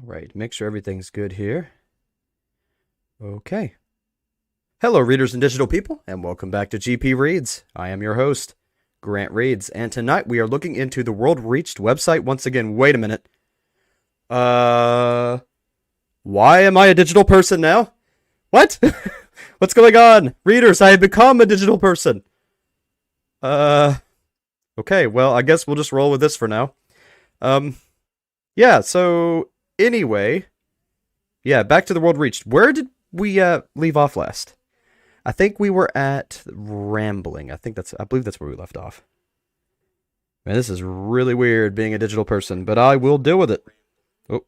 Alright, make sure everything's good here. Okay. Hello, readers and digital people, and welcome back to GPReeds. I am your host, Grant Reeds, and tonight we are looking into the World Reached website once again. Wait a minute. Why am I a digital person now? What? What's going on? Readers, I have become a digital person. Okay, well, I guess we'll just roll with this for now. Yeah, so, anyway. Yeah, back to the World Reached. Where did we, leave off last? I think we were at rambling. I believe that's where we left off. Man, this is really weird being a digital person, but I will deal with it. Oh.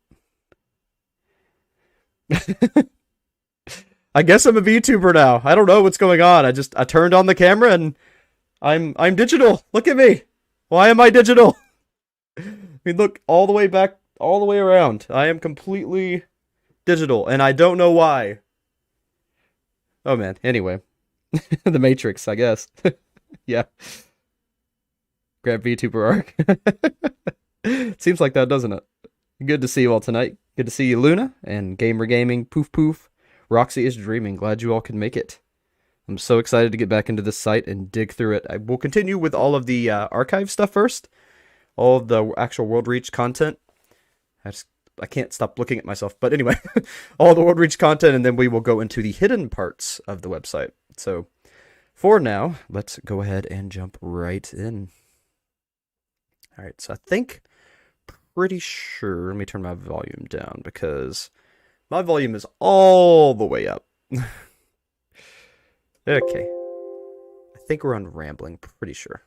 I guess I'm a VTuber now. I don't know what's going on. I turned on the camera and I'm digital. Look at me. Why am I digital? I mean, look all the way back, all the way around. I am completely digital, and I don't know why. Oh man, anyway. The Matrix, I guess. Yeah. Grab VTuber arc. Seems like that, doesn't it? Good to see you all tonight. Good to see you, Luna, and Gamer Gaming, Poof Poof. Roxy is dreaming. Glad you all could make it. I'm so excited to get back into this site and dig through it. I will continue with all of the archive stuff first. All of the actual World Reach content. I can't stop looking at myself. But anyway, all the World Reach content, and then we will go into the hidden parts of the website. So, for now, let's go ahead and jump right in. Alright, so I think, pretty sure, let me turn my volume down, because my volume is all the way up. Okay. I think we're on rambling, pretty sure.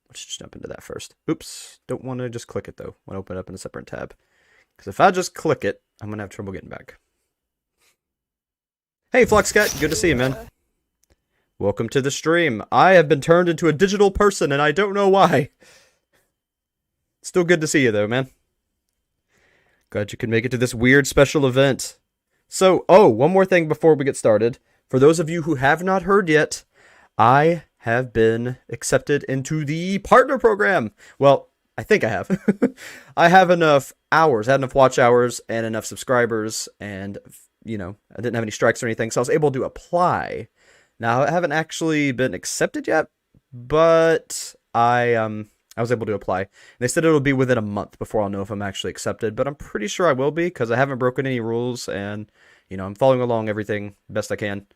Let's just jump into that first. Oops, don't want to just click it though. Want to open it up in a separate tab. Because if I just click it, I'm going to have trouble getting back. Hey, Fluxcat, good to see you, man. Welcome to the stream. I have been turned into a digital person, and I don't know why. Still good to see you, though, man. Glad you could make it to this weird special event. So, one more thing before we get started. For those of you who have not heard yet, I have been accepted into the partner program. Well, I think I have. I have enough hours, I had enough watch hours and enough subscribers, and, you know, I didn't have any strikes or anything, so I was able to apply. Now, I haven't actually been accepted yet, but I was able to apply. And they said it'll be within a month before I'll know if I'm actually accepted, but I'm pretty sure I will be, because I haven't broken any rules, and, you know, I'm following along everything best I can.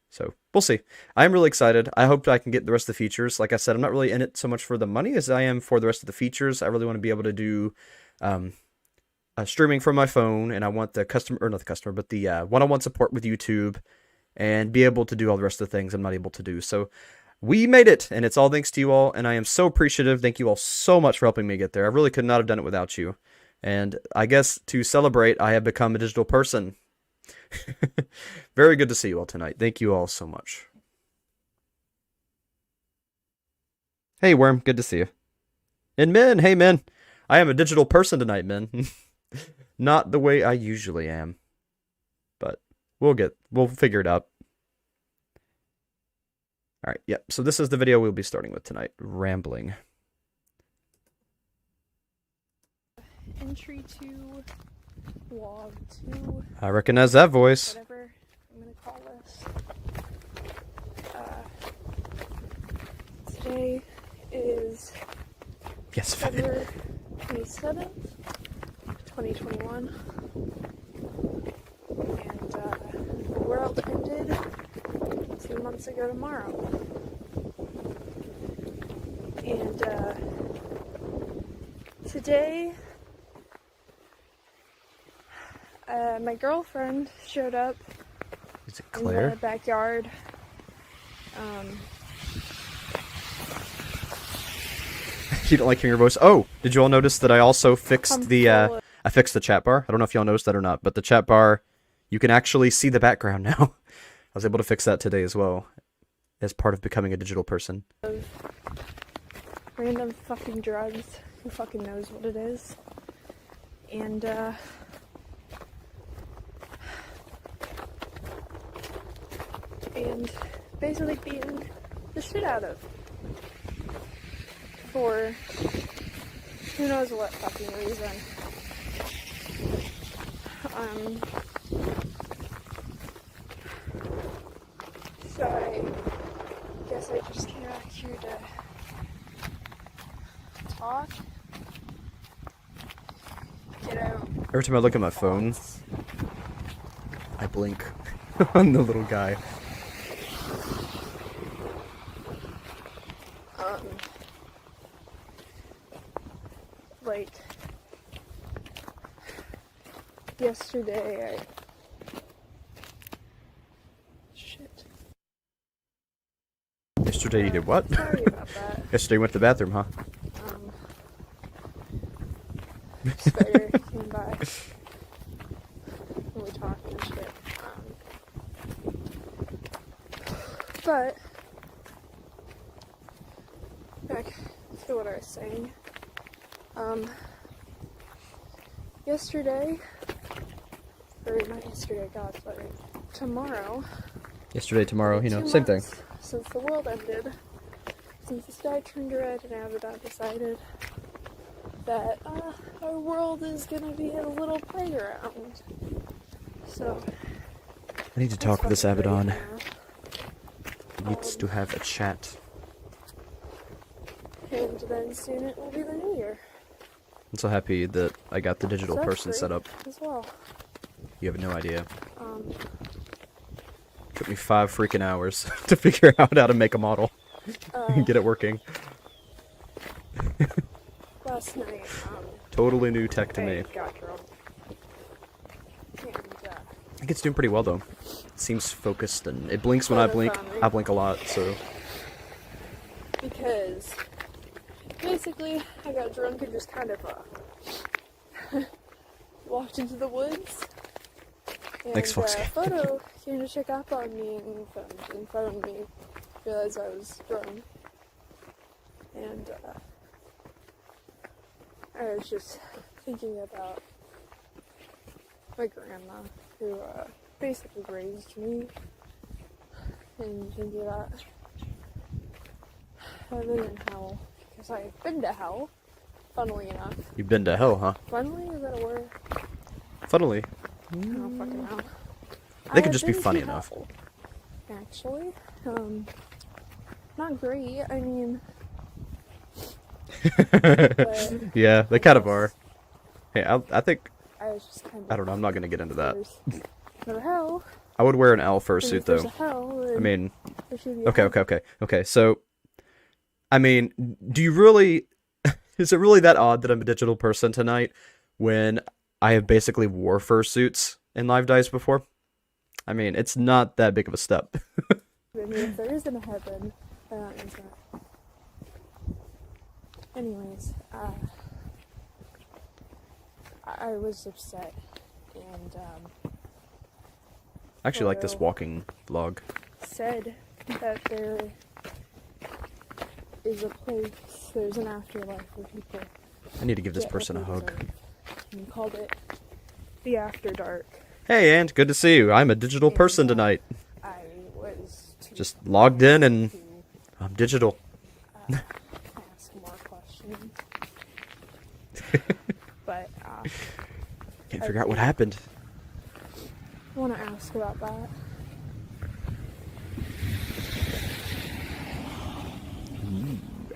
So, we'll see. I'm really excited. I hope I can get the rest of the features. Like I said, I'm not really in it so much for the money as I am for the rest of the features. I really want to be able to do streaming from my phone, and I want the the one-on-one support with YouTube, and be able to do all the rest of the things I'm not able to do. So, we made it, and it's all thanks to you all, and I am so appreciative. Thank you all so much for helping me get there. I really could not have done it without you. And I guess to celebrate, I have become a digital person. Very good to see you all tonight. Thank you all so much. Hey, Worm. Good to see you. And Min. Hey, Min. I am a digital person tonight, Min. Not the way I usually am. But we'll figure it out. Alright, yep. So this is the video we'll be starting with tonight. Rambling. Entry to log 2. I recognize that voice. Whatever I'm gonna call this. Today is February 27th, 2021. And the world ended 2 months ago tomorrow. And today my girlfriend showed up Is it Claire? in the backyard. You don't like hearing your voice? Oh, did you all notice that I also fixed the chat bar? I don't know if y'all noticed that or not, but the chat bar, you can actually see the background now. I was able to fix that today as well, as part of becoming a digital person. Random fucking drugs. Who fucking knows what it is? And basically beating the shit out of. For who knows what fucking reason. So I guess I just came out here to talk. Get out. Every time I look at my phone, I blink on the little guy. Like yesterday, Yesterday you did what? Sorry about that. Yesterday you went to the bathroom, huh? Spider came by and we talked and shit. But back to what I was saying. Yesterday, or not yesterday, God, sorry, tomorrow. Yesterday, tomorrow, you know, same thing. Since the world ended, since the sky turned red and Abaddon decided that our world is gonna be a little playground. So I need to talk with this Abaddon. Right He needs to have a chat. and then soon it will be the new year. I'm so happy that I got the digital So that's person set great up. as well. You have no idea. Took me 5 freaking hours to figure out how to make a model and get it working. Last night, Totally new tech to me. I got drunk. And, I think it's doing pretty well though. It seems focused and it blinks when I blink. I blink a lot, so. because basically I got drunk and just kind of walked into the woods. And Thanks, Foxy. Photo came to check up on me and phoned me. Realized I was drunk. And I was just thinking about my grandma, who basically raised me, and thinking about I've been in hell, because I've been to hell, funnily enough. You've been to hell, huh? Funnily, is that a word? Funnily. I don't fucking know. They could just I've be been funny to enough. hell, actually. Not great, I mean... but Yeah, they kind of are. Hey, I think... I was just kind of... I don't know, I'm not gonna get into that. There's no hell. I would wear an owl And fursuit if there's though. a hell, then I mean... there should be a hell. Okay, so... I mean, do you really... Is it really that odd that I'm a digital person tonight when I have basically wore fursuits in Live Dice before? I mean, it's not that big of a step. I mean, if there isn't a heaven, then that means that. Anyways, I was upset, and I actually like this walking vlog. said that there is a place, there's an afterlife where people I need to give this get person a what they hug. deserve. And he called it the After Dark. Hey, Ant, good to see you. I'm a digital person And, tonight. I was too Just logged in and to I'm digital. ask more questions. But Can't figure out what happened. I want to ask about that.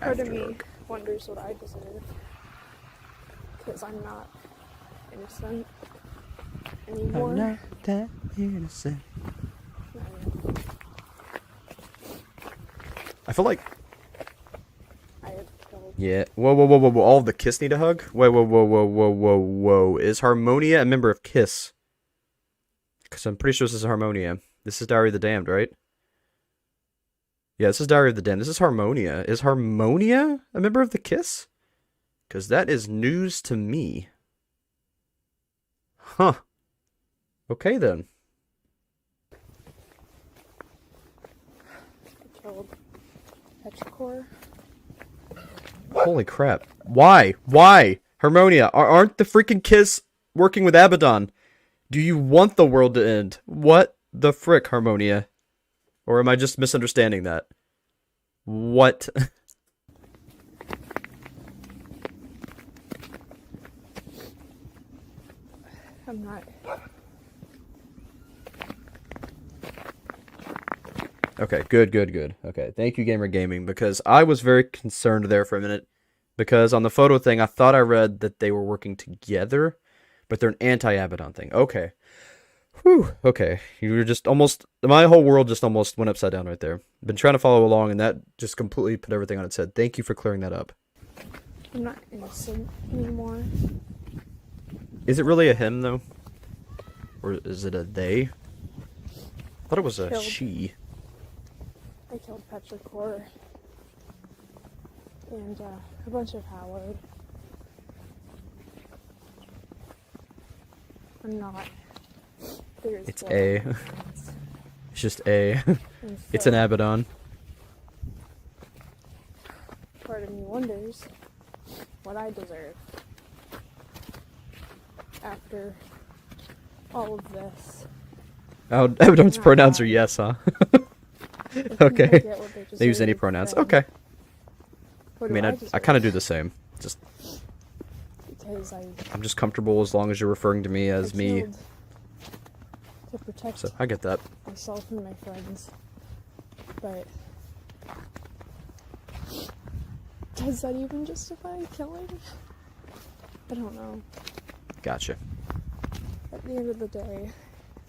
Part of me wonders what I deserve, because I'm not innocent anymore. I'm not that innocent. I feel like... I have killed. Yeah. Whoa. All of the Kiss need a hug? Whoa. Is Harmonia a member of Kiss? Because I'm pretty sure this is Harmonia. This is Diary of the Damned, right? Yeah, this is Diary of the Damned. This is Harmonia. Is Harmonia a member of the Kiss? Because that is news to me. Huh. Okay, then. I killed Petrichor. Holy crap. Why? Why? Harmonia, aren't the freaking Kiss working with Abaddon? Do you want the world to end? What the frick, Harmonia? Or am I just misunderstanding that? What? I'm not Okay, good, good, good. Okay, thank you, Gamer Gaming, because I was very concerned there for a minute. Because on the photo thing, I thought I read that they were working together, but they're an anti-Abaddon thing. Okay. Whew. Okay. You were just almost... My whole world just almost went upside down right there. Been trying to follow along, and that just completely put everything on its head. Thank you for clearing that up. I'm not innocent anymore. Is it really a him, though? Or is it a they? I thought it was a she. I killed Petrichor. And a bunch of Hallowed. I'm not. It's A. It's just A. It's an Abaddon. Part of me wonders what I deserve after all of this. Oh, Abaddon's pronouns are yes, huh? Okay. They use any pronouns. Okay. I mean, I kind of do the same. Just because I'm just comfortable as long as you're referring to me as me. To protect so I get that. myself and my friends, but does that even justify killing? I don't know. Gotcha. At the end of the day,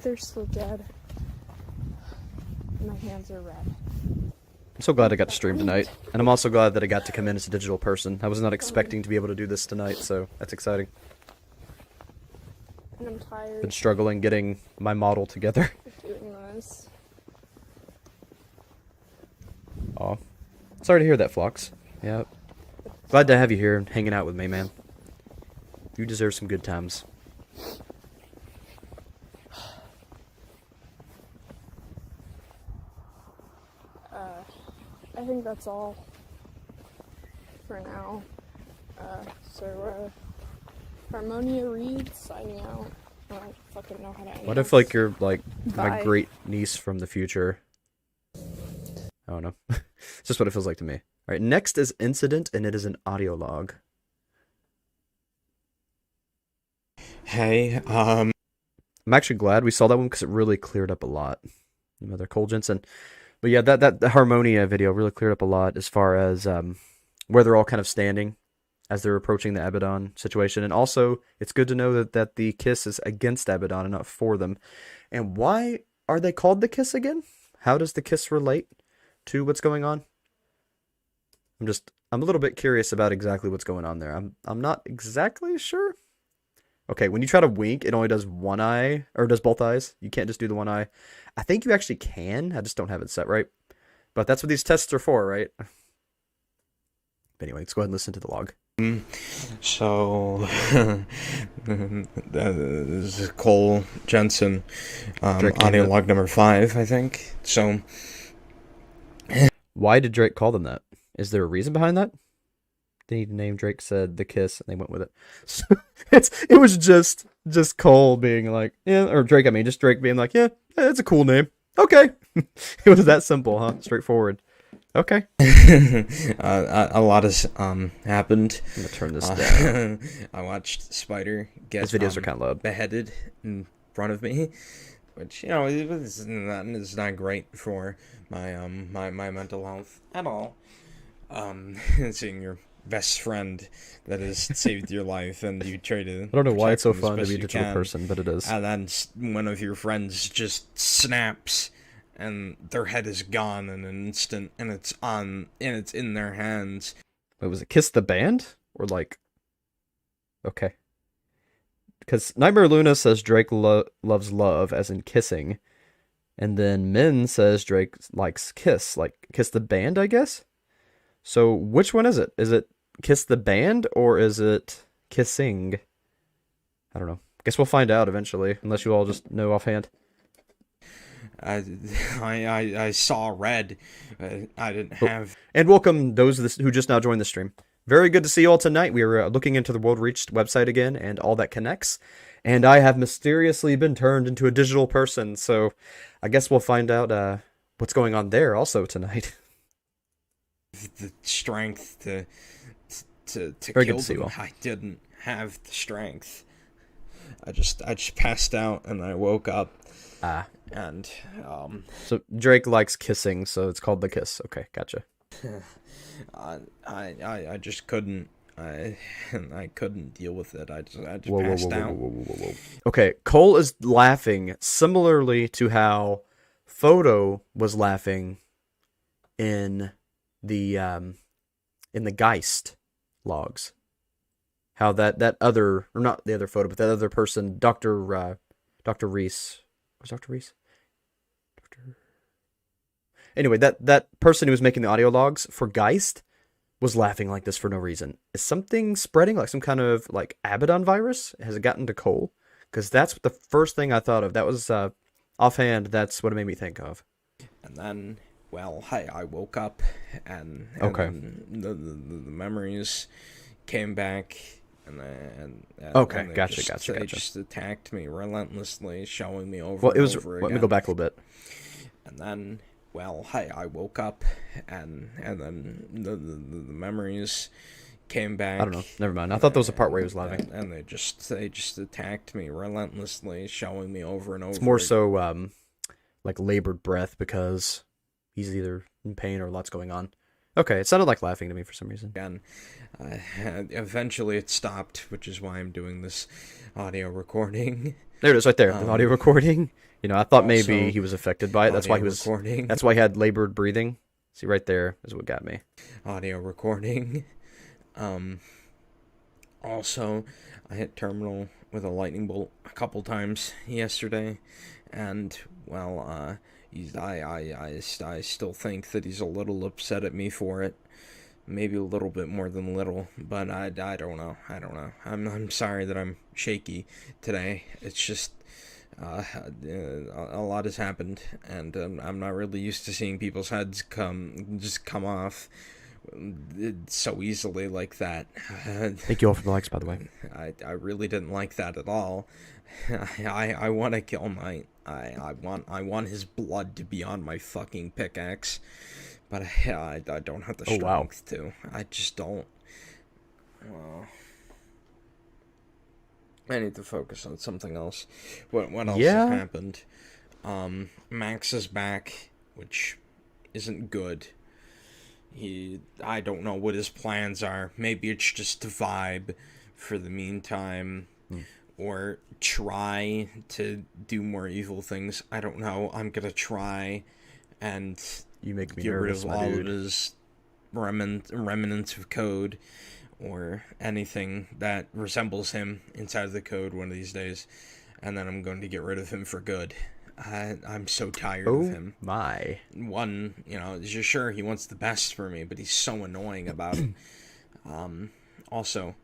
they're still dead. My hands are red. I'm so glad I got to stream tonight, and I'm also glad that I got to come in as a digital person. I was not expecting to be able to do this tonight, so that's exciting. And I'm tired. Been struggling getting my model together. Doing this. Aw. Sorry to hear that, Phlox. Yeah. Glad to have you here and hanging out with me, man. You deserve some good times. I think that's all for now. Harmonia Reeds signing out. I don't fucking know how to end What if, this. like, you're, like, Bye. my great niece from the future? I don't know. It's just what it feels like to me. Alright, next is Incident, and it is an audio log. Hey, I'm actually glad we saw that one because it really cleared up a lot. Another Cole Jensen. But yeah, that Harmonia video really cleared up a lot as far as where they're all kind of standing as they're approaching the Abaddon situation. And also, it's good to know that the Kiss is against Abaddon and not for them. And why are they called the Kiss again? How does the Kiss relate to what's going on? I'm a little bit curious about exactly what's going on there. I'm not exactly sure. Okay, when you try to wink, it only does one eye, or does both eyes. You can't just do the one eye. I think you actually can. I just don't have it set right. But that's what these tests are for, right? But anyway, let's go ahead and listen to the log. So, this is Cole Jensen, audio log number 5, I think. So, why did Drake call them that? Is there a reason behind that? They need to name. Drake said the Kiss, and they went with it. So it was just Cole being like, yeah, or Drake. I mean, just Drake being like, yeah, it's a cool name. Okay, it was that simple, huh? Straightforward. Okay. A lot has happened. I'm gonna turn this down. I watched Spider get These videos are kind of loud. Beheaded in front of me, which is not great for my my mental health at all. Seeing your best friend that has saved your life and you try to... I don't know why it's so fun to be a digital person, but it is. And then one of your friends just snaps and their head is gone in an instant and it's in their hands. Wait, was it Kiss the Band? Or like... Okay. Because Nightmare Luna says Drake loves love, as in kissing. And then Min says Drake likes kiss. Like, Kiss the Band, I guess? So, which one is it? Is it Kiss the Band, or is it Kissing? I don't know. Guess we'll find out eventually, unless you all just know offhand. I saw red. I didn't have... And welcome those who just now joined the stream. Very good to see you all tonight. We are looking into the World Reached website again, and all that connects. And I have mysteriously been turned into a digital person, so I guess we'll find out what's going on there also tonight. The strength to Very kill good to see you them. all. I didn't have the strength. I just passed out and I woke up. Ah. And So Drake likes kissing, so it's called the kiss. Okay, gotcha. I just couldn't. I couldn't deal with it. I just Whoa, whoa, whoa, passed whoa, out. whoa, whoa, whoa, whoa. Okay, Cole is laughing similarly to how Photo was laughing in the Geist logs. How that other, or not the other photo, but that other person, Dr. Reese. Was Dr. Reese? Anyway, that person who was making the audio logs for Geist was laughing like this for no reason. Is something spreading, like some kind of like Abaddon virus? Has it gotten to Cole? Because that's the first thing I thought of. That was offhand. That's what it made me think of. And then, well, I woke up and Okay. the memories came back. And Okay, and they gotcha. They just attacked me relentlessly, showing me over Well, it and was. over Let again. me go back a little bit. And then, well, I woke up, and then the memories came back. I don't know. Never mind. I thought there was a part where he was laughing. And they just attacked me relentlessly, showing me over and over. It's more so like labored breath because he's either in pain or lots going on. Okay, it sounded like laughing to me for some reason. Again, eventually it stopped, which is why I'm doing this audio recording. There it is, right there. The audio recording. You know, I thought maybe Also, he was affected by it. That's why he was. Recording. That's why he had labored breathing. See, right there is what got me. Audio recording. Also, I hit terminal with a lightning bolt a couple times yesterday, and well, I still think that he's a little upset at me for it. Maybe a little bit more than little, but I don't know. I'm sorry that I'm shaky today. It's just a lot has happened, and I'm not really used to seeing people's heads come off so easily like that. Thank you all for the likes, by the way. I really didn't like that at all. I want to kill my I want his blood to be on my fucking pickaxe, but I don't have the strength to. I just don't. Well, I need to focus on something else. What else has happened? Max is back, which isn't good. I don't know what his plans are. Maybe it's just a vibe for the meantime, or try to do more evil things. I don't know. I'm gonna try and You make me get nervous, rid of my all dude. of his remnants of code, or anything that resembles him inside of the code one of these days, and then I'm going to get rid of him for good. I'm so tired of him. My. One, sure, he wants the best for me, but he's so annoying about it. Also,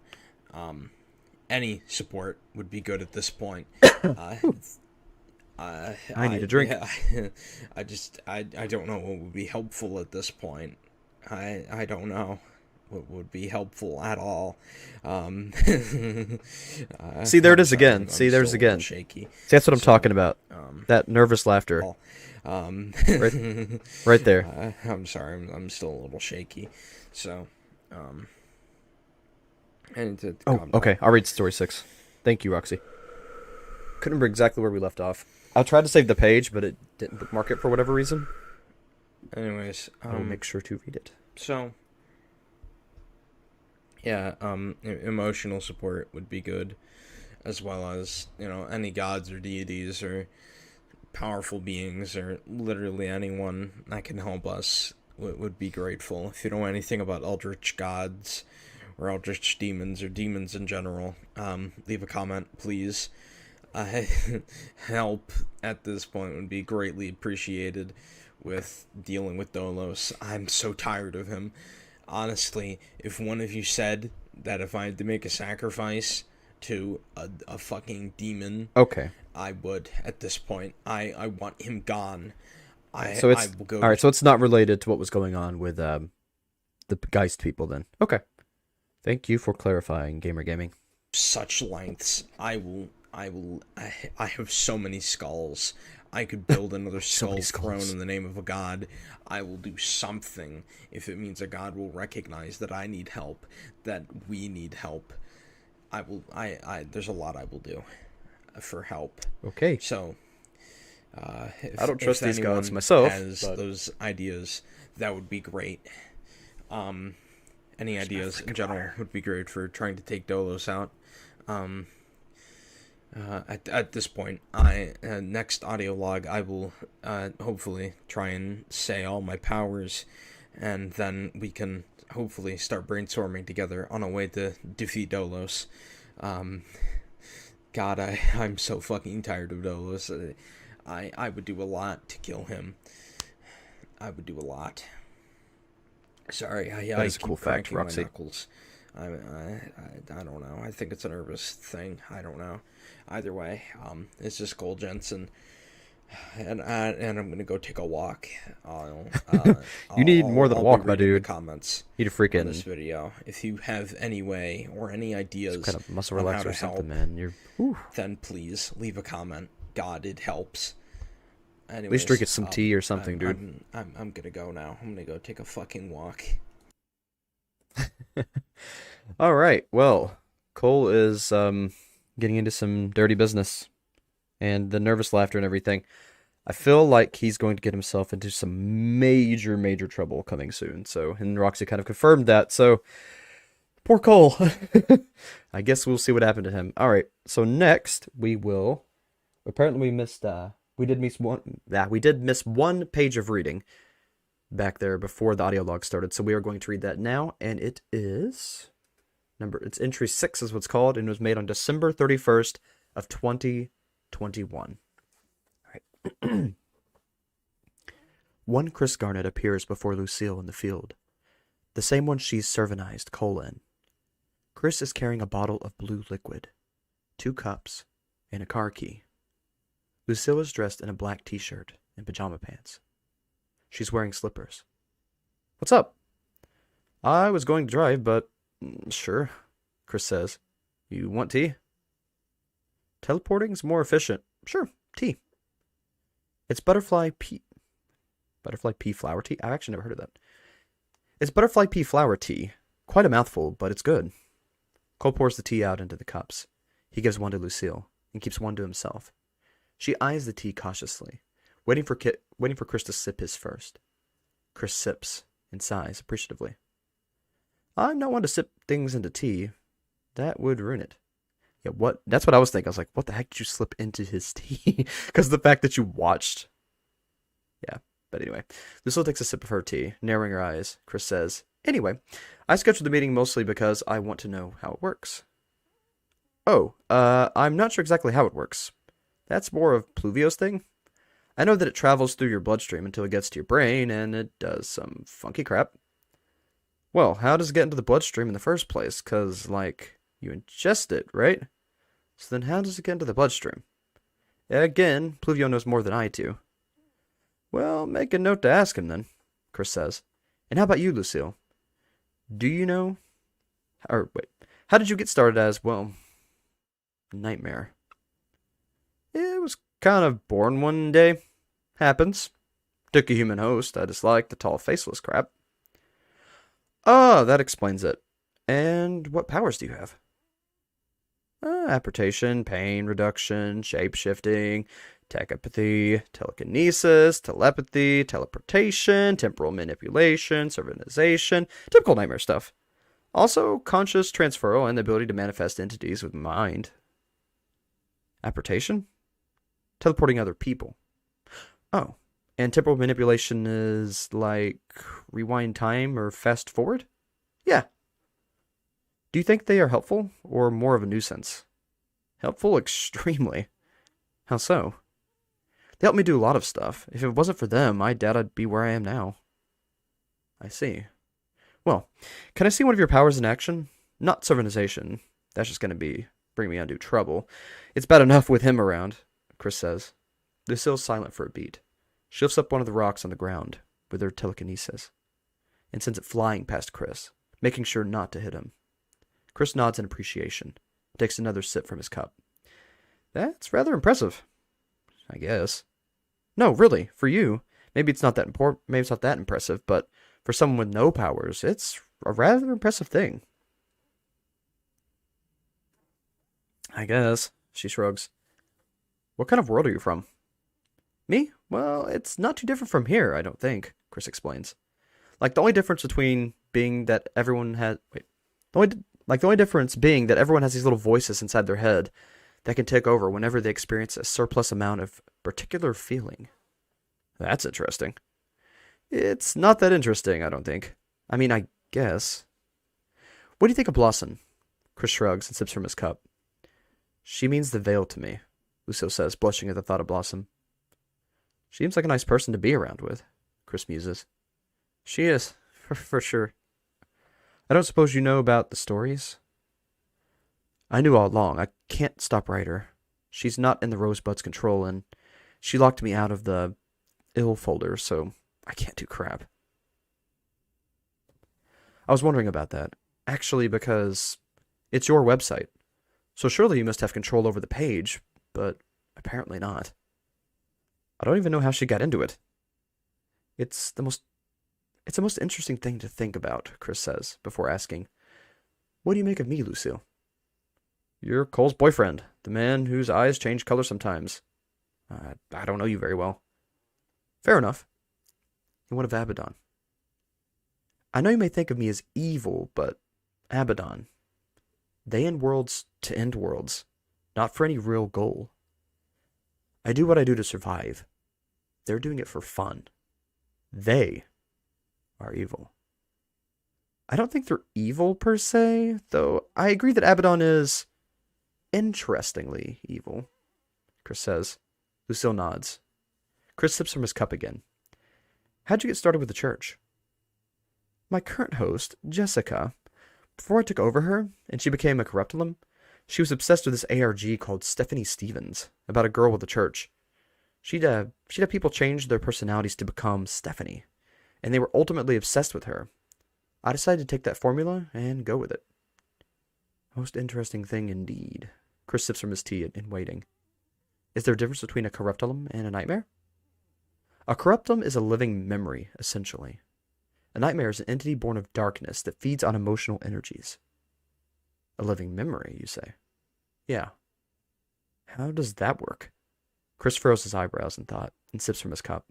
any support would be good at this point. I need a drink. Yeah, I don't know what would be helpful at this point. I don't know what would be helpful at all. See, there it is again. I'm See, there's still a again. little shaky. See, that's what I'm talking about. That nervous laughter. Right there. I'm sorry, I'm still a little shaky. So, I need to calm down. Okay. I'll read story 6. Thank you, Roxy. Couldn't remember exactly where we left off. I tried to save the page, but it didn't bookmark it for whatever reason. Anyways, I will make sure to read it. So, yeah, emotional support would be good, as well as, any gods or deities or powerful beings or literally anyone that can help us would be grateful. If you know anything about eldritch gods or eldritch demons or demons in general, leave a comment, please. Help at this point would be greatly appreciated with dealing with Dolos. I'm so tired of him. Honestly, if one of you said that if I had to make a sacrifice to a fucking demon, Okay. I would at this point. I want him gone. So it's all right. So it's not related to what was going on with the Geist people then. Okay. Thank you for clarifying, Gamer Gaming. Such lengths. I have so many skulls. I could build another skull throne in the name of a god. I will do something if it means a god will recognize that I need help, that we need help. There's a lot I will do. for help. Okay. So, I don't trust these anyone gods myself, has but those ideas, that would be great. Any ideas in general would be great for trying to take Dolos out. At this point, next audio log, I will hopefully try and say all my powers, and then we can hopefully start brainstorming together on a way to defeat Dolos. God, I'm so fucking tired of Dolos. I would do a lot to kill him. I would do a lot. Sorry, that is a cool fact, Roxy. My knuckles. I don't know. I think it's a nervous thing. I don't know. Either way, it's just Cole Jensen, and I'm gonna go take a walk. You need more than a walk, my dude. The comments. You need to freaking this video. If you have any way or any ideas, some kind of muscle on relaxer how to or something, help, man. then please leave a comment. God, it helps. Anyways, at least drink it some tea or something, dude. I'm gonna go now. I'm gonna go take a fucking walk. All right. Well, Cole is getting into some dirty business, and the nervous laughter and everything. I feel like he's going to get himself into some major trouble coming soon. So, and Roxy kind of confirmed that. So, poor Cole. I guess we'll see what happened to him. All right. So next we will. Apparently we missed. We did miss one. Yeah, we did miss one page of reading back there before the audio log started. So we are going to read that now, and it is it's entry 6 is what's called, and it was made on December 31st of 2021. All right. One Chris Garnett appears before Lucille in the field, the same one she's servanized Cole in. Chris is carrying a bottle of blue liquid, 2 cups, and a car key. Lucille is dressed in a black t-shirt and pajama pants. She's wearing slippers. What's up? I was going to drive, but sure, Chris says. You want tea? Teleporting's more efficient. Sure, tea. It's butterfly pea flower tea? I've actually never heard of that. It's butterfly pea flower tea. Quite a mouthful, but it's good. Cole pours the tea out into the cups. He gives one to Lucille and keeps one to himself. She eyes the tea cautiously, waiting for Chris to sip his first. Chris sips and sighs appreciatively. I'm not one to sip things into tea. That would ruin it. Yeah, what? That's what I was thinking. I was like, what the heck did you slip into his tea? Because the fact that you watched. Yeah, but anyway. Lucille takes a sip of her tea, narrowing her eyes. Chris says, anyway, I scheduled the meeting mostly because I want to know how it works. Oh, I'm not sure exactly how it works. That's more of Pluvio's thing. I know that it travels through your bloodstream until it gets to your brain, and it does some funky crap. Well, how does it get into the bloodstream in the first place? 'Cause, like, you ingest it, right? So then how does it get into the bloodstream? Again, Pluvio knows more than I do. Well, make a note to ask him then, Chris says. And how about you, Lucille? Do you know? Or, wait, how did you get started as, well, Nightmare? It was kind of born one day. Happens. Took a human host. I disliked the tall, faceless crap. Oh, that explains it. And what powers do you have? Apportation, pain reduction, shape-shifting, techopathy, telekinesis, telepathy, teleportation, temporal manipulation, servanization, typical nightmare stuff. Also, conscious transferal and the ability to manifest entities with mind. Apportation? Teleporting other people. Oh, and temporal manipulation is like rewind time or fast forward? Yeah. Do you think they are helpful or more of a nuisance? Helpful extremely. How so? They help me do a lot of stuff. If it wasn't for them, I doubt I'd be where I am now. I see. Well, can I see one of your powers in action? Not servanization. That's just going to bring me undue trouble. It's bad enough with him around, Chris says. Lucille's silent for a beat. She lifts up one of the rocks on the ground with her telekinesis and sends it flying past Chris, making sure not to hit him. Chris nods in appreciation, takes another sip from his cup. That's rather impressive, I guess. No, really, for you. Maybe it's not that important. Maybe it's not that impressive, but for someone with no powers, it's a rather impressive thing. I guess, she shrugs. What kind of world are you from? Me? Well, it's not too different from here, I don't think, Chris explains. Like, the only difference between being that everyone has... Wait. The only difference being that everyone has these little voices inside their head that can take over whenever they experience a surplus amount of particular feeling. That's interesting. It's not that interesting, I don't think. I mean, I guess. What do you think of Blossom? Chris shrugs and sips from his cup. She means the veil to me, Lucille says, blushing at the thought of Blossom. She seems like a nice person to be around with, Chris muses. She is, for sure. I don't suppose you know about the stories? I knew all along. I can't stop her. She's not in the Rosebud's control, and she locked me out of the ill folder, so I can't do crap. I was wondering about that. Actually, because it's your website. So surely you must have control over the page, but apparently not. I don't even know how she got into it. It's the most interesting thing to think about, Chris says, before asking, what do you make of me, Lucille? You're Cole's boyfriend, the man whose eyes change color sometimes. I don't know you very well. Fair enough. And what of Abaddon? I know you may think of me as evil, but Abaddon, they end worlds to end worlds, not for any real goal. I do what I do to survive. They're doing it for fun. They are evil. I don't think they're evil per se, though I agree that Abaddon is interestingly evil, Chris says. Lucille nods. Chris sips from his cup again. How'd you get started with the church? My current host, Jessica, before I took over her and she became a corruptolum, she was obsessed with this ARG called Stephanie Stevens, about a girl with a church. She'd have people change their personalities to become Stephanie, and they were ultimately obsessed with her. I decided to take that formula and go with it. Most interesting thing indeed. Chris sips from his tea in waiting. Is there a difference between a corruptolum and a nightmare? A corruptolum is a living memory, essentially. A nightmare is an entity born of darkness that feeds on emotional energies. A living memory, you say? Yeah. How does that work? Chris furrows his eyebrows in thought and sips from his cup.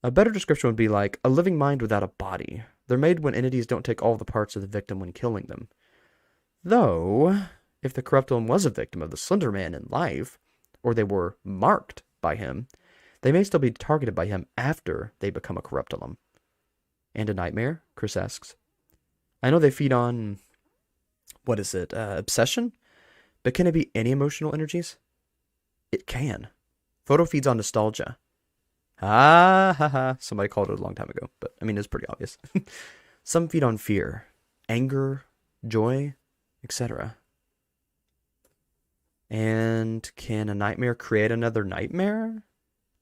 A better description would be like a living mind without a body. They're made when entities don't take all the parts of the victim when killing them. Though, if the corruptolum was a victim of the Slenderman in life, or they were marked by him, they may still be targeted by him after they become a corruptolum. And a nightmare? Chris asks. I know they feed on, obsession? But can it be any emotional energies? It can. Photo feeds on nostalgia. Ah, ha, ha. Somebody called it a long time ago, but I mean, it's pretty obvious. Some feed on fear, anger, joy, etc. And can a nightmare create another nightmare?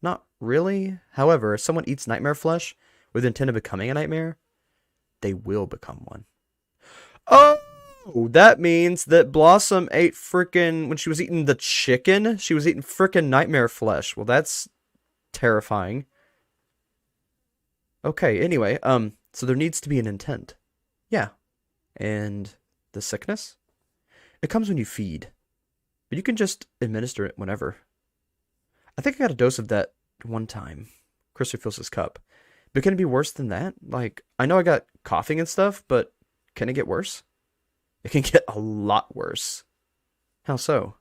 Not really. However, if someone eats nightmare flesh with the intent of becoming a nightmare, they will become one. Oh, that means that Blossom ate when she was eating the chicken, she was eating frickin' nightmare flesh. Well, that's terrifying. Okay, anyway, so there needs to be an intent. Yeah. And the sickness? It comes when you feed. But you can just administer it whenever. I think I got a dose of that one time. Chris refills his cup. But can it be worse than that? Like, I know I got coughing and stuff, but can it get worse? It can get a lot worse. How so?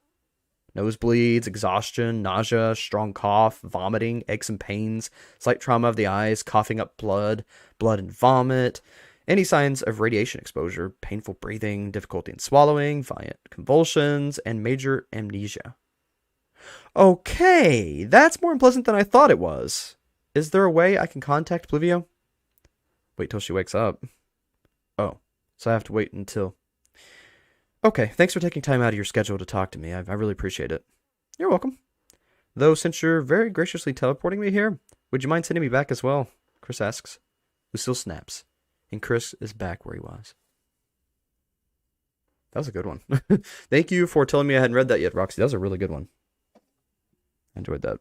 Nosebleeds, exhaustion, nausea, strong cough, vomiting, aches and pains, slight trauma of the eyes, coughing up blood and vomit, any signs of radiation exposure, painful breathing, difficulty in swallowing, violent convulsions, and major amnesia. Okay, that's more unpleasant than I thought it was. Is there a way I can contact Pluvio? Wait till she wakes up. Oh, so I have to wait until... Okay, thanks for taking time out of your schedule to talk to me. I really appreciate it. You're welcome. Though, since you're very graciously teleporting me here, would you mind sending me back as well? Chris asks. Lucille snaps, and Chris is back where he was. That was a good one. Thank you for telling me I hadn't read that yet, Roxy. That was a really good one. I enjoyed that.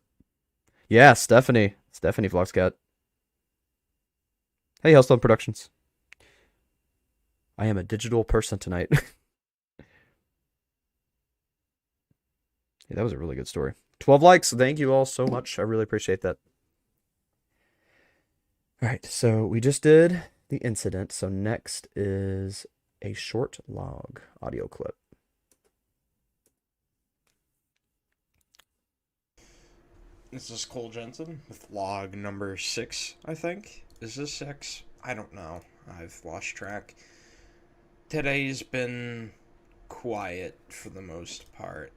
Yeah, Stephanie. Stephanie Floxcat. Hey, Hellstone Productions. I am a digital person tonight. Yeah, that was a really good story. 12 likes. Thank you all so much. I really appreciate that. All right, so we just did the incident. So next is a short log audio clip. This is Cole Jensen with log number 6, I think. Is this 6? I don't know. I've lost track. Today's been quiet for the most part.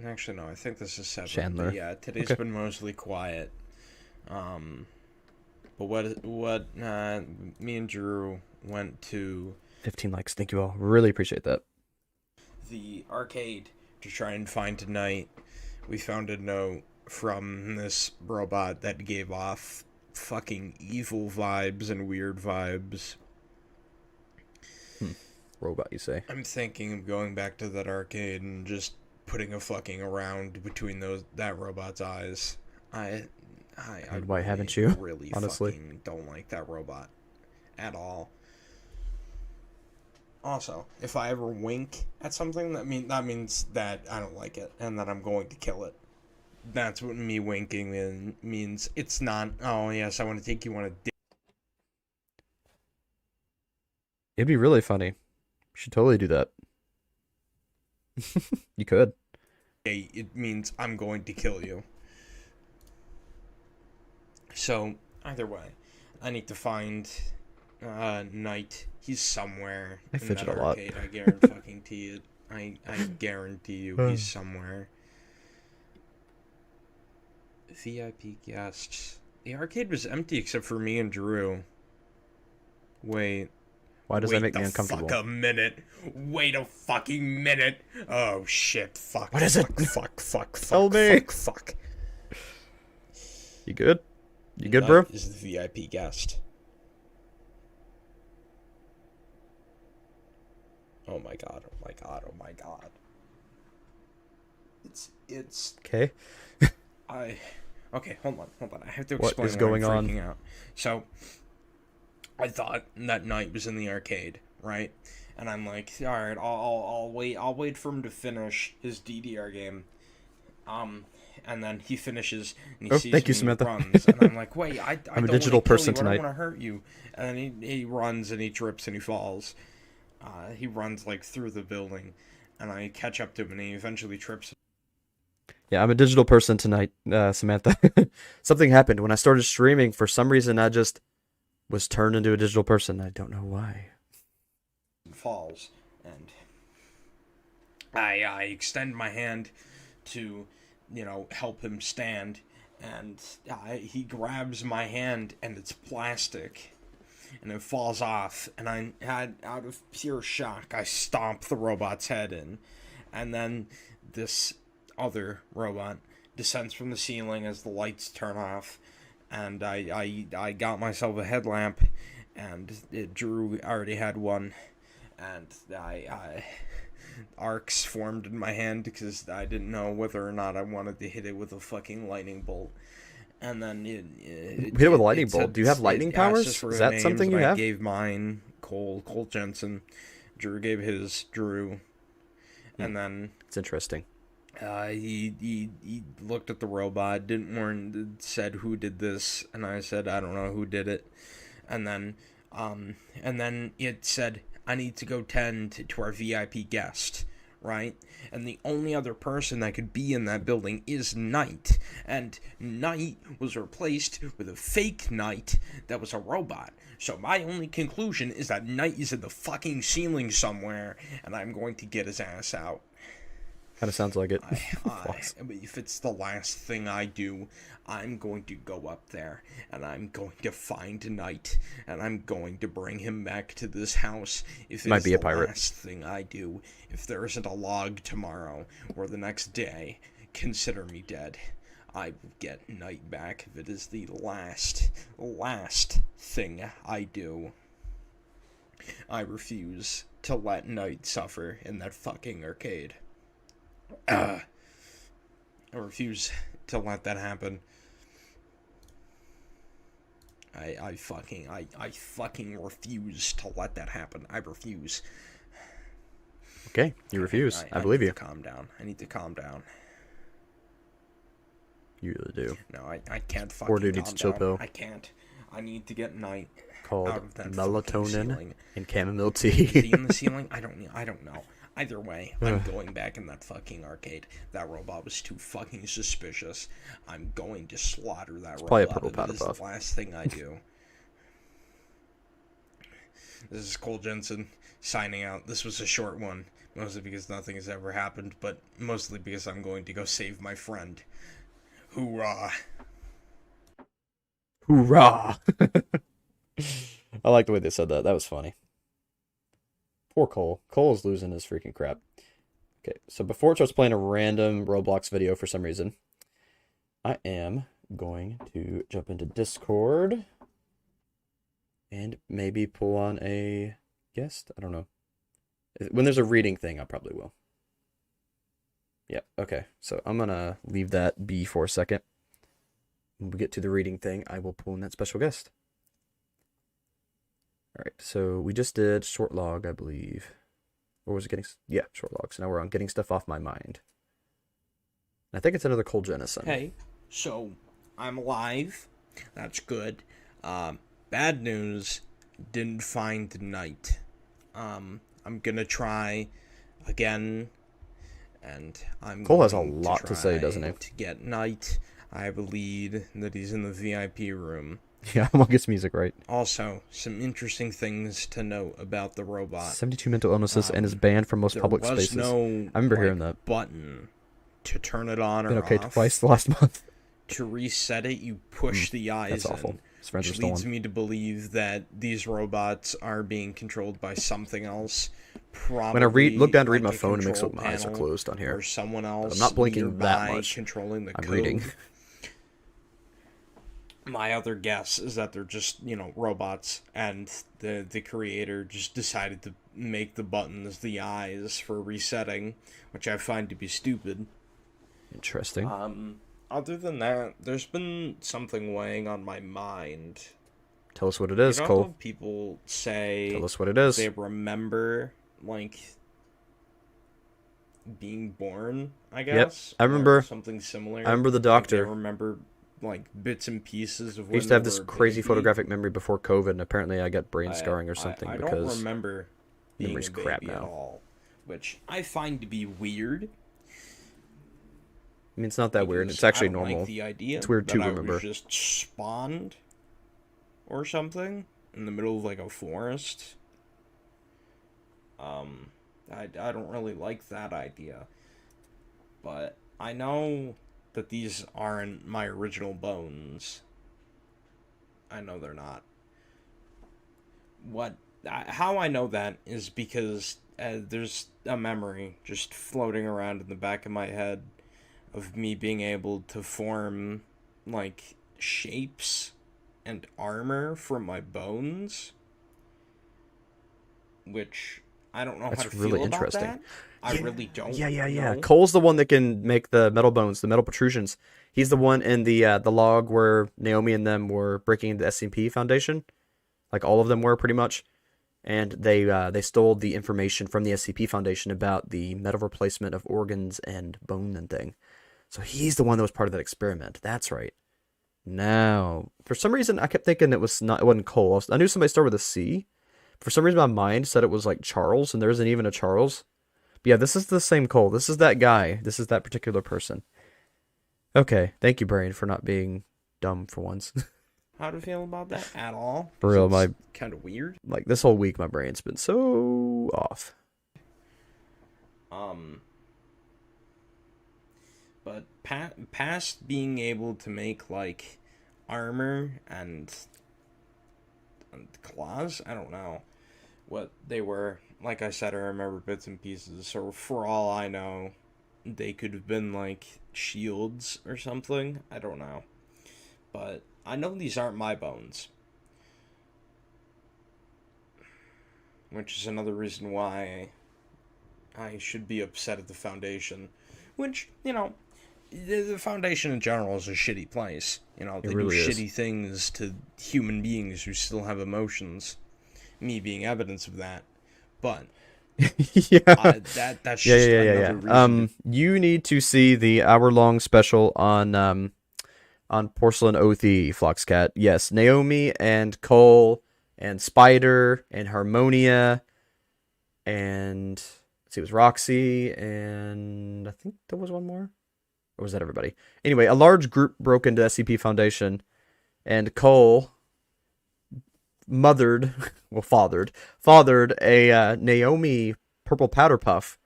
Actually, no, I think this is 7. Chandler. But yeah, today's been mostly quiet. But what me and Drew went to 15 likes. Thank you all. Really appreciate that. the arcade to try and find tonight. We found a note from this robot that gave off fucking evil vibes and weird vibes. Robot, you say? I'm thinking of going back to that arcade and just putting a fucking around between that robot's eyes. I why haven't you? Really honestly fucking don't like that robot at all. Also, if I ever wink at something, that means that I don't like it and that I'm going to kill it. That's what me winking means. It's not, oh yes, I want to take you on a date. It'd be really funny. You should totally do that. You could. It means I'm going to kill you. So, either way, I need to find Knight. He's somewhere I in fidget that a lot. arcade. I guarantee it. I guarantee you he's somewhere. VIP guests. The arcade was empty except for me and Drew. Wait. Why does that make me uncomfortable? Fuck a minute. Wait a fucking minute. Oh shit. Fuck. What is it? Fuck. Tell me. Fuck. You good? You good, bro? Is the VIP guest. Oh my god. It's Okay. Okay, hold on. I have to What explain is going why I'm on? freaking out. So, I thought that Knight was in the arcade, right? And I'm like, all right, I'll wait for him to finish his DDR game. And then he finishes and he sees thank you, me Samantha. runs, and I'm like, wait, I I'm a don't digital wanna kill person you, tonight. I don't want to hurt you. And then he runs and he trips and he falls. He runs like through the building, and I catch up to him and he eventually trips. Yeah, I'm a digital person tonight, Samantha. Something happened when I started streaming. For some reason, I just was turned into a digital person. I don't know why. Falls, and I extend my hand to, help him stand, and he grabs my hand, and it's plastic, and it falls off, and out of pure shock, I stomp the robot's head in, and then this other robot descends from the ceiling as the lights turn off, and I got myself a headlamp, and Drew already had one, and I arcs formed in my hand because I didn't know whether or not I wanted to hit it with a fucking lightning bolt. And then Hit it with a lightning bolt. Do you have lightning powers? Is that something you have? I gave mine, Cole Jensen. Drew gave his, Drew. And then It's interesting. he looked at the robot, said who did this, and I said I don't know who did it. And then it said I need to go tend to our VIP guest, right? And the only other person that could be in that building is Knight, and Knight was replaced with a fake Knight that was a robot. So my only conclusion is that Knight is in the fucking ceiling somewhere, and I'm going to get his ass out. Kind of sounds like it. If it's the last thing I do, I'm going to go up there, and I'm going to find Knight, and I'm going to bring him back to this house. If Might it's be a the pirate. last thing I do, if there isn't a log tomorrow or the next day, consider me dead. I will get Knight back if it is the last thing I do. I refuse to let Knight suffer in that fucking arcade. I refuse to let that happen. I fucking refuse to let that happen. I refuse. Okay, you refuse. I believe need you. to calm down. I need to calm down. You really do. No, I can't fucking Poor dude calm needs a chill down. pill. I can't. I need to get night out Called of that fucking melatonin ceiling. and chamomile Is he tea. in the ceiling? I don't know. Either way, I'm going back in that fucking arcade. That robot was too fucking suspicious. I'm going to slaughter that robot. Probably a purple powder It is puff. the last thing I do. This is Cole Jensen signing out. This was a short one, mostly because nothing has ever happened, but mostly because I'm going to go save my friend. Hoorah! Hoorah! I like the way they said that. That was funny. Poor Cole. Cole's losing his freaking crap. Okay, so before it starts playing a random Roblox video for some reason, I am going to jump into Discord and maybe pull on a guest. I don't know. When there's a reading thing, I probably will. Yep, okay. So I'm going to leave that be for a second. When we get to the reading thing, I will pull in that special guest. Alright, so we just did short log, I believe. Or was it getting... Yeah, short log. So now we're on getting stuff off my mind. I think it's another Cole Jennison. Hey, so I'm alive. That's good. Bad news, didn't find night. I'm gonna try again, and I'm Cole has a going lot to say, doesn't he? To get night. I have a lead that he's in the VIP room. Yeah, I'm gonna get some music right. Also, some interesting things to note about the robot. 72 mental illnesses and is banned from most public There was spaces. no, I remember hearing that. button to turn it on Been or okay off. twice the last month. To reset it, you push the eyes That's in, awful. His friends are which leads stolen. me to believe that these robots are being controlled by something else. Probably When I look down to read my like a phone, it makes it control look my eyes are panel closed on here. or someone else I'm not blinking that nearby much. controlling the I'm code. reading. My other guess is that they're just, robots, and the creator just decided to make the buttons the eyes for resetting, which I find to be stupid. Interesting. Other than that, there's been something weighing on my mind. Tell us what it is, You know Cole. how people say Tell us what it is. they remember, being born, I guess? I remember- Or something similar. I remember the Like, doctor. they remember, bits and pieces of I when used to have they this were a crazy baby. photographic memory before COVID, and apparently I got brain scarring or something I because don't remember being memory's a baby crap at now. all, which I find to be weird. I mean, it's not that weird. because It's actually I don't normal. Like the idea It's weird that to I remember. was just spawned or something in the middle of a forest. I don't really like that idea, but I know that these aren't my original bones. I know they're not. How I know that is because there's a memory just floating around in the back of my head of me being able to form shapes and armor from my bones, which I don't know That's how to really feel about interesting. that. I really don't. Yeah. know. Cole's the one that can make the metal bones, the metal protrusions. He's the one in the log where Naomi and them were breaking into the SCP Foundation. Like all of them were pretty much. And they stole the information from the SCP Foundation about the metal replacement of organs and bone and thing. So he's the one that was part of that experiment. That's right. Now, for some reason, I kept thinking it wasn't Cole. I knew somebody started with a C. For some reason, my mind said it was like Charles, and there isn't even a Charles. But yeah, this is the same Cole. This is that guy. This is that particular person. Okay, thank you, brain, for not being dumb for once. How to feel about that at all? For real, It's kind of weird. like this whole week, my brain's been so off. But past being able to make armor and claws, I don't know what they were. Like I said, I remember bits and pieces. So for all I know, they could have been shields or something. I don't know. But I know these aren't my bones. Which is another reason why I should be upset at the Foundation. Which, the Foundation in general is a shitty place. They really do is. shitty things to human beings who still have emotions. Me being evidence of that. But Yeah. That's Yeah, just yeah, yeah, another yeah. reason. You need to see the hour-long special on Porcelain Oath, Floxcat. Yes, Naomi and Cole and Spider and Harmonia and let's see, it was Roxy and I think there was one more. Or was that everybody? Anyway, a large group broke into SCP Foundation and Cole fathered a Naomi purple powder puff,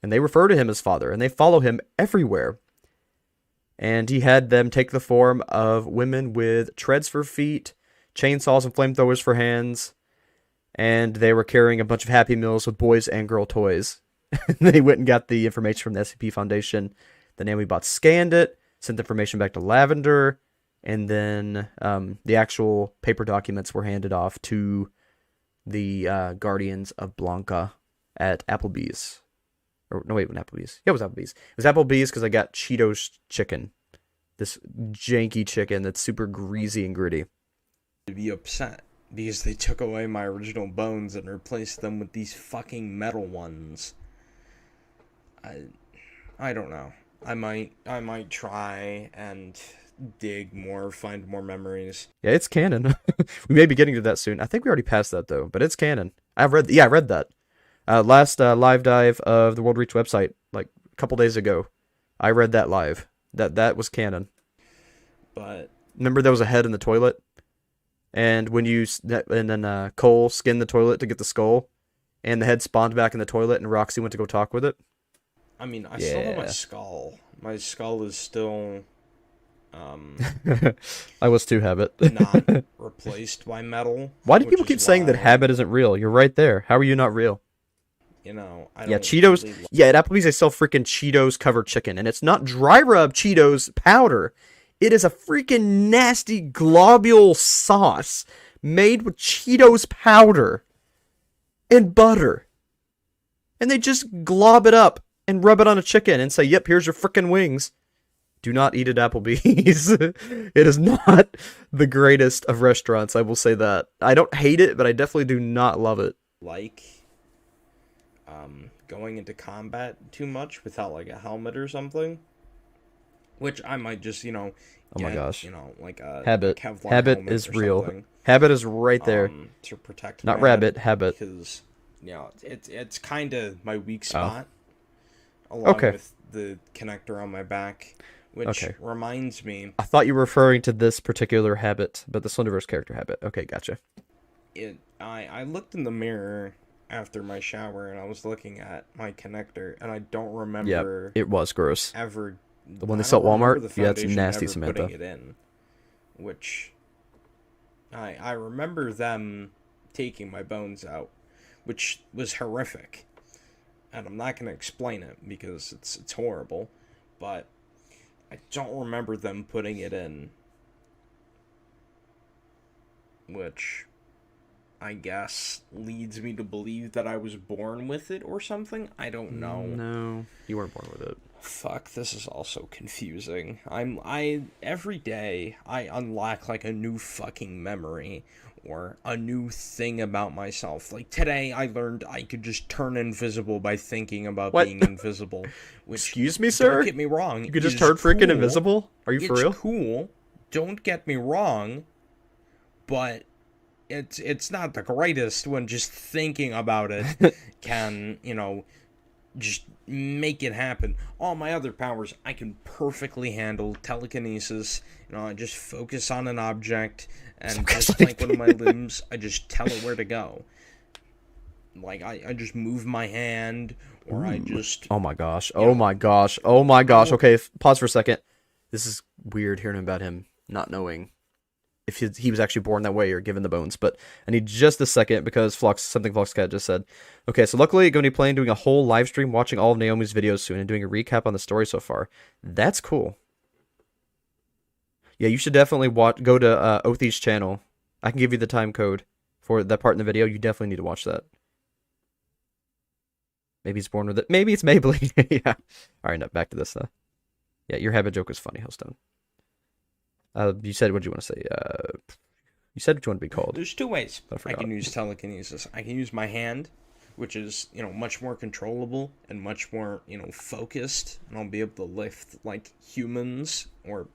and they refer to him as father, and they follow him everywhere. And he had them take the form of women with treads for feet, chainsaws and flamethrowers for hands, and they were carrying a bunch of Happy Meals with boys and girl toys. They went and got the information from the SCP Foundation. The Naomi bots scanned it, sent the information back to Lavender, and then the actual paper documents were handed off to the Guardians of Blanca at Applebee's. Or no, wait, Applebee's. Yeah, it was Applebee's. It was Applebee's because I got Cheetos chicken, this janky chicken that's super greasy and gritty. To be upset because they took away my original bones and replaced them with these fucking metal ones. I don't know. I might try and dig more, find more memories. Yeah, it's canon. We may be getting to that soon. I think we already passed that though, but it's canon. I read that. Last live dive of the World Reach website, like a couple days ago. I read that live. That was canon. But remember there was a head in the toilet? And when then Cole skinned the toilet to get the skull, and the head spawned back in the toilet, and Roxy went to go talk with it. I mean, I still have my skull. My skull is still I was too, Habit. not replaced by metal. Why do people keep saying that Habit isn't real? You're right there. How are you not real? You know, I yeah, don't Cheetos. really Yeah, at Applebee's they sell freaking Cheetos covered chicken, and it's not dry rub Cheetos powder. It is a freaking nasty globule sauce made with Cheetos powder and butter, and they just glob it up and rub it on a chicken and say, "Yep, here's your freaking wings." Do not eat at Applebee's. It is not the greatest of restaurants, I will say that. I don't hate it, but I definitely do not love it. like going into combat too much without like a helmet or something, which I might just Oh my gosh. like a Habit. Kevlar Habit helmet is or real. something, Habit is right there. to protect Not my rabbit, head, Habit. because it's kind of my weak spot, along Okay. with the connector on my back, which reminds me, I thought you were referring to this particular Habit, but the Slenderverse character Habit. Okay, gotcha. I looked in the mirror after my shower and I was looking at my connector and I don't remember It was gross. ever The one they I sell at don't remember Walmart? the Yeah, it's Foundation nasty, ever Samantha. putting it in, which I remember them taking my bones out, which was horrific, and I'm not going to explain it because it's horrible, but I don't remember them putting it in, which I guess leads me to believe that I was born with it or something. I don't know. No, you weren't born with it. Fuck, this is also confusing. Every day I unlock like a new fucking memory or a new thing about myself. Like today I learned I could just turn invisible by thinking about being invisible. Which, excuse me, sir? don't get me wrong. You could just turn freaking invisible? Are you for real? It's cool. Don't get me wrong. But it's not the greatest when just thinking about it can, just make it happen. All my other powers, I can perfectly handle telekinesis. I just focus on an object, and just like one of my limbs, I just tell it where to go. Like, I just move my hand, or I just... Oh my gosh. Oh my gosh. Oh my gosh. Okay, pause for a second. This is weird hearing about him not knowing if he was actually born that way or given the bones, but I need just a second because something Floxcat just said. Okay, so luckily going to be planning doing a whole live stream, watching all of Naomi's videos soon, and doing a recap on the story so far. That's cool. Yeah, you should definitely go to Othie's channel. I can give you the time code for that part in the video. You definitely need to watch that. Maybe he's born with it. Maybe it's Maybelline. Yeah. All right, now back to this though. Yeah, your habit joke was funny, Hellstone. You said, what did you want to say? You said what you want to be called. There's two ways I can use telekinesis. I can use my hand, which is, much more controllable and much more, focused, and I'll be able to lift like humans or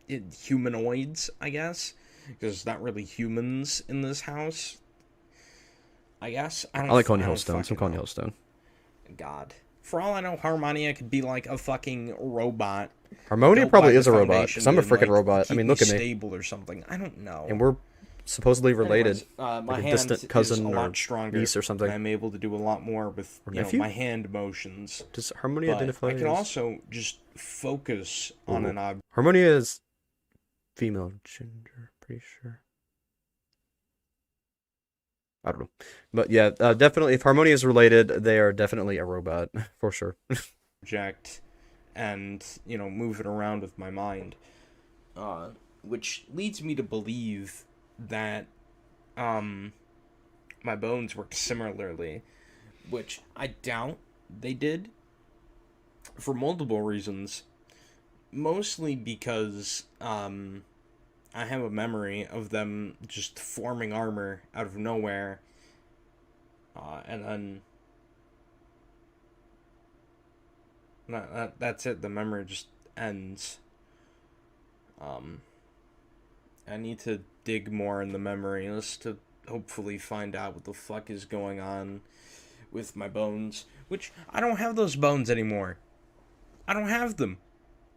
humanoids, I guess, because there's not really humans in this house. I guess I like calling you Hellstone, so I'm calling you Hellstone. God. For all I know, Harmonia could be like a fucking robot. Harmonia probably is a robot, because I'm a freaking robot. I mean, look at me. Stable or something. I don't know. And we're supposedly related. Anyways, my like a hand distant cousin is a or lot stronger, niece or something. and I'm able to do a lot more with my hand motions. Does Harmonia identify I can as... also just focus on an object. Harmonia is female gender, pretty sure. I don't know. But yeah, definitely, if Harmonia is related, they are definitely a robot, for sure. And, move it around with my mind. Which leads me to believe that my bones work similarly, which I doubt they did, for multiple reasons. Mostly because I have a memory of them just forming armor out of nowhere, and then that's it. The memory just ends. I need to dig more in the memories to hopefully find out what the fuck is going on with my bones, which I don't have those bones anymore. I don't have them.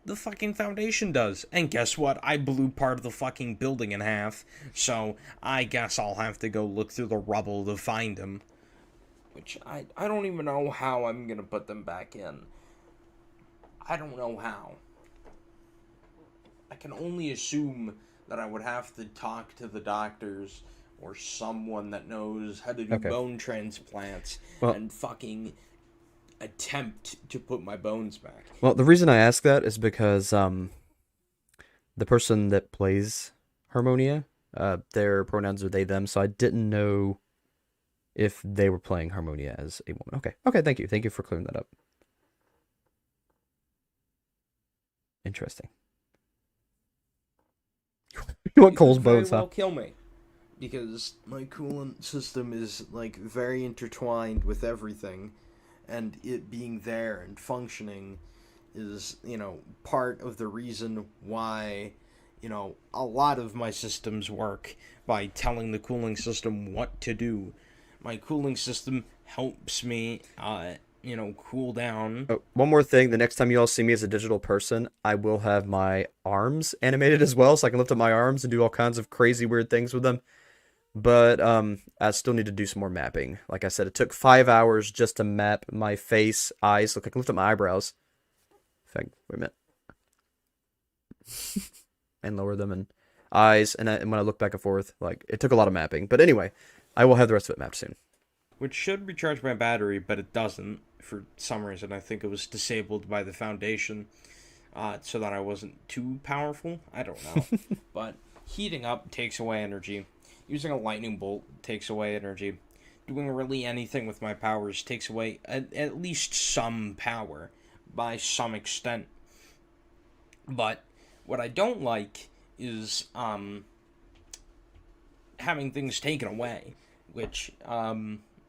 The fucking Foundation does. And guess what? I blew part of the fucking building in half, so I guess I'll have to go look through the rubble to find them. Which I don't even know how I'm gonna put them back in. I don't know how. I can only assume that I would have to talk to the doctors or someone that knows how to do bone transplants and fucking attempt to put my bones back. Well, the reason I ask that is because the person that plays Harmonia, their pronouns are they, them, so I didn't know if they were playing Harmonia as a woman. Okay, thank you. Thank you for clearing that up. Interesting. You want Cole's bones, huh? Kill me. Because my coolant system is, like, very intertwined with everything. And it being there and functioning is, part of the reason why, a lot of my systems work by telling the cooling system what to do. My cooling system helps me, cool down. Oh, one more thing. The next time you all see me as a digital person, I will have my arms animated as well, so I can lift up my arms and do all kinds of crazy, weird things with them. But I still need to do some more mapping. Like I said, it took 5 hours just to map my face, eyes. Look, I can lift up my eyebrows. Wait a minute. And lower them, and eyes. And when I look back and forth, like, it took a lot of mapping. But anyway, I will have the rest of it mapped soon. Which should recharge my battery, but it doesn't for some reason. I think it was disabled by the Foundation so that I wasn't too powerful. I don't know. But heating up takes away energy. Using a lightning bolt takes away energy. Doing really anything with my powers takes away at least some power by some extent. But what I don't like is having things taken away, which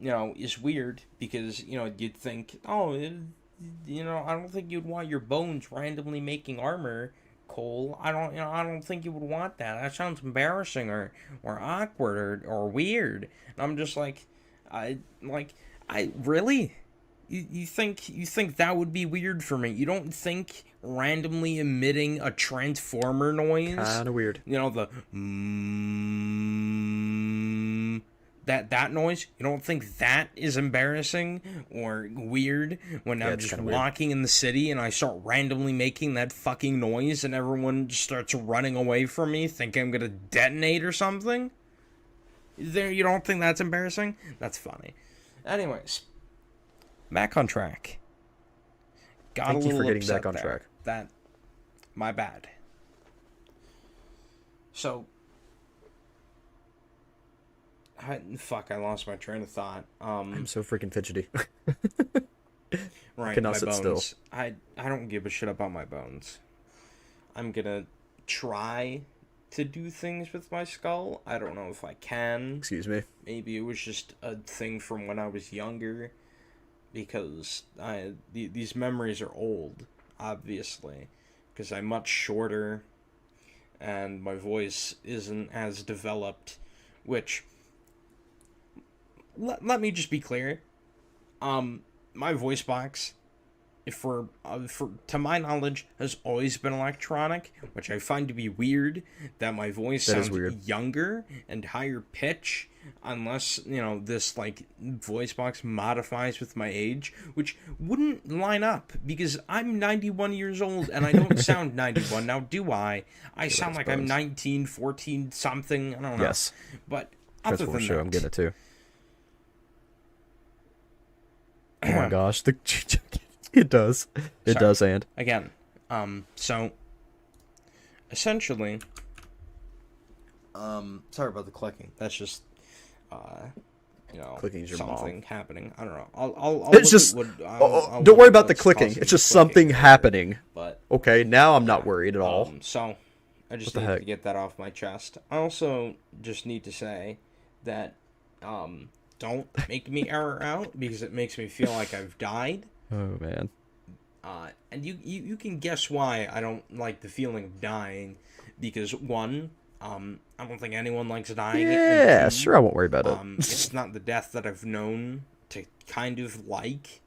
is weird because you'd think, I don't think you'd want your bones randomly making armor, Cole. I don't think you would want that. That sounds embarrassing or awkward or weird. And I'm just like, I really? You think that would be weird for me? You don't think randomly emitting a transformer noise? Kinda weird. The that noise, you don't think that is embarrassing or weird when I'm just walking in the city and I start randomly making that fucking noise and everyone just starts running away from me thinking I'm gonna detonate or something? You don't think that's embarrassing? That's funny. Anyways, back on track. Thank you for getting back on track. My bad. So, I lost my train of thought. I'm so freaking fidgety. Right, cannot my sit bones. still. I don't give a shit about my bones. I'm gonna try to do things with my skull. I don't know if I can. Excuse me. Maybe it was just a thing from when I was younger, because these memories are old, obviously, because I'm much shorter, and my voice isn't as developed, which, let me just be clear, my voice box, to my knowledge, has always been electronic, which I find to be weird, that my voice sounds younger and higher pitch, unless, this, voice box modifies with my age, which wouldn't line up, because I'm 91 years old, and I don't sound 91, now do I? I sound like I'm 19, 14, something, I don't know. Yes. But other than that... I'm getting it too. Oh my gosh, it does. It does, and again, so essentially, sorry about the clicking. That's just, clicking's your something mom. happening. I don't know. I'll it's just. Don't worry about the clicking. It's just something happening. But okay, now I'm not worried at all. So I just need to get that off my chest. I also just need to say that, don't make me error out, because it makes me feel like I've died. Oh man. And you can guess why I don't like the feeling of dying, because one, I don't think anyone likes dying. Yeah, sure, I won't worry about it. It's not the death that I've known to kind of like.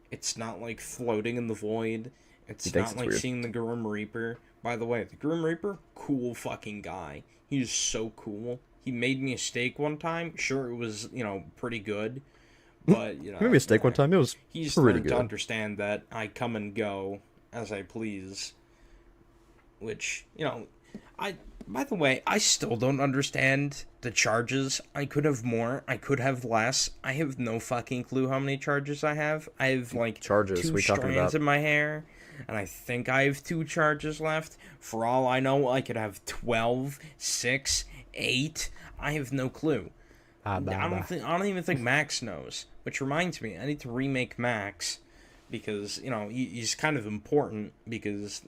It's not like floating in the void. It's not like seeing the Grim Reaper. By the way, the Grim Reaper, cool fucking guy. He's so cool. He made me a steak one time. Sure, it was, pretty good. But, he made me a steak one time. It was he's pretty learned good. to understand that I come and go as I please. Which, by the way, I still don't understand the charges. I could have more. I could have less. I have no fucking clue how many charges I have. I have, charges, 2 strands in my hair. And I think I have 2 charges left. For all I know, I could have 12, 6, 8. I have no clue. I don't even think Max knows. Which reminds me, I need to remake Max, because he's kind of important, because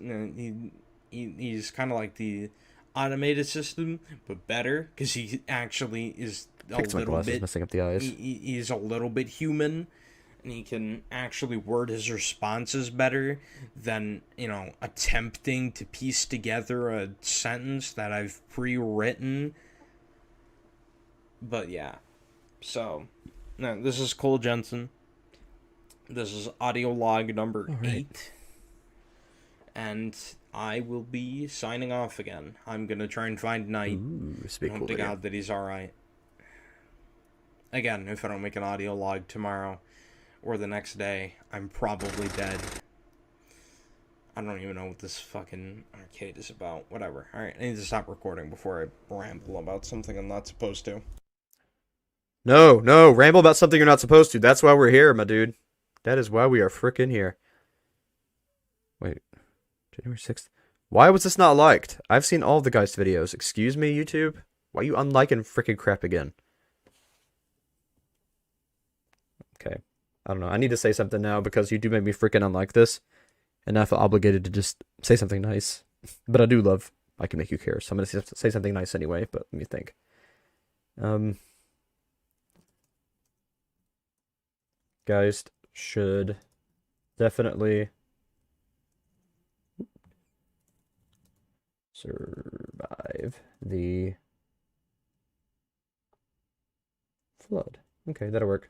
he's kind of like the automated system, but better, because he actually is a little bit messing up the eyes. He's a little bit human, and he can actually word his responses better than attempting to piece together a sentence that I've pre-written. But yeah, so, no, this is Cole Jensen. This is audio log number 8. And I will be signing off again. I'm going to try and find Knight. Hope to God that he's alright. Again, if I don't make an audio log tomorrow or the next day, I'm probably dead. I don't even know what this fucking arcade is about. Whatever. Alright, I need to stop recording before I ramble about something I'm not supposed to. No, ramble about something you're not supposed to. That's why we're here, my dude. That is why we are frickin' here. Wait, January 6th. Why was this not liked? I've seen all of the guys' videos. Excuse me, YouTube? Why are you unliking frickin' crap again? Okay. I don't know. I need to say something now, because you do make me frickin' unlike this. And I feel obligated to just say something nice. But I do love I Can Make You Care, so I'm gonna say something nice anyway, but let me think. Guys should definitely survive the flood. Okay, that'll work.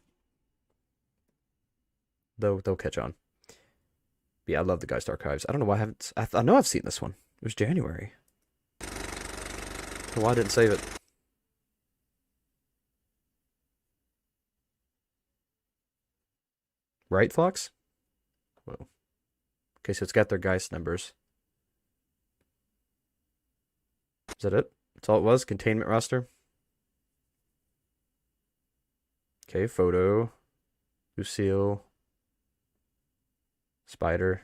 They'll catch on. But yeah, I love the Geist Archives. I don't know why I haven't... I know I've seen this one. It was January. Why I didn't save it? Right, Fox? Whoa. Okay, so it's got their Geist numbers. Is that it? That's all it was? Containment roster? Okay, photo. Lucille. Spider.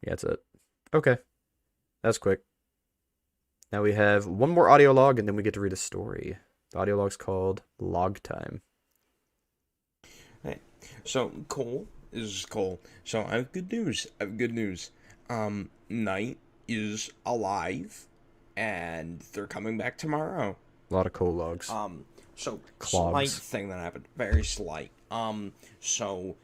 Yeah, that's it. Okay. That's quick. Now we have one more audio log, and then we get to read a story. The audio log's called Log Time. Hey, so Cole is Cole. So I have good news. Knight is alive. and they're coming back tomorrow. A lot of coal logs. So Clogs. slight thing that happened, very slight. So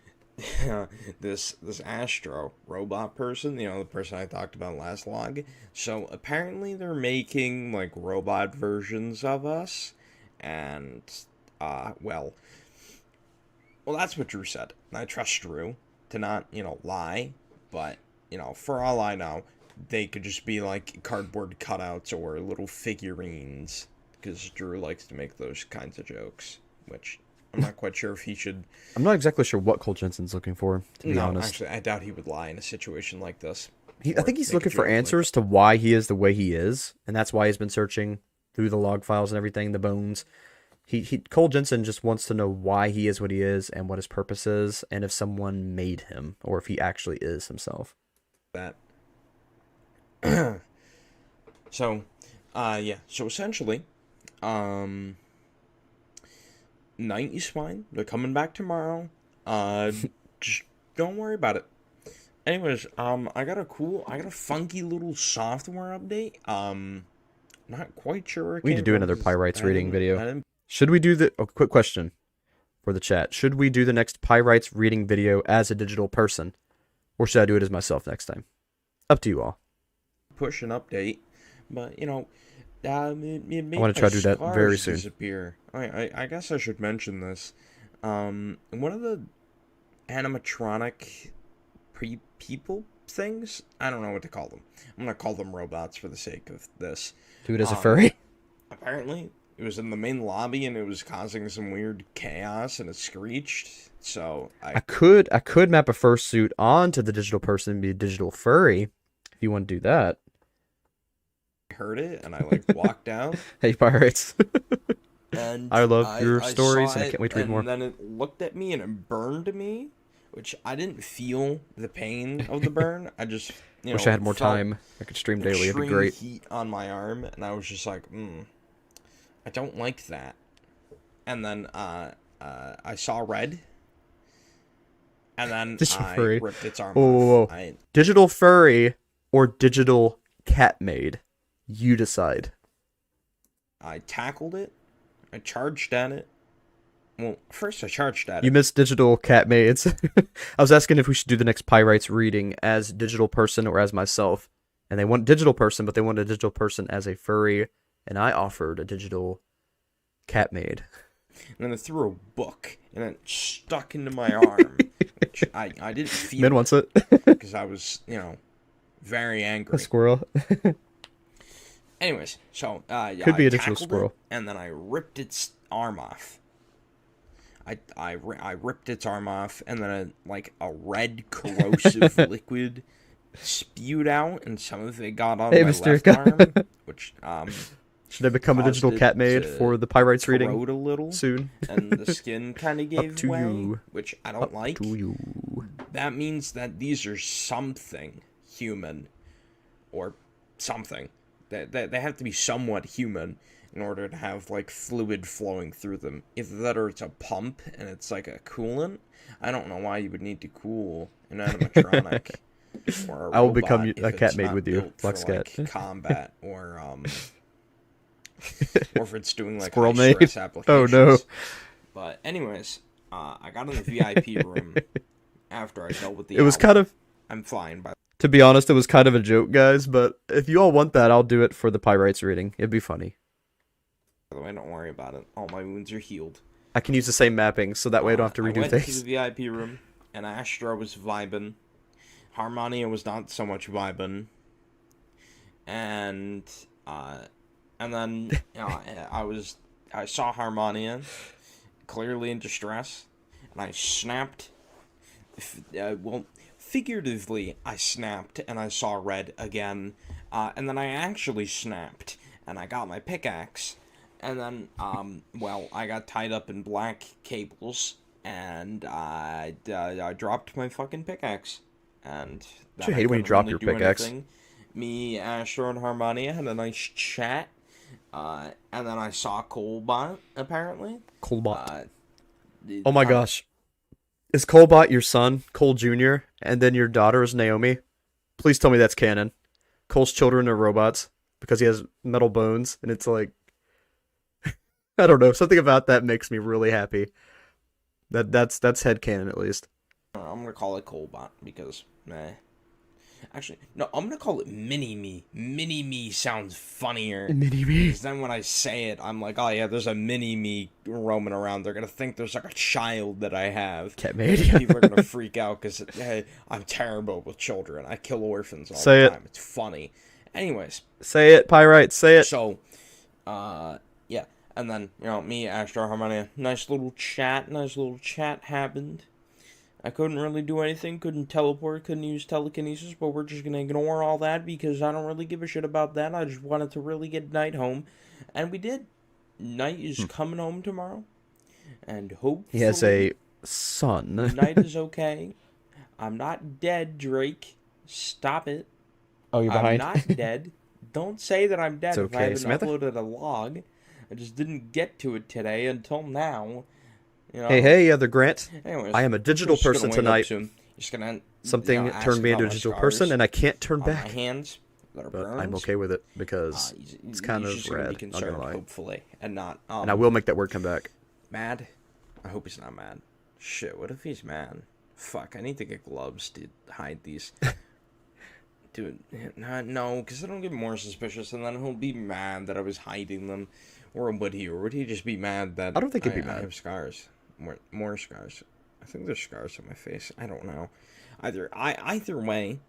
this Astro robot person, the person I talked about last log. So apparently they're making like robot versions of us, and well, that's what Drew said. And I trust Drew to not lie, but for all I know, they could just be like cardboard cutouts or little figurines, because Drew likes to make those kinds of jokes, which I'm not quite sure if he should. I'm not exactly sure what Cole Jensen's looking for, to be honest. Actually, I doubt he would lie in a situation like this. I think he's looking for answers to why he is the way he is, and that's why he's been searching through the log files and everything, the bones. Cole Jensen just wants to know why he is what he is and what his purpose is, and if someone made him, or if he actually is himself. That. So essentially, night is fine. They're coming back tomorrow. Just don't worry about it. Anyways, I got a funky little software update. Not quite sure. We need to do another Pyrites reading video. Should we do quick question for the chat. Should we do the next Pyrites reading video as a digital person? Or should I do it as myself next time? Up to you all. Push an update, but it I want to try to do that very soon. Disappear. I guess I should mention this. One of the animatronic people things, I don't know what to call them. I'm gonna call them robots for the sake of this. Do it as a furry. Apparently, it was in the main lobby and it was causing some weird chaos and it screeched. So I could map a fursuit onto the digital person and be a digital furry if you want to do that. Heard it and I walked out. Hey Pyrites. And I love your stories and I can't wait to read more. And then it looked at me and it burned me, which I didn't feel the pain of the burn. I just wish I had more time. I could stream daily. It'd be great. Heat on my arm, and I was just like, I don't like that. And then I saw red, and then I ripped its arm off. Digital furry or digital cat maid? You decide. I tackled it. I charged at it. Well, first I charged at it. You missed digital cat maids. I was asking if we should do the next Pyrites reading as digital person or as myself. And they want digital person, but they want a digital person as a furry. And I offered a digital cat maid. And then I threw a book, and it stuck into my arm. Which I didn't feel. Min wants it. Because I was, very angry. A squirrel. Anyways, so, Could be a digital squirrel. And then I ripped its arm off. I ripped its arm off, and then a red corrosive liquid spewed out, and some of it got on my left arm, which should I become a digital cat maid for the Pyrites reading a little soon? And the skin kind of gave way, which I don't like. To you. That means that these are something human, or something. They have to be somewhat human in order to have fluid flowing through them. Either that or it's a pump and it's like a coolant. I don't know why you would need to cool an animatronic or a I will robot become if a cat it's maid not with you, built Flex for, Cat. combat or if it's doing Squirrel high stress maid. applications. Oh no. But anyways, I got in the VIP room after I dealt with the It was kind of I'm fine by To be honest, it was kind of a joke, guys, but if you all want that, I'll do it for the Pyrites reading. It'd be funny. the way, don't worry about it. All my wounds are healed. I can use the same mapping, so that way I don't have to redo I went things. to the VIP room, and Astra was vibing. Harmonia was not so much vibing. And then I saw Harmonia clearly in distress, and I snapped. Figuratively, I snapped, and I saw red again, and then I actually snapped, and I got my pickaxe, and then, I got tied up in black cables, and I dropped my fucking pickaxe, and I hate when you drop your pickaxe. Anything. Me, Astro, and Harmonia had a nice chat, and then I saw Colebot, apparently. Colebot. Oh my gosh. Is Colebot your son, Cole Jr., and then your daughter is Naomi? Please tell me that's canon. Cole's children are robots. because he has metal bones, and it's like, I don't know, something about that makes me really happy. That's headcanon at least. I'm gonna call it Colbot because, meh. Actually, no, I'm gonna call it Mini-Me. Mini-Me sounds funnier. Mini-Me. Because then when I say it, I'm like, oh yeah, there's a Mini-Me roaming around. They're gonna think there's like a child that I have. Catmania. People are gonna freak out because, hey, I'm terrible with children. I kill orphans all Say the time. It's funny. Anyways. Say it, Pyrite, say it. So, yeah. And then, me, Astro Harmonia, nice little chat happened. I couldn't really do anything, couldn't teleport, couldn't use telekinesis, but we're just gonna ignore all that because I don't really give a shit about that. I just wanted to really get Night home, and we did. Night is coming home tomorrow, and hopefully He has a son. Night is okay. I'm not dead, Drake. Stop it. Oh, you're behind? I'm not dead. Don't say that I'm dead It's if I okay, haven't Samantha. uploaded a log. I just didn't get to it today until now. Hey, other Grant. Anyways, I am a digital just gonna person wake up tonight. soon. Just gonna, Something ask turned me about into a my digital scars person, and I can't turn on back. my hands that are But burned. I'm okay with it because it's kind he's of just gonna be rad. Not concerned, gonna lie. hopefully, and not. And I will make that word come back. Mad? I hope he's not mad. Shit, what if he's mad? Fuck, I need to get gloves to hide these. Dude, no, because it'll get more suspicious, and then he'll be mad that I was hiding them. Or would he? Or would he just be mad that I don't think he'd be I mad. have scars? More scars. I think there's scars on my face. I don't know. Either way,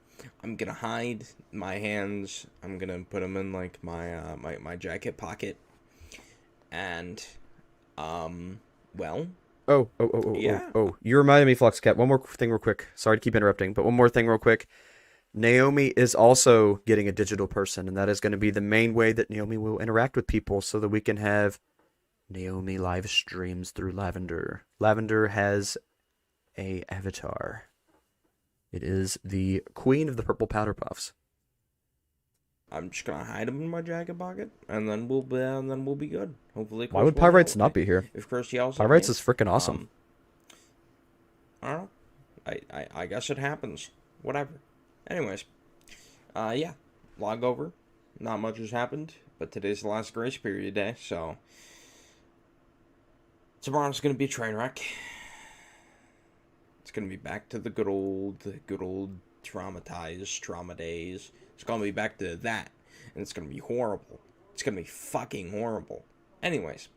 I'm gonna hide my hands. I'm gonna put them in like my jacket pocket. And well. Yeah. Oh. You reminded me, Fluxcat. One more thing real quick. Sorry to keep interrupting, but one more thing real quick. Naomi is also getting a digital person, and that is going to be the main way that Naomi will interact with people so that we can have Naomi live streams through Lavender. Lavender has a avatar. It is the queen of the purple powder puffs. I'm just gonna hide them in my jacket pocket, and then we'll be good. Hopefully. Why would Pyrites not be here? If Chris yells, Pyrites is freaking awesome. I don't know. I guess it happens. Whatever. Anyways, yeah, log over. Not much has happened, but today's the last grace period day, so tomorrow's gonna be a train wreck. It's gonna be back to the good old traumatized trauma days. It's gonna be back to that, and it's gonna be horrible. It's gonna be fucking horrible. Anyways,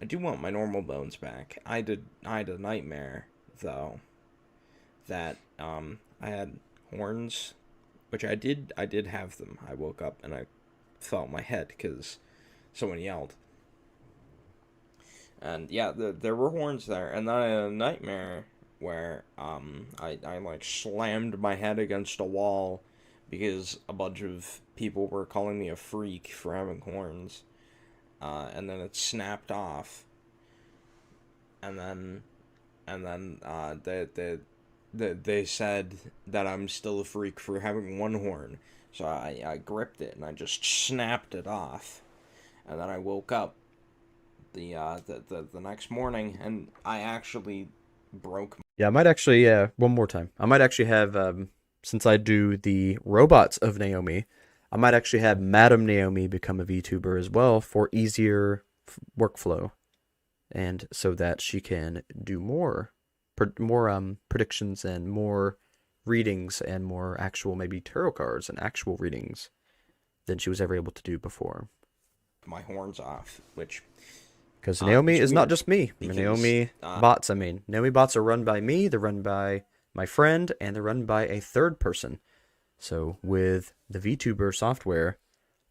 I do want my normal bones back. I had a nightmare though that I had horns, which I did have them. I woke up and I felt my head because someone yelled. And yeah, there were horns there, and then I had a nightmare where I like slammed my head against a wall because a bunch of people were calling me a freak for having horns, and then it snapped off, and then they said that I'm still a freak for having one horn, so I gripped it and I just snapped it off, and then I woke up the next morning and I actually broke. Yeah, I might actually, one more time. I might actually have, since I do the robots of Naomi, I might actually have Madam Naomi become a VTuber as well for easier workflow, and so that she can do more predictions and more readings and more actual maybe tarot cards and actual readings than she was ever able to do before. My horns off, which because Naomi is not weird, just me. because, Naomi bots. Naomi bots are run by me. They're run by my friend, and they're run by a third person. So with the VTuber software,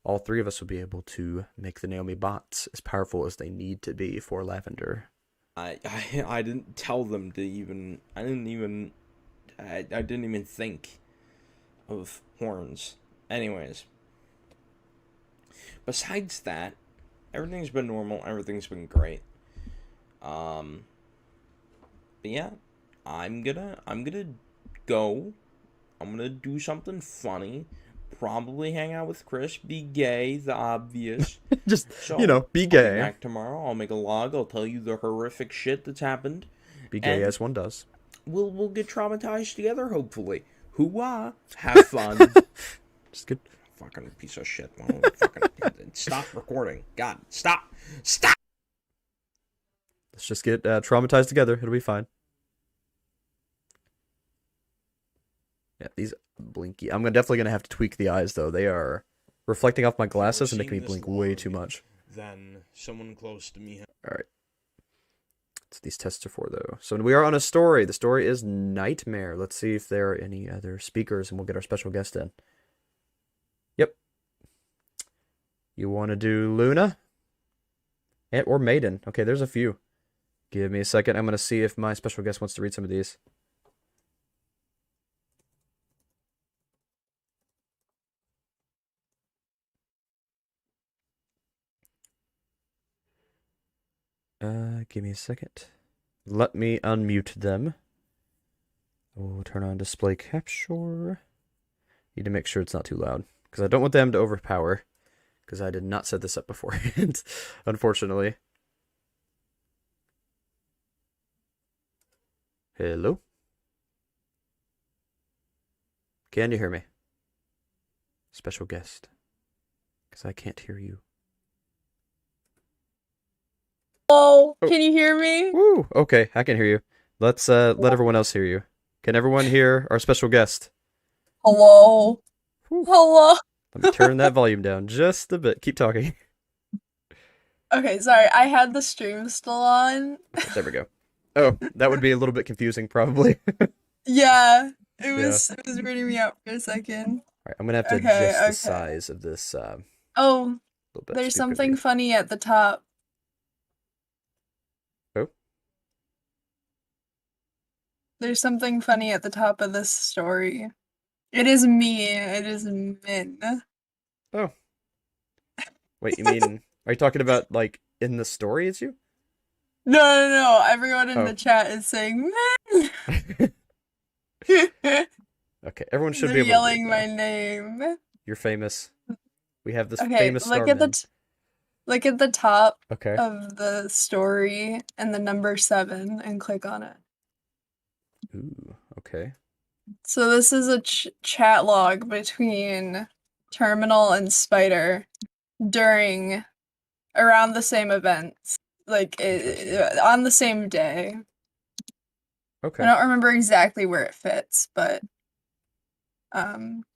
all three of us will be able to make the Naomi bots as powerful as they need to be for Lavender. I didn't tell them to even. I didn't even think of horns. Anyways, besides that, everything's been normal. Everything's been great. But yeah, I'm gonna go. I'm gonna do something funny. Probably hang out with Chris. Be gay, the obvious. Just, So, be I'll gay. back tomorrow. I'll make a log. I'll tell you the horrific shit that's happened. Be gay and as one does. We'll get traumatized together, hopefully. Hoo-ah. Have fun. Just good. fucking piece of shit. Why don't we fucking stop recording? God, stop! Stop! Let's just get traumatized together. It'll be fine. Yeah, these blinky. I'm definitely gonna have to tweak the eyes though. They are reflecting off my glasses and making me blink way too much. Then someone close to me. All right. That's what these tests are for though. So we are on a story. The story is Nightmare. Let's see if there are any other speakers, and we'll get our special guest in. Yep. You want to do Luna? Or Maiden? Okay, there's a few. Give me a second. I'm gonna see if my special guest wants to read some of these. Give me a second. Let me unmute them. We'll turn on display capture. Need to make sure it's not too loud, because I don't want them to overpower, because I did not set this up beforehand, unfortunately. Hello? Can you hear me? Special guest. Because I can't hear you. Hello, can you hear me? Woo! Okay, I can hear you. Let's let everyone else hear you. Can everyone hear our special guest? Hello. Whew. Hello. Let me turn that volume down just a bit. Keep talking. Okay, sorry, I had the stream still on. There we go. Oh, that would be a little bit confusing, probably. Yeah, it was reading me out for a second. All right, I'm gonna have to adjust the size of this. Oh, little bit. there's something funny at the top. Oh. There's something funny at the top of this story. It is me. It is Min. Oh. Wait, you mean, are you talking about, like, in the story it's you? No. Everyone in the chat is saying Min. Okay, everyone should They're be able yelling to my name. You're famous. We have this Okay, famous star look at the top Okay. of the story and the number 7 and click on it. Ooh, okay. So this is a chat log between Terminal and Spider during around the same events, like on the same day. Okay. I don't remember exactly where it fits, but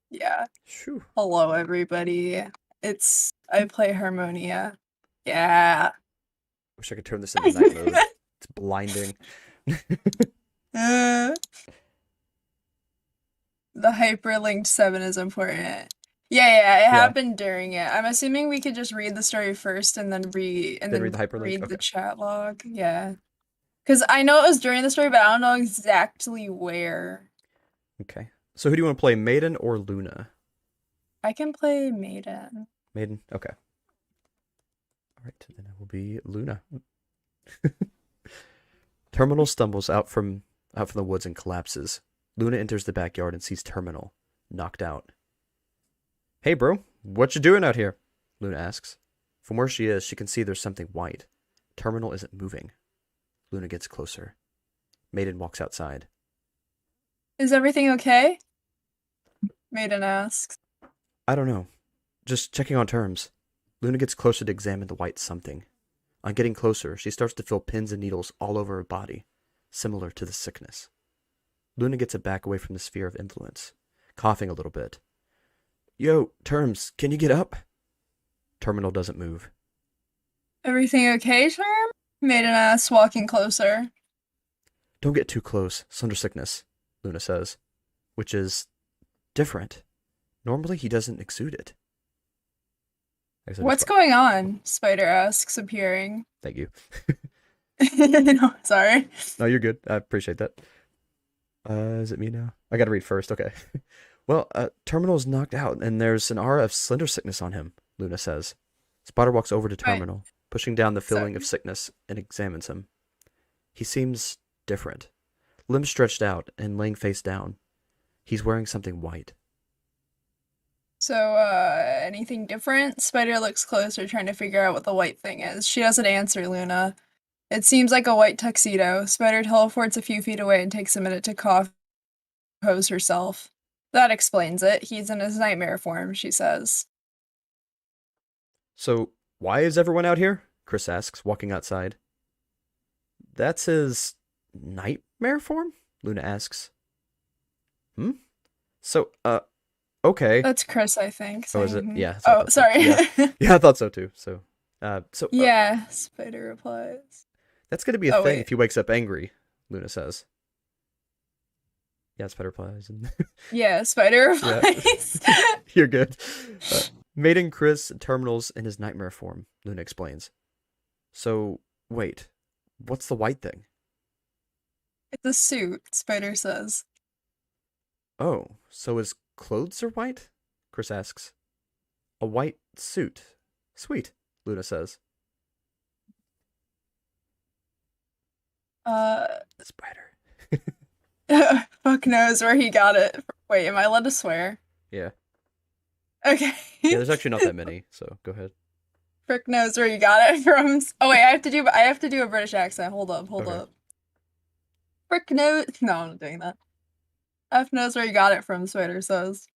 yeah. Shoo. Hello everybody. I play Harmonia. Yeah. Wish I could turn this into night mode. It's blinding. The hyperlinked 7 is important. Yeah, it happened during it. I'm assuming we could just read the story first and then read the hyperlink. Read the chat log. Yeah. Because I know it was during the story, but I don't know exactly where. Okay. So who do you want to play, Maiden or Luna? I can play Maiden. Maiden? Okay. All right, then it will be Luna. Terminal stumbles out from the woods and collapses. Luna enters the backyard and sees Terminal, knocked out. Hey, bro, what you doing out here? Luna asks. From where she is, she can see there's something white. Terminal isn't moving. Luna gets closer. Maiden walks outside. Is everything okay? Maiden asks. I don't know. Just checking on terms. Luna gets closer to examine the white something. On getting closer, she starts to feel pins and needles all over her body, similar to the sickness. Luna gets a back away from the sphere of influence, coughing a little bit. Yo, Terms, can you get up? Terminal doesn't move. Everything okay, Term? Maiden asks, walking closer. Don't get too close, Slender sickness, Luna says, which is different. Normally he doesn't exude it. What's going on? Spider asks, appearing. Thank you. No, sorry. No, you're good. I appreciate that. Is it me now? I gotta read first, okay. Well, Terminal's knocked out, and there's an aura of slender sickness on him, Luna says. Spider walks over to Terminal, pushing down the feeling of sickness, and examines him. He seems different. Limbs stretched out and laying face down. He's wearing something white. So, anything different? Spider looks closer, trying to figure out what the white thing is. She doesn't answer Luna. It seems like a white tuxedo. Spider teleports a few feet away and takes a minute to cough, compose herself. That explains it. He's in his nightmare form, she says. So, why is everyone out here? Chris asks, walking outside. That's his nightmare form? Luna asks. So, okay. That's Chris, I think. Oh, is it? saying- Yeah. Oh, sorry. Yeah, I thought so too. So, Yeah, Spider replies. that's gonna be a Oh, thing wait. if he wakes up angry, Luna says. Yeah, Spider replies. Yeah, Spider Yeah. replies. You're good. Mating Chris terminals in his nightmare form, Luna explains. So, wait, what's the white thing? It's a suit, Spider says. Oh, so his clothes are white? Chris asks. A white suit. Sweet, Luna says. Spider. Fuck knows where he got it. Wait, am I allowed to swear? Yeah. Okay. Yeah, there's actually not that many, so go ahead. Frick knows where you got it from. Oh wait, I have to do a British accent. Hold Okay. up. Frick knows. No, I'm not doing that. F knows where you got it from, Spider says.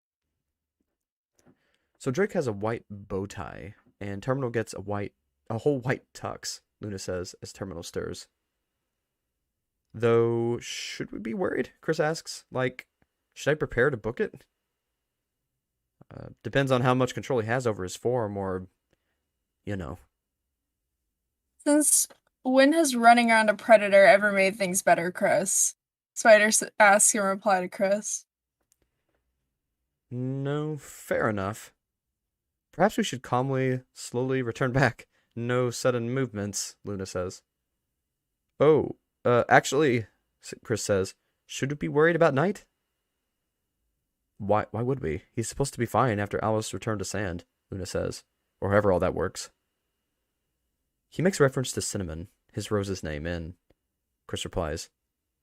So Drake has a white bow tie, and Terminal gets a whole white tux, Luna says, as Terminal stirs. Though, should we be worried? Chris asks. Like, should I prepare to book it? Depends on how much control he has over his form, or, you know. Since when has running around a predator ever made things better, Chris? Spider asks in reply to Chris. No, fair enough. Perhaps we should calmly, slowly return back. No sudden movements, Luna says. Oh, actually, Chris says, should we be worried about Night? Why would we? He's supposed to be fine after Alice returned to Sand, Luna says, or however all that works. He makes reference to Cinnamon, his Rose's name, and Chris replies,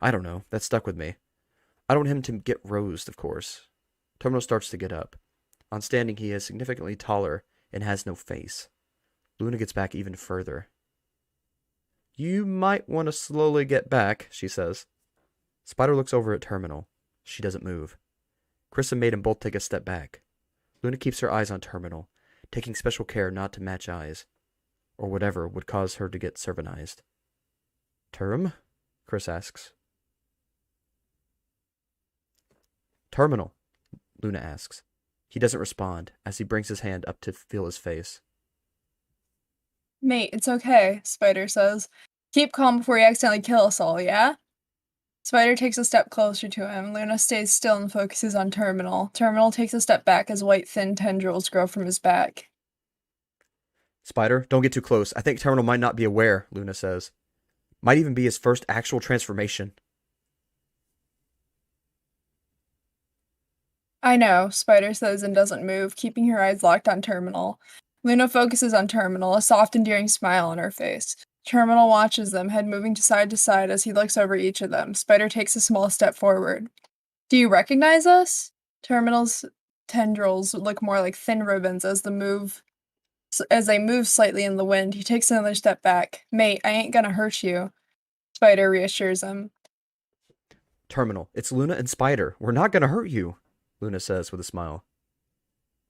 I don't know, that stuck with me. I don't want him to get rosed, of course. Terminal starts to get up. On standing, he is significantly taller and has no face. Luna gets back even further. You might want to slowly get back, she says. Spider looks over at Terminal. She doesn't move. Chris and made him both take a step back. Luna keeps her eyes on Terminal, taking special care not to match eyes, or whatever would cause her to get servanized. Term? Chris asks. Terminal, Luna asks. He doesn't respond, as he brings his hand up to feel his face. Mate, it's okay, Spider says. Keep calm before you accidentally kill us all, yeah? Spider takes a step closer to him. Luna stays still and focuses on Terminal. Terminal takes a step back as white thin tendrils grow from his back. Spider, don't get too close. I think Terminal might not be aware, Luna says. Might even be his first actual transformation. I know, Spider says and doesn't move, keeping her eyes locked on Terminal. Luna focuses on Terminal, a soft, endearing smile on her face. Terminal watches them, head moving to side as he looks over each of them. Spider takes a small step forward. Do you recognize us? Terminal's tendrils look more like thin ribbons as they move slightly in the wind. He takes another step back. Mate, I ain't gonna hurt you. Spider reassures him. Terminal, it's Luna and Spider. We're not gonna hurt you, Luna says with a smile.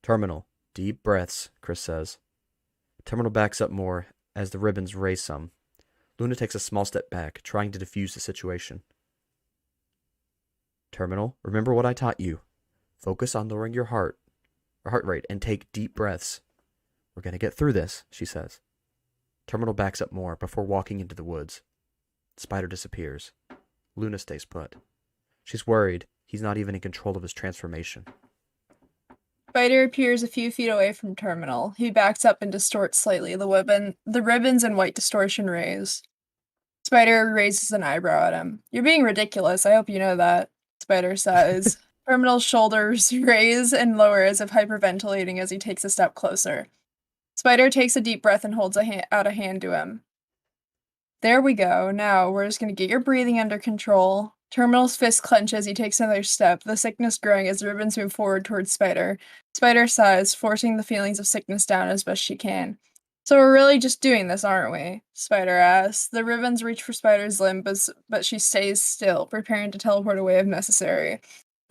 Terminal, deep breaths, Chris says. Terminal backs up more as the ribbons raise some. Luna takes a small step back, trying to defuse the situation. Terminal, remember what I taught you. Focus on lowering your heart rate, and take deep breaths. We're gonna get through this, she says. Terminal backs up more before walking into the woods. Spider disappears. Luna stays put. She's worried he's not even in control of his transformation. Spider appears a few feet away from Terminal. He backs up and distorts slightly. The ribbons and white distortion raise. Spider raises an eyebrow at him. You're being ridiculous. I hope you know that, Spider says. Terminal's shoulders raise and lower as if hyperventilating as he takes a step closer. Spider takes a deep breath and holds out a hand to him. There we go. Now, we're just going to get your breathing under control. Terminal's fist clenches as he takes another step, the sickness growing as the ribbons move forward towards Spider. Spider sighs, forcing the feelings of sickness down as best she can. So we're really just doing this, aren't we? Spider asks. The ribbons reach for Spider's limb, but she stays still, preparing to teleport away if necessary.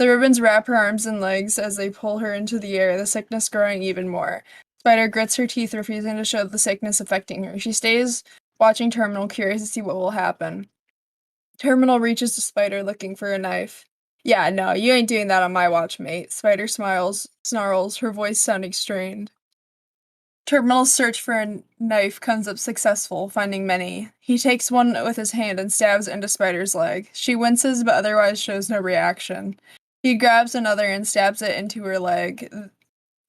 The ribbons wrap her arms and legs as they pull her into the air, the sickness growing even more. Spider grits her teeth, refusing to show the sickness affecting her. She stays watching Terminal, curious to see what will happen. Terminal reaches to Spider, looking for a knife. Yeah, no, you ain't doing that on my watch, mate. Spider snarls, her voice sounding strained. Terminal's search for a knife comes up successful, finding many. He takes one with his hand and stabs into Spider's leg. She winces, but otherwise shows no reaction. He grabs another and stabs it into her leg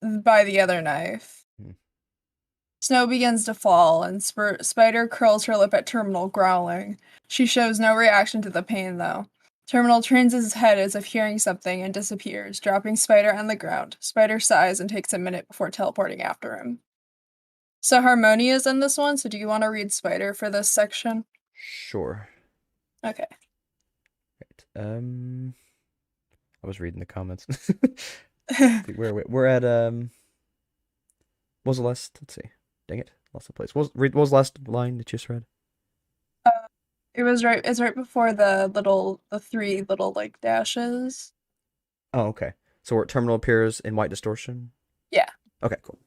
by the other knife. Snow begins to fall, and Spider curls her lip at Terminal, growling. She shows no reaction to the pain, though. Terminal turns his head as if hearing something and disappears, dropping Spider on the ground. Spider sighs and takes a minute before teleporting after him. So Harmonia's in this one, so do you want to read Spider for this section? Sure. Okay. Right. I was reading the comments. Where are we? We're at what was the last? Let's see. Dang it, lost the place. What was the last line that you just read? It's right before the three little like dashes. Oh, okay. So where Terminal appears in white distortion? Yeah. Okay, cool.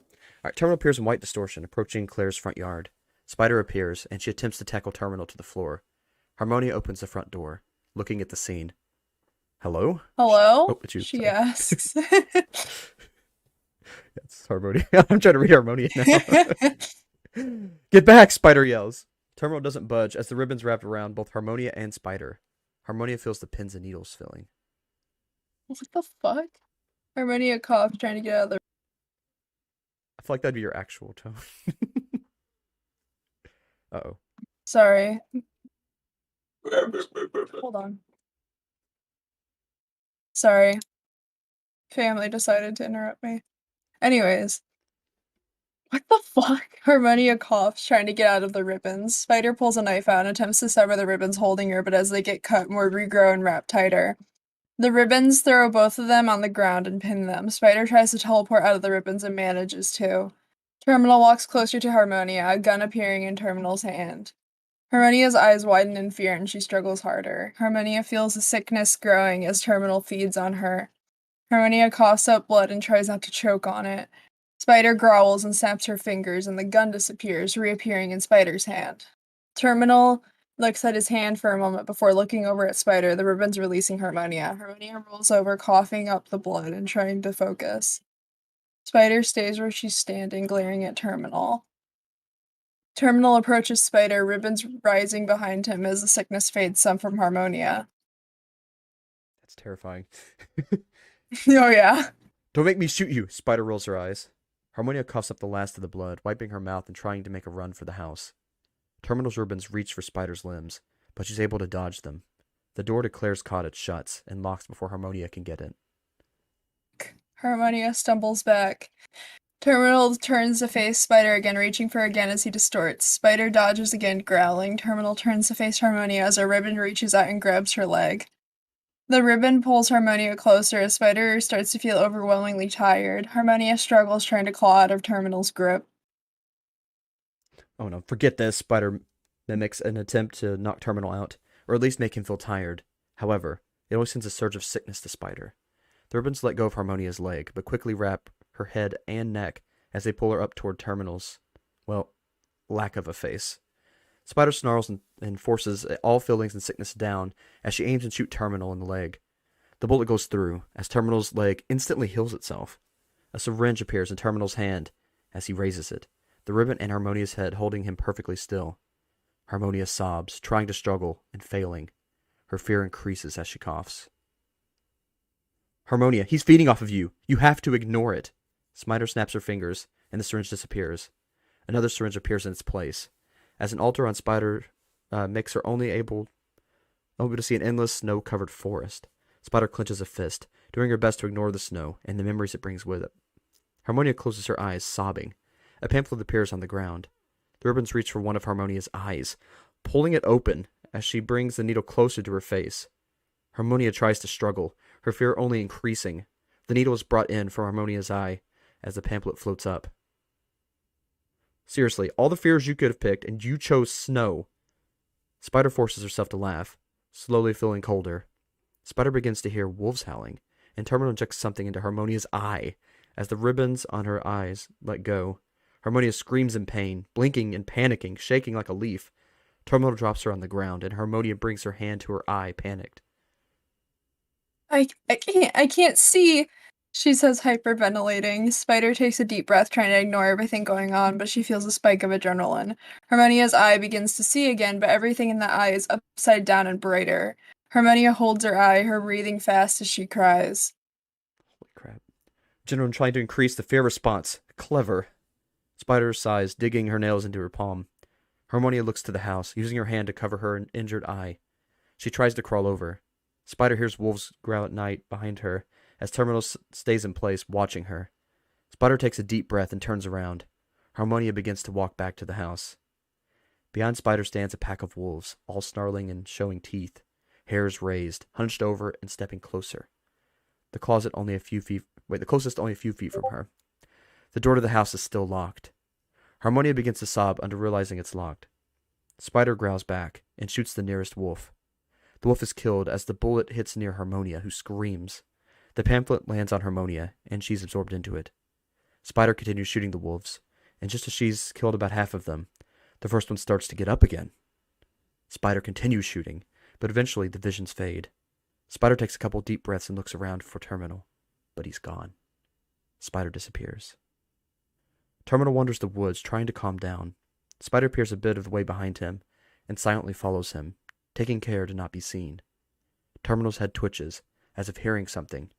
Alright, Terminal appears in white distortion, approaching Claire's front yard. Spider appears, and she attempts to tackle Terminal to the floor. Harmonia opens the front door, looking at the scene. Hello? Hello? Oh, it's you. She Sorry. asks. It's Harmonia. I'm trying to read Harmonia now. Get back, Spider yells. Terminal doesn't budge as the ribbons wrap around both Harmonia and Spider. Harmonia feels the pins and needles filling. What the fuck? Harmonia coughs, trying to get out of the... I feel like that'd be your actual tone. Uh-oh. Sorry. Hold on. Sorry. Family decided to interrupt me. Anyways. What the fuck? Harmonia coughs, trying to get out of the ribbons. Spider pulls a knife out and attempts to sever the ribbons holding her, but as they get cut, more regrow and wrap tighter. The ribbons throw both of them on the ground and pin them. Spider tries to teleport out of the ribbons and manages to. Terminal walks closer to Harmonia, a gun appearing in Terminal's hand. Harmonia's eyes widen in fear and she struggles harder. Harmonia feels the sickness growing as Terminal feeds on her. Harmonia coughs up blood and tries not to choke on it. Spider growls and snaps her fingers, and the gun disappears, reappearing in Spider's hand. Terminal looks at his hand for a moment before looking over at Spider, the ribbons releasing Harmonia. Harmonia rolls over, coughing up the blood and trying to focus. Spider stays where she's standing, glaring at Terminal. Terminal approaches Spider, ribbons rising behind him as the sickness fades some from Harmonia. That's terrifying. Oh yeah. Don't make me shoot you, Spider rolls her eyes. Harmonia coughs up the last of the blood, wiping her mouth and trying to make a run for the house. Terminal's ribbons reach for Spider's limbs, but she's able to dodge them. The door to Claire's cottage shuts and locks before Harmonia can get in. Harmonia stumbles back. Terminal turns to face Spider again, reaching for her again as he distorts. Spider dodges again, growling. Terminal turns to face Harmonia as a ribbon reaches out and grabs her leg. The ribbon pulls Harmonia closer as Spider starts to feel overwhelmingly tired. Harmonia struggles trying to claw out of Terminal's grip. Oh no, forget this, Spider mimics an attempt to knock Terminal out, or at least make him feel tired. However, it only sends a surge of sickness to Spider. The ribbons let go of Harmonia's leg, but quickly wrap her head and neck as they pull her up toward Terminal's, well, lack of a face. Spider snarls and forces all feelings and sickness down as she aims and shoots Terminal in the leg. The bullet goes through as Terminal's leg instantly heals itself. A syringe appears in Terminal's hand as he raises it, the ribbon and Harmonia's head holding him perfectly still. Harmonia sobs, trying to struggle and failing. Her fear increases as she coughs. Harmonia, he's feeding off of you. You have to ignore it. Spider snaps her fingers, and the syringe disappears. Another syringe appears in its place. As an altar on Spider makes her only able to see an endless snow-covered forest. Spider clenches a fist, doing her best to ignore the snow and the memories it brings with it. Harmonia closes her eyes, sobbing. A pamphlet appears on the ground. The ribbons reach for one of Harmonia's eyes, pulling it open as she brings the needle closer to her face. Harmonia tries to struggle, her fear only increasing. The needle is brought in from Harmonia's eye as the pamphlet floats up. Seriously, all the fears you could have picked, and you chose snow. Spider forces herself to laugh, slowly feeling colder. Spider begins to hear wolves howling, and Terminal injects something into Harmonia's eye. As the ribbons on her eyes let go, Harmonia screams in pain, blinking and panicking, shaking like a leaf. Terminal drops her on the ground, and Harmonia brings her hand to her eye, panicked. I can't see, she says, hyperventilating. Spider takes a deep breath, trying to ignore everything going on, but she feels a spike of adrenaline. Harmonia's eye begins to see again, but everything in the eye is upside down and brighter. Harmonia holds her eye, her breathing fast as she cries. Holy crap. Adrenaline trying to increase the fear response. Clever. Spider sighs, digging her nails into her palm. Harmonia looks to the house, using her hand to cover her injured eye. She tries to crawl over. Spider hears wolves growl at night behind her as Terminal stays in place, watching her. Spider takes a deep breath and turns around. Harmonia begins to walk back to the house. Behind Spider stands a pack of wolves, all snarling and showing teeth, hairs raised, hunched over and stepping closer. The closest only a few feet from her. The door to the house is still locked. Harmonia begins to sob under realizing it's locked. Spider growls back and shoots the nearest wolf. The wolf is killed as the bullet hits near Harmonia, who screams. The pamphlet lands on Harmonia, and she's absorbed into it. Spider continues shooting the wolves, and just as she's killed about half of them, the first one starts to get up again. Spider continues shooting, but eventually the visions fade. Spider takes a couple deep breaths and looks around for Terminal, but he's gone. Spider disappears. Terminal wanders the woods, trying to calm down. Spider appears a bit of the way behind him, and silently follows him, taking care to not be seen. Terminal's head twitches, as if hearing something.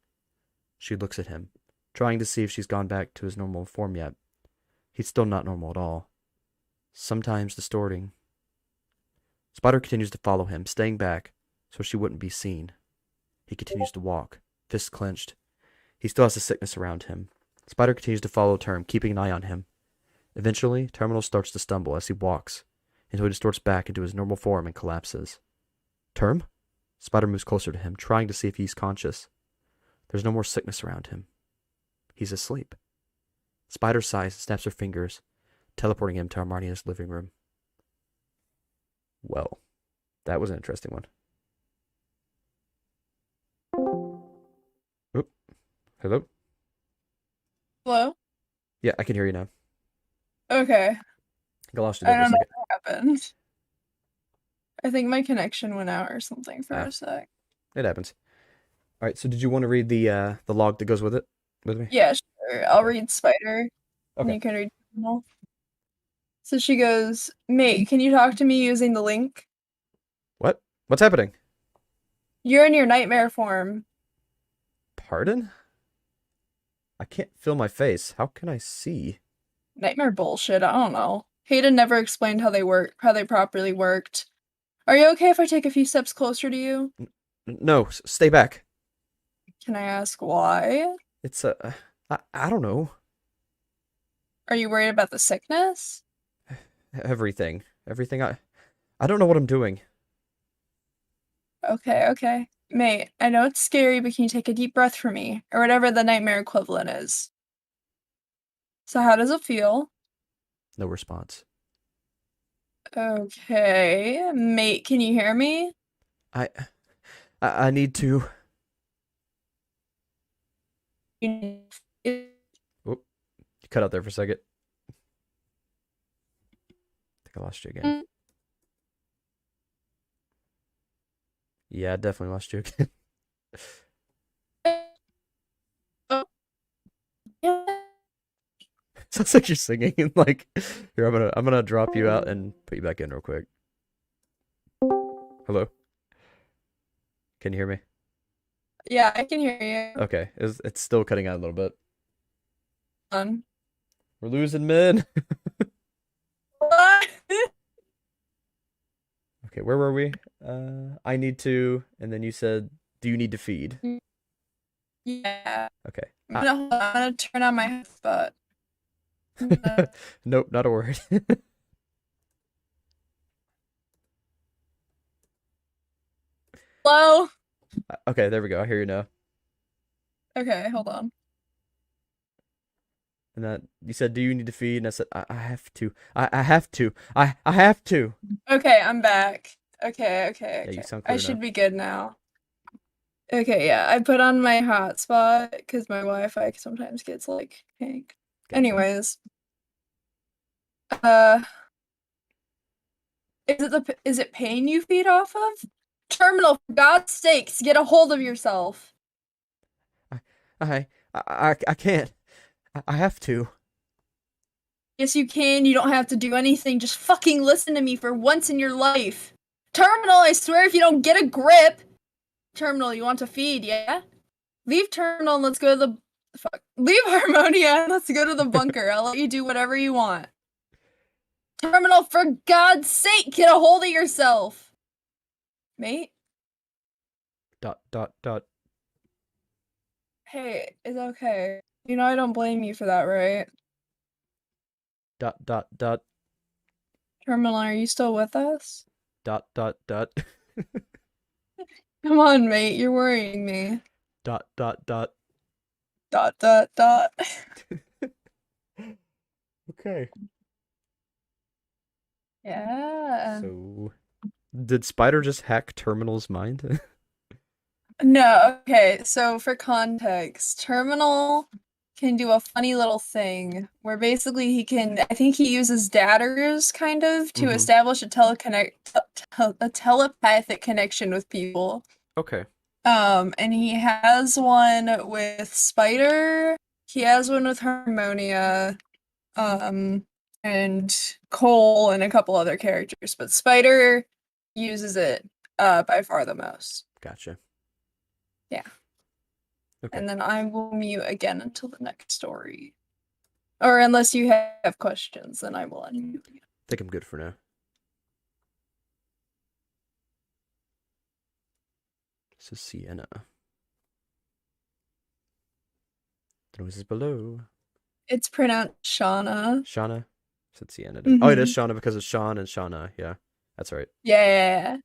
She looks at him, trying to see if she's gone back to his normal form yet. He's still not normal at all. Sometimes distorting. Spider continues to follow him, staying back so she wouldn't be seen. He continues to walk, fists clenched. He still has the sickness around him. Spider continues to follow Term, keeping an eye on him. Eventually, Terminal starts to stumble as he walks, until he distorts back into his normal form and collapses. Term? Spider moves closer to him, trying to see if he's conscious. There's no more sickness around him. He's asleep. Spider sighs and snaps her fingers, teleporting him to Harmonia's living room. Well, that was an interesting one. Oop. Hello? Hello? Yeah, I can hear you now. Okay. I lost you I there for a don't know second. what happened. I think my connection went out or something for a sec. It happens. All right, so did you want to read the log that goes with it with me? Yeah, sure. I'll read Spider, and Okay. you can read Terminal. So she goes, Mate, can you talk to me using the link? What? What's happening? You're in your nightmare form. Pardon? I can't feel my face. How can I see? Nightmare bullshit, I don't know. Hayden never explained how they properly worked. Are you okay if I take a few steps closer to you? No, stay back. Can I ask why? It's I don't know. Are you worried about the sickness? Everything. I don't know what I'm doing. Okay. Mate, I know it's scary, but can you take a deep breath for me? Or whatever the nightmare equivalent is. So how does it feel? No response. Okay. Mate, can you hear me? I need to. You- Oop. You cut out there for a second. I think I lost you again. Yeah, I definitely lost you again. Sounds like you're singing. Like, here, I'm gonna drop you out and put you back in real quick. Hello? Can you hear me? Yeah, I can hear you. Okay, it's still cutting out a little bit. We're losing men. What? Okay, where were we? I need to, and then you said, do you need to feed? Yeah. Okay. I'm gonna turn on my hotspot. Nope, not a word. Hello? Okay, there we go. I hear you now. Okay, hold on. And then you said, do you need to feed? And I said, I have to. I have to. I have to. Okay, I'm back. Okay. Yeah, you sound clear I should now. be good now. Okay, yeah, I put on my hotspot because my Wi-Fi sometimes gets like pink. Gotcha. Anyways, is it pain you feed off of? Terminal, for God's sakes, get a hold of yourself. I can't. I have to. Yes, you can. You don't have to do anything. Just fucking listen to me for once in your life. Terminal, I swear if you don't get a grip. Terminal, you want to feed, yeah? Leave Terminal and let's go to the... Fuck. Leave Harmonia and let's go to the bunker. I'll let you do whatever you want. Terminal, for God's sake, get a hold of yourself! Mate? Dot, dot, dot. Hey, it's okay. You know I don't blame you for that, right? Dot, dot, dot. Terminal, are you still with us? Dot, dot, dot. Come on, mate, you're worrying me. Dot, dot, dot. Dot, dot, dot. Okay. Yeah. So, did Spider just hack Terminal's mind? No, okay, so for context, Terminal can do a funny little thing where basically I think he uses daggers kind of to Mhm. establish a a telepathic connection with people. Okay. And he has one with Spider, he has one with Harmonia, and Cole and a couple other characters, but Spider uses it by far the most. Gotcha. Yeah. Okay. And then I will mute again until the next story. Or unless you have questions, then I will unmute you. I think I'm good for now. This is Sienna. The noises below. It's pronounced Shauna. Shauna? Said Sienna. Oh, it Mhm. is Shauna because it's Sean and Shauna. Yeah, that's right. Yeah.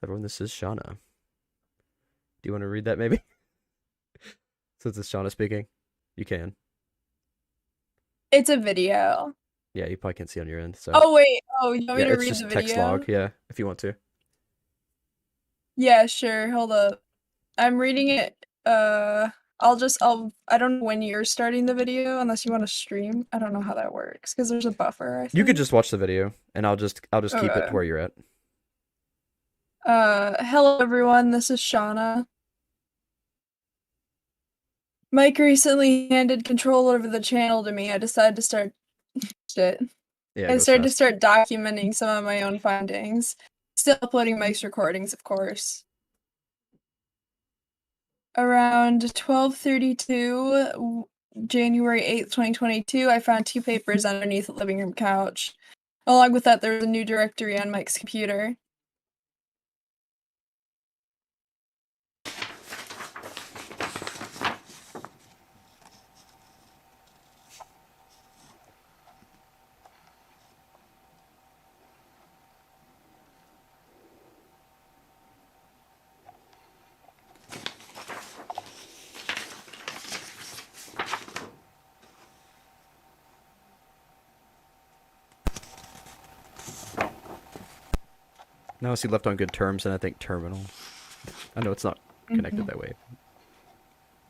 Everyone, this is Shauna. Do you want to read that maybe? Since it's Shauna speaking, you can. It's a video. Yeah, you probably can't see on your end. So. Oh, wait. Oh, you want me yeah, to it's read just the text video? log. Yeah, if you want to. Yeah, sure. Hold up. I'm reading it. I don't know when you're starting the video unless you want to stream. I don't know how that works because there's a buffer, I think. You could just watch the video, and I'll just keep it Okay. to where you're at. Hello everyone, this is Shauna. Mike recently handed control over the channel to me. I decided to start shit. Yeah, I go started to fast. start documenting some of my own findings. Still uploading Mike's recordings, of course. Around 12:32, January 8th, 2022, I found 2 papers underneath the living room couch. Along with that, there was a new directory on Mike's computer. Now he left on good terms, and I think Terminal. I know it's not connected that way.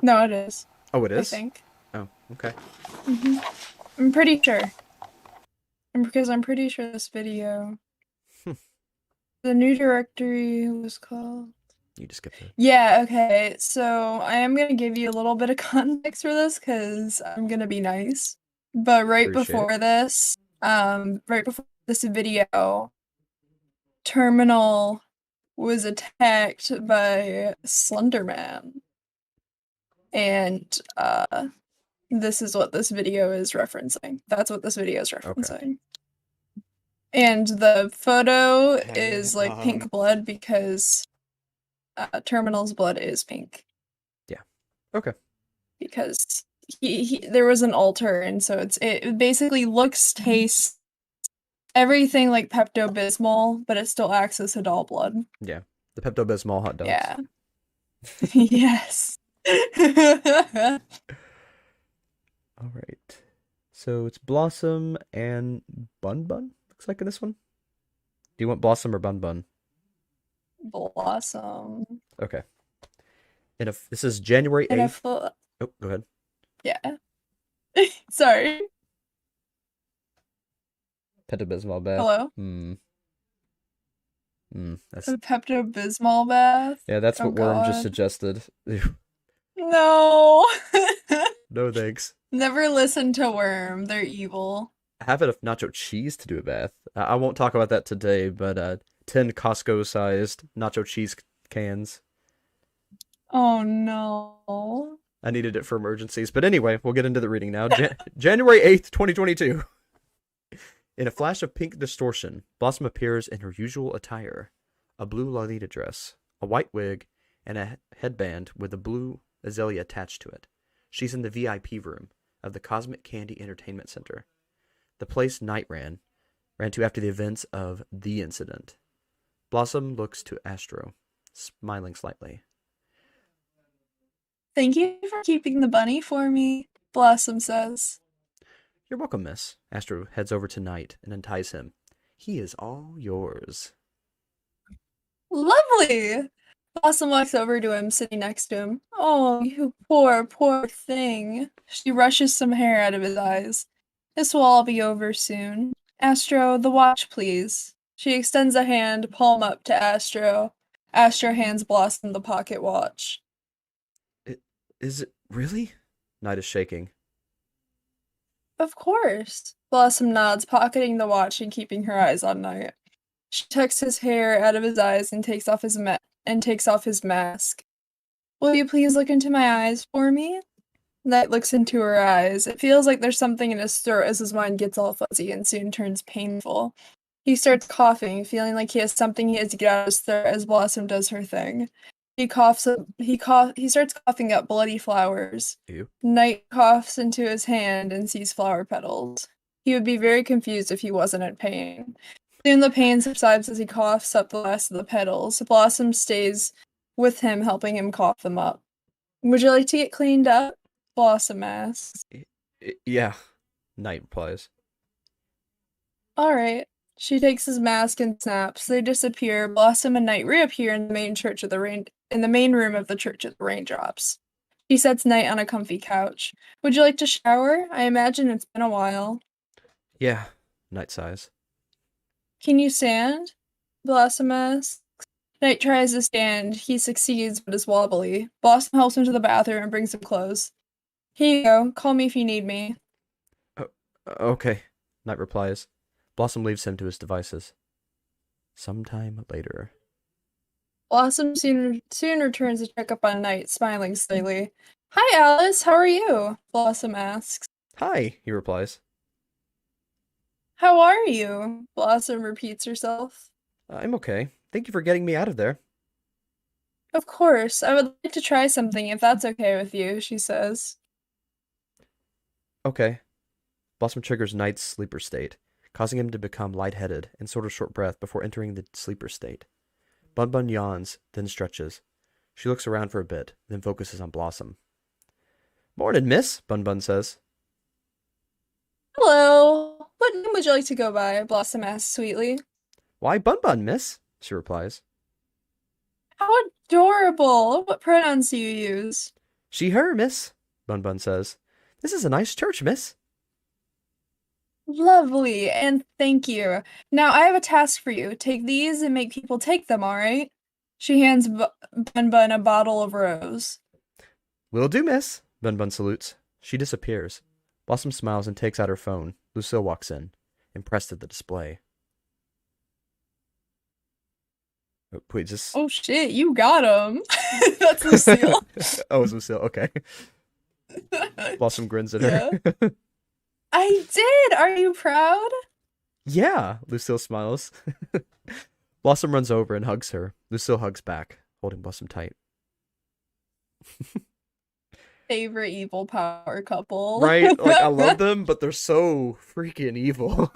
No, it is. Oh, it is? I think. Oh, okay. I'm pretty sure. Because I'm pretty sure this video. The new directory was called. You just skipped it. Yeah, okay. So I am gonna give you a little bit of context for this because I'm gonna be nice. But right before this video, Terminal was attacked by Slenderman. And this is what this video is referencing. That's what this video is referencing. Okay. And the photo is like pink blood because Terminal's blood is pink. Yeah. Okay. Because there was an altar, and so it basically looks, tastes, everything like Pepto-Bismol, but it still acts as doll blood. Yeah. The Pepto-Bismol hot dogs. Yeah. Yes. All right. So it's Blossom and Bun Bun, looks like in this one. Do you want Blossom or Bun Bun? Blossom. Okay. This is January In a 8th. full. Oh, go ahead. Yeah. Sorry. Pepto-Bismol bath. Hello? That's A Pepto-Bismol bath? yeah, that's Oh what Worm just god. suggested. Ew. No! No thanks. Never listen to Worm. They're evil. Have enough nacho cheese to do a bath. I won't talk about that today, but 10 Costco-sized nacho cheese cans. Oh no. I needed it for emergencies. But anyway, we'll get into the reading now. January 8th, 2022. In a flash of pink distortion, Blossom appears in her usual attire. A blue Lolita dress, a white wig, and a headband with a blue Azalea attached to it. She's in the VIP room of the Cosmic Candy Entertainment Center. The place Night ran to after the events of the incident. Blossom looks to Astro, smiling slightly. Thank you for keeping the bunny for me, Blossom says. You're welcome, miss. Astro heads over to Night and unties him. He is all yours. Lovely! Blossom walks over to him, sitting next to him. Oh, you poor, poor thing. She rushes some hair out of his eyes. This will all be over soon. Astro, the watch, please. She extends a hand, palm up, to Astro. Astro hands Blossom the pocket watch. Is it really? Night is shaking. Of course. Blossom nods, pocketing the watch and keeping her eyes on Night. She tucks his hair out of his eyes and takes off his mask. Will you please look into my eyes for me? Night looks into her eyes. It feels like there's something in his throat as his mind gets all fuzzy and soon turns painful. He starts coughing, feeling like he has something he has to get out of his throat as Blossom does her thing. He starts coughing up bloody flowers. Ew. Night coughs into his hand and sees flower petals. He would be very confused if he wasn't in pain. Soon the pain subsides as he coughs up the last of the petals. Blossom stays with him, helping him cough them up. Would you like to get cleaned up? Blossom asks. Yeah, Night replies. Alright. She takes his mask and snaps. They disappear. Blossom and Night reappear in the main room of the Church of the Raindrops. She sets Night on a comfy couch. Would you like to shower? I imagine it's been a while. Yeah, Night sighs. Can you stand? Blossom asks. Night tries to stand. He succeeds, but is wobbly. Blossom helps him to the bathroom and brings him clothes. Here you go. Call me if you need me. Okay, Night replies. Blossom leaves him to his devices. Sometime later. Blossom soon returns to check up on Night, smiling slightly. Hi, Alice. How are you? Blossom asks. Hi, he replies. How are you? Blossom repeats herself. I'm okay. Thank you for getting me out of there. Of course. I would like to try something if that's okay with you, she says. Okay. Blossom triggers Night's sleeper state, causing him to become lightheaded and sort of short breath before entering the sleeper state. Bun Bun yawns, then stretches. She looks around for a bit, then focuses on Blossom. Morning, miss, Bun Bun says. Hello. What name would you like to go by? Blossom asks sweetly. Why Bun Bun, miss? She replies. How adorable. What pronouns do you use? She, her, miss, Bun Bun says. This is a nice church, miss. Lovely, and thank you. Now I have a task for you. Take these and make people take them, alright? She hands Bun Bun a bottle of rose. Will do, miss, Bun Bun salutes. She disappears. Blossom smiles and takes out her phone. Lucille walks in, impressed at the display. Oh, wait, just... Oh shit, you got him. That's Lucille. Oh, it's Lucille, okay. Blossom grins at her. Yeah. I did! Are you proud? Yeah, Lucille smiles. Blossom runs over and hugs her. Lucille hugs back, holding Blossom tight. Favorite evil power couple. Right? Like, I love them, but they're so freaking evil.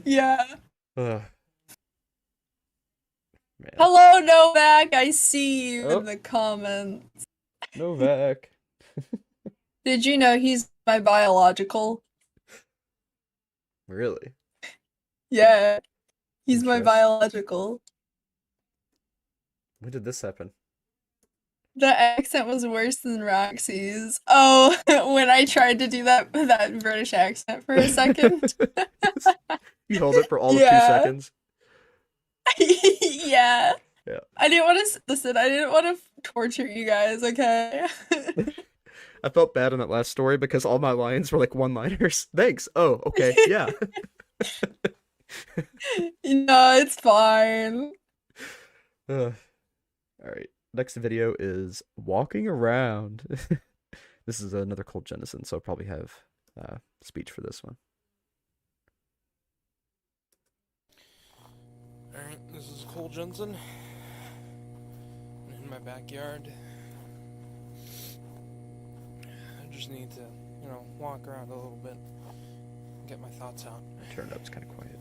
Yeah. Ugh. Man. Hello, Novak. I see you Oh. in the comments. Novak. Did you know he's my biological? Really? Yeah. He's my Interest- biological. When did this happen? The accent was worse than Roxy's. Oh, when I tried to do that British accent for a second. You held it for all of 2 Yeah. seconds. Yeah. Yeah. I didn't want to listen. I didn't want to torture you guys. Okay. I felt bad in that last story because all my lines were like one-liners. Thanks. Oh, okay. Yeah. No, it's fine. All right. Next video is walking around. This is another Cold Jennison, so I'll probably have speech for this one. Alright, this is Cole Jensen. In my backyard. I just need to, you know, walk around a little bit. Get my thoughts out. I turned up, it's kind of quiet.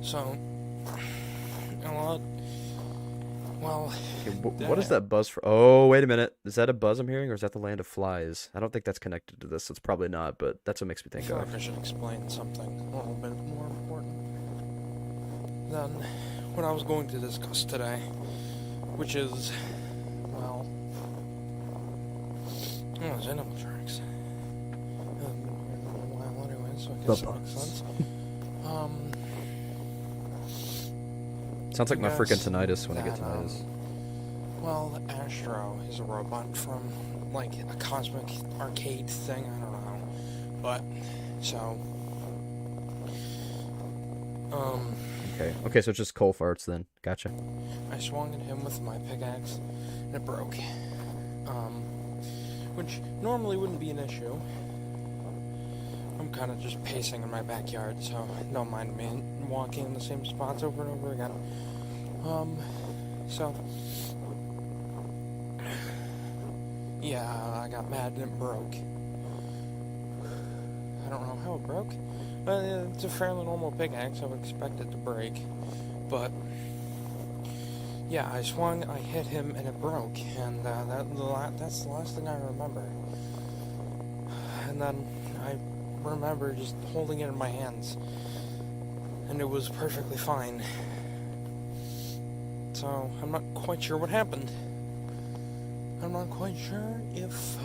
So, a lot. Well, Okay, what is that buzz for? Oh, wait a minute. Is that a buzz I'm hearing, or is that the land of flies? I don't think that's connected to this, so it's probably not, but that's what makes me I think feel of. like I should explain something a little bit more important than what I was going to discuss today, which is, well, those animal tracks. I've been here for a while anyway, so I guess it makes sense. Sounds like my Yes, freaking tinnitus when I get that, tinnitus. Well, Astro is a robot from, like, a cosmic arcade thing, I don't know. But, so, Okay, so it's just coal farts then. Gotcha. I swung at him with my pickaxe, and it broke. Which normally wouldn't be an issue. I'm kind of just pacing in my backyard, so don't mind me walking in the same spots over and over again. So, yeah, I got mad and it broke. I don't know how it broke. It's a fairly normal pickaxe, I would expect it to break. But, yeah, I swung, I hit him, and it broke. And that's the last thing I remember. And then I remember just holding it in my hands. And it was perfectly fine. So, I'm not quite sure what happened. I'm not quite sure if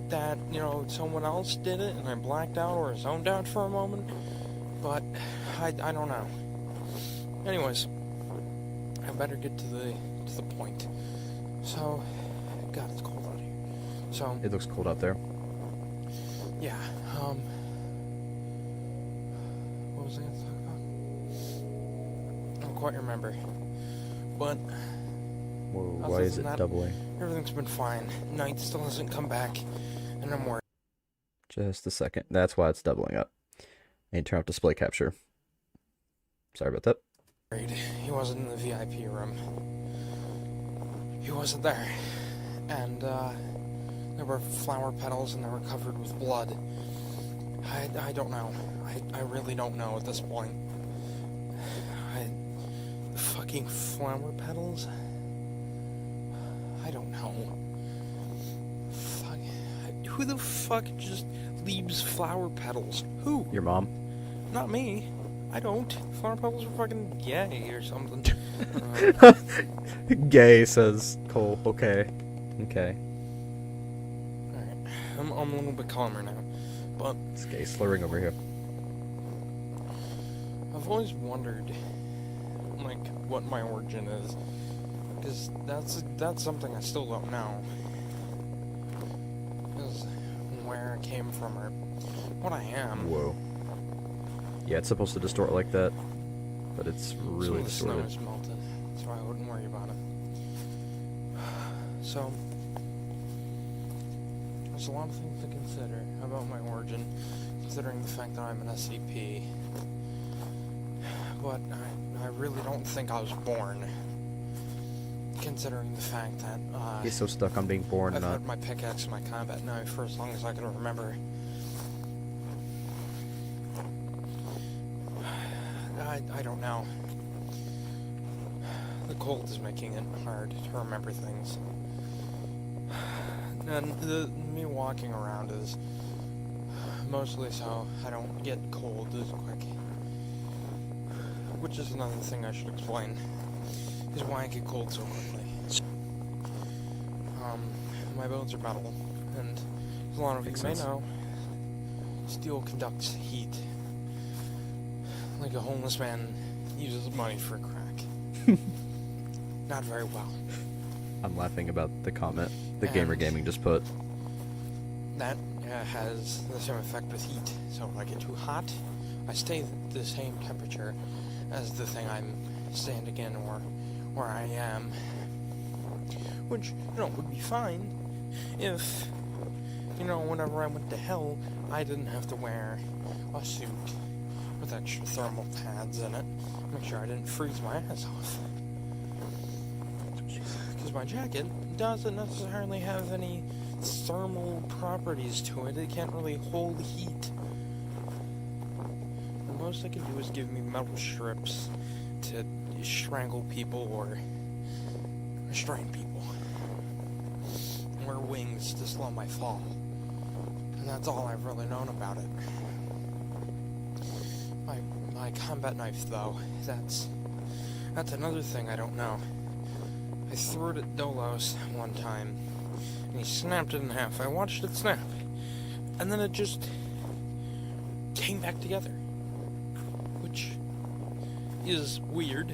that, you know, someone else did it and I blacked out or zoned out for a moment, but I don't know. Anyways, I better get to the point. So, God, it's cold out here. So, It looks cold out there. yeah, what was I gonna talk about? I don't quite remember. But Whoa, other why is than it that, doubling? everything's been fine. Night still hasn't come back, and I'm worried. Just a second. That's why it's doubling up. I need to turn off display capture. Sorry about that. He wasn't in the VIP room. He wasn't there. And, there were flower petals and they were covered with blood. I don't know. I really don't know at this point. The fucking flower petals? I don't know. Fuck. Who the fuck just leaves flower petals? Who? Your mom? Not me. I don't. Flower petals are fucking gay or something. Gay, says Cole. Okay. Okay. Alright. I'm a little bit calmer now. But It's gay slurring over here. I've always wondered, like, what my origin is. Because that's something I still don't know. Is where I came from or what I am. Whoa. Yeah, it's supposed to distort like that, but it's really Some of the snow distorted. is melted, so I wouldn't worry about it. So, there's a lot of things to consider about my origin, considering the fact that I'm an SCP. But I really don't think I was born, considering the fact that He's so stuck on being born I've and not. had my pickaxe and my combat knife for as long as I can remember. I don't know. The cold is making it hard to remember things. And me walking around is mostly so I don't get cold as quick. which is another thing I should explain, is why I get cold so quickly. My bones are metal, and as a lot of you may know, steel conducts heat like a homeless man uses money for crack. Not very well. I'm laughing about the comment the Gamer Gaming just put. That has the same effect with heat. So when I get too hot, I stay the same temperature as the thing I'm standing in or where I am. Which, would be fine if, whenever I went to hell, I didn't have to wear a suit with extra thermal pads in it. Make sure I didn't freeze my ass off. Because my jacket doesn't necessarily have any thermal properties to it. It can't really hold heat. The most it can do is give me metal strips to strangle people or restrain people. Wear wings to slow my fall. And that's all I've really known about it. My combat knife, though, that's another thing I don't know. I threw it at Dolos one time, and he snapped it in half. I watched it snap, and then it just came back together, which is weird.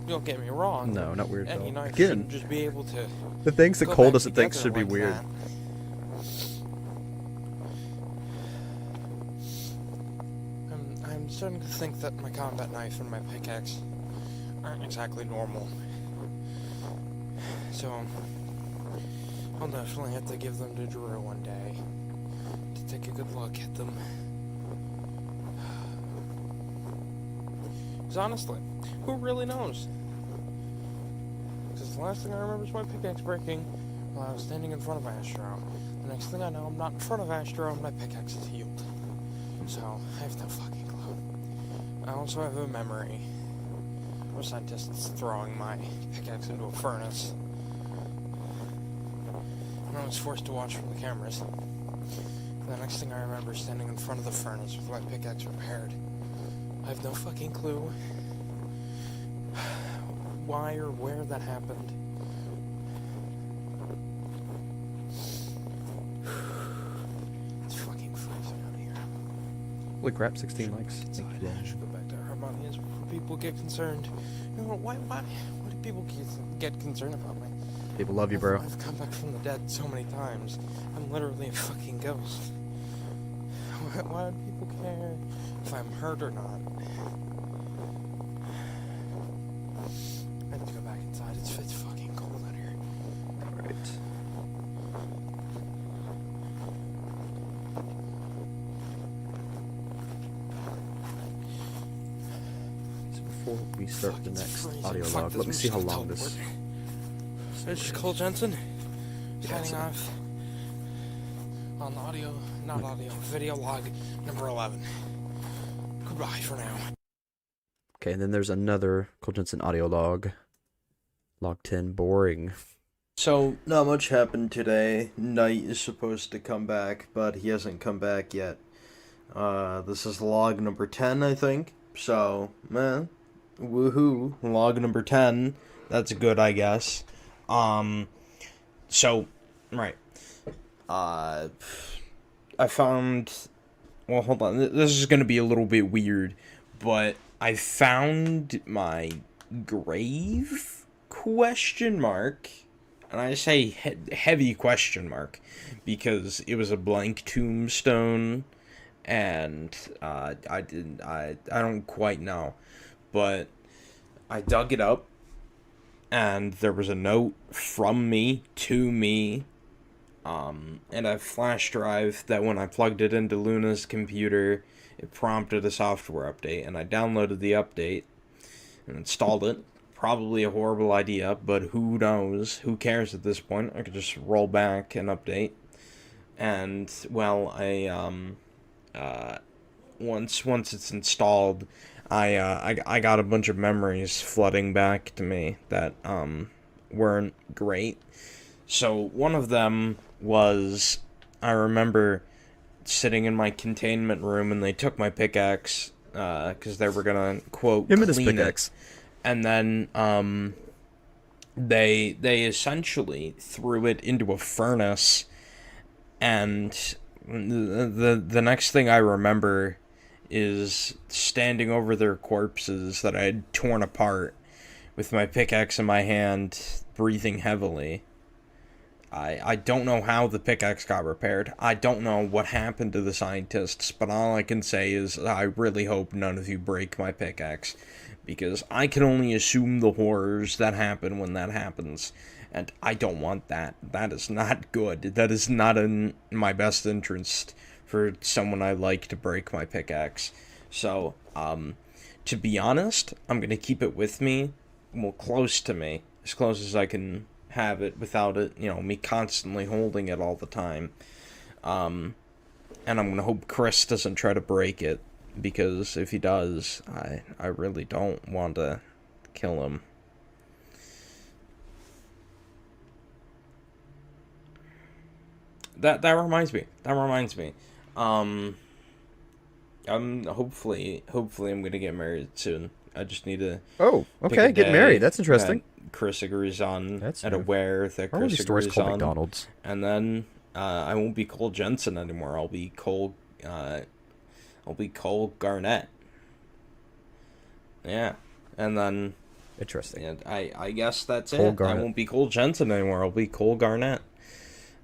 Don't get me wrong. No, not weird. Any knife Again, shouldn't just be able to. the things that go Cole back doesn't think together should be like weird. that. I'm starting to think that my combat knife and my pickaxe aren't exactly normal. So, I'll definitely have to give them to Drew one day to take a good look at them. Because honestly, who really knows? Because the last thing I remember is my pickaxe breaking while I was standing in front of Astro. The next thing I know, I'm not in front of Astro and my pickaxe is healed. So, I have no fucking clue. I also have a memory of scientists throwing my pickaxe into a furnace. And I was forced to watch from the cameras. The next thing I remember is standing in front of the furnace with my pickaxe repaired. I have no fucking clue why or where that happened. It's fucking freezing out here. Holy crap, 16 likes. Thank you. I should go back to Harmonious before people get concerned. Why do people get concerned about me? People love you, bro. I've come back from the dead so many times. I'm literally a fucking ghost. Why do people care if I'm hurt or not? I have to go back inside. It's fucking cold out here. Alright. So before we start the next audio log, let me see how long this... This is Cole Jensen, signing off on video log number 11. Goodbye for now. Okay, and then there's another Cole Jensen audio log. Log 10, boring. So, not much happened today. Knight is supposed to come back, but he hasn't come back yet. This is log number 10, I think. So, woohoo. Log number 10. That's good, I guess. So, right. I found... Well, hold on. This is going to be a little bit weird, but I found my grave? Question mark. And I say heavy question mark because it was a blank tombstone, and I don't quite know, but I dug it up, and there was a note from me to me, and a flash drive that when I plugged it into Luna's computer, it prompted a software update, and I downloaded the update and installed it. Probably a horrible idea, but who knows? Who cares at this point? I could just roll back and update. And, well, once it's installed, I got a bunch of memories flooding back to me that weren't great. So one of them was, I remember sitting in my containment room and they took my pickaxe because they were gonna quote Him and his clean it. pickaxe. And then they essentially threw it into a furnace, and the next thing I remember is standing over their corpses that I had torn apart with my pickaxe in my hand, breathing heavily. I don't know how the pickaxe got repaired. I don't know what happened to the scientists, but all I can say is I really hope none of you break my pickaxe, because I can only assume the horrors that happen when that happens, and I don't want that. That is not good. That is not in my best interest for someone I like to break my pickaxe. So, to be honest, I'm gonna keep it with me, well, close to me, as close as I can have it without it, me constantly holding it all the time. And I'm gonna hope Chris doesn't try to break it, because if he does, I really don't want to kill him. That reminds me. Hopefully I'm gonna get married soon. I just need to. Oh, okay, get married. That's interesting. Chris agrees on. That's and new. aware that Why are Chris these stores agrees called on. McDonald's? And then I won't be Cole Jensen anymore. I'll be Cole Garnett. Yeah, and then. Interesting. And I guess that's Cole it. Garnett. I won't be Cole Jensen anymore. I'll be Cole Garnett.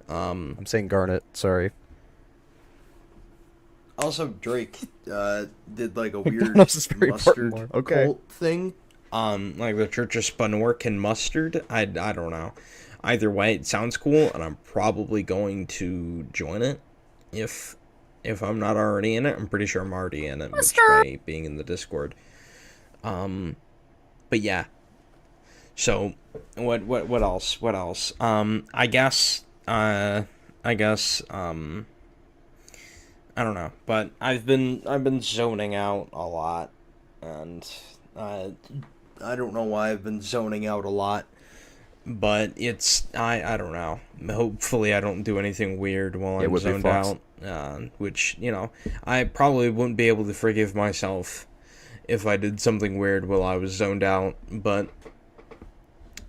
I'm saying Garnet. Sorry. Also, Drake did like a weird McDonald's is very mustard important. Okay. cult thing. Like the Church of Spanork and mustard. I don't know. Either way, it sounds cool, and I'm probably going to join it if I'm not already in it. I'm pretty sure I'm already in it, which by being in the Discord. But yeah. So what else? What else? I guess I don't know, but I've been zoning out a lot, and I don't know why I've been zoning out a lot, but it's I don't know. Hopefully I don't do anything weird while I'm zoned out, which I probably wouldn't be able to forgive myself if I did something weird while I was zoned out. But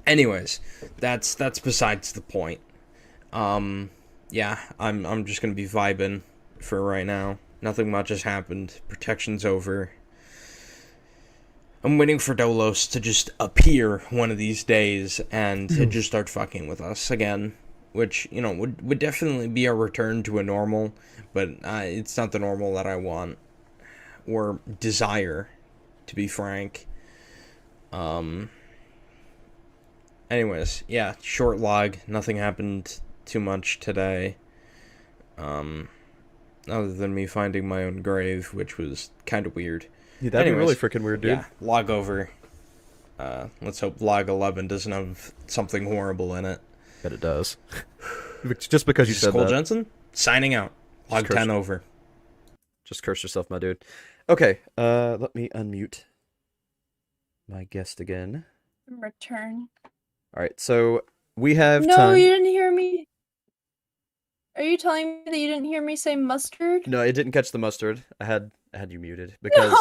anyways, that's besides the point. Yeah, I'm just gonna be vibing for right now. Nothing much has happened. Protection's over. I'm waiting for Dolos to just appear one of these days and to just start fucking with us again, which would definitely be a return to a normal, but it's not the normal that I want or desire, to be frank. Anyways, yeah, short log. Nothing happened too much today. Other than me finding my own grave, which was kind of weird. Yeah, that'd be really freaking weird, dude. Yeah, log over. Let's hope log 11 doesn't have something horrible in it. Bet it does. Just because you said Cole that. Jensen, signing out. Log 10 over. Just curse yourself, my dude. Okay, let me unmute my guest again. Return. Alright, so we have No, time. you didn't hear me. Are you telling me that you didn't hear me say mustard? No, it didn't catch the mustard. I had you muted because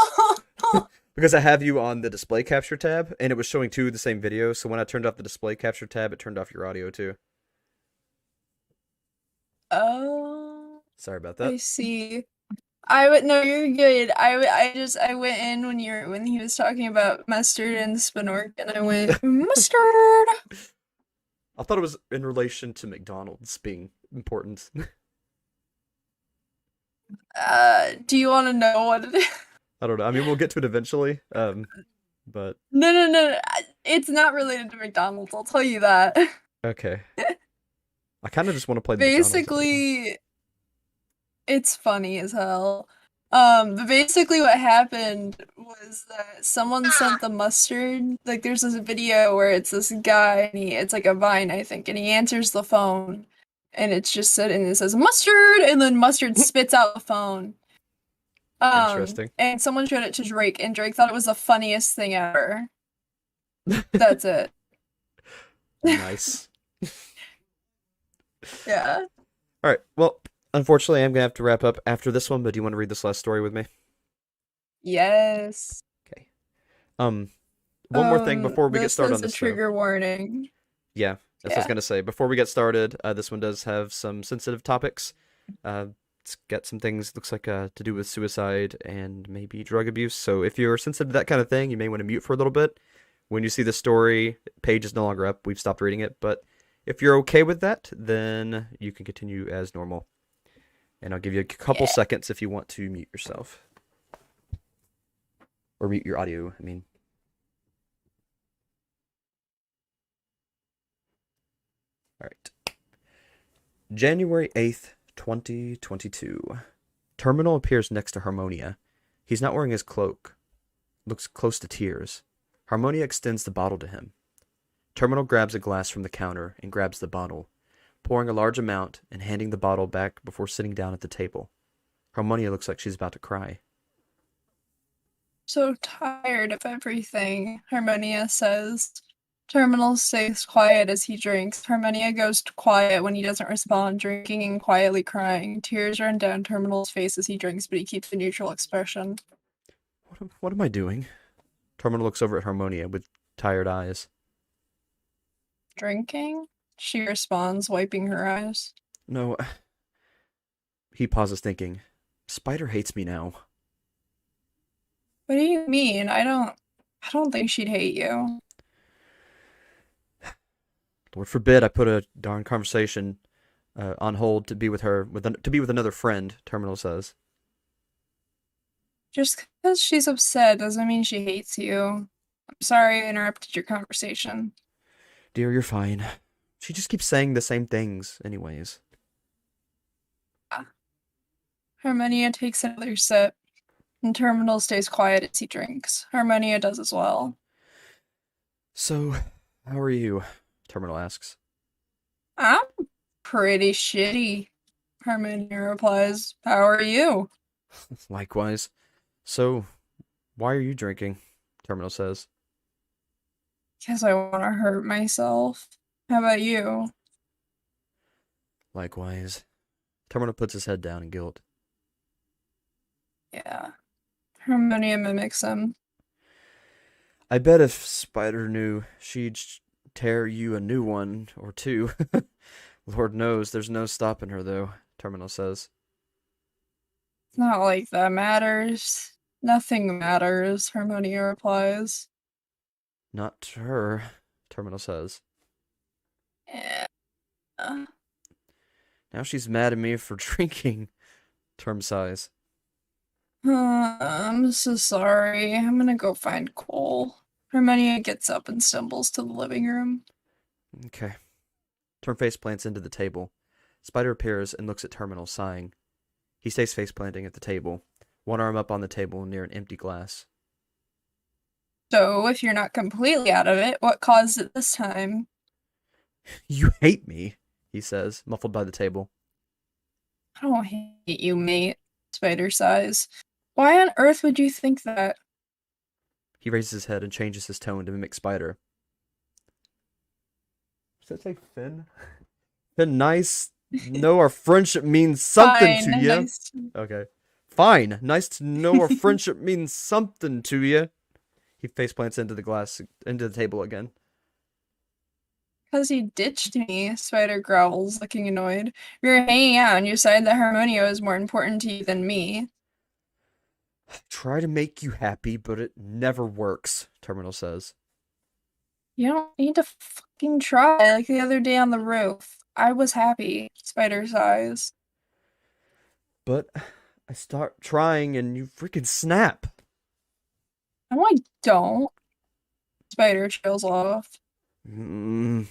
because I have you on the display capture tab, and it was showing two of the same video. So when I turned off the display capture tab, it turned off your audio too. Oh. Sorry about that. I see. No, you're good. I went in when he was talking about mustard and Spinork, and I went mustard. I thought it was in relation to McDonald's being important. Do you want to know what it is? I don't know. I mean, we'll get to it eventually. But No. It's not related to McDonald's. I'll tell you that. okay. I kind of just want to play the McDonald's Basically, it's funny as hell. But basically what happened was that someone sent the mustard. Like, there's this video where it's this guy, and it's like a Vine, I think, and he answers the phone, and it's just sitting, and it says mustard, and then mustard spits out the phone. Interesting. And someone showed it to Drake, and Drake thought it was the funniest thing ever. That's it. Nice. Yeah. All right. Well, unfortunately, I'm gonna have to wrap up after this one. But do you want to read this last story with me? Yes. Okay. One more thing before we get This started is on a this, though. trigger warning. Yeah, that's what I was Yeah. gonna say. Before we get started, this one does have some sensitive topics. It's got some things looks like to do with suicide and maybe drug abuse. So if you're sensitive to that kind of thing, you may want to mute for a little bit. When you see the story, page is no longer up. We've stopped reading it. But if you're okay with that, then you can continue as normal. And I'll give you a couple Yeah. seconds if you want to mute yourself. Or mute your audio, I mean. All right. January 8th, 2022. Terminal appears next to Harmonia. He's not wearing his cloak. Looks close to tears. Harmonia extends the bottle to him. Terminal grabs a glass from the counter and grabs the bottle, pouring a large amount and handing the bottle back before sitting down at the table. Harmonia looks like she's about to cry. So tired of everything, Harmonia says. Terminal stays quiet as he drinks. Harmonia goes quiet when he doesn't respond, drinking and quietly crying. Tears run down Terminal's face as he drinks, but he keeps a neutral expression. What am I doing? Terminal looks over at Harmonia with tired eyes. Drinking? She responds, wiping her eyes. No. He pauses, thinking. Spider hates me now. What do you mean? I don't think she'd hate you. Lord forbid I put a darn conversation on hold to be with her, to be with another friend, Terminal says. Just because she's upset doesn't mean she hates you. I'm sorry I interrupted your conversation. Dear, you're fine. She just keeps saying the same things, anyways. Harmonia takes another sip, and Terminal stays quiet as he drinks. Harmonia does as well. So, how are you? Terminal asks. I'm pretty shitty, Harmonia replies. How are you? Likewise. So, why are you drinking? Terminal says. Guess I want to hurt myself. How about you? Likewise. Terminal puts his head down in guilt. Yeah. Harmonia mimics him. I bet if Spider knew, she'd tear you a new one or two. Lord knows there's no stopping her, though, Terminal says. It's not like that matters. Nothing matters, Harmonia replies. Not to her, Terminal says. Yeah. Now she's mad at me for drinking, Term sighs. I'm so sorry. I'm gonna go find Cole. Harmonia gets up and stumbles to the living room. Okay. Term face plants into the table. Spider appears and looks at Terminal, sighing. He stays face planting at the table, one arm up on the table near an empty glass. So, if you're not completely out of it, what caused it this time? You hate me, he says, muffled by the table. I don't hate you, mate, Spider sighs. Why on earth would you think that? He raises his head and changes his tone to mimic Spider. Does that say Finn? Finn, nice. Know our friendship means something Fine, to you. nice. Okay. Fine. Nice to know our friendship means something to you. He faceplants into the table again. Because you ditched me, Spider growls, looking annoyed. We were hanging out and you decided that Harmonia was more important to you than me. Try to make you happy, but it never works, Terminal says. You don't need to fucking try, like the other day on the roof. I was happy, Spider sighs. But I start trying and you freaking snap. No, I don't. Spider trails off. Mm.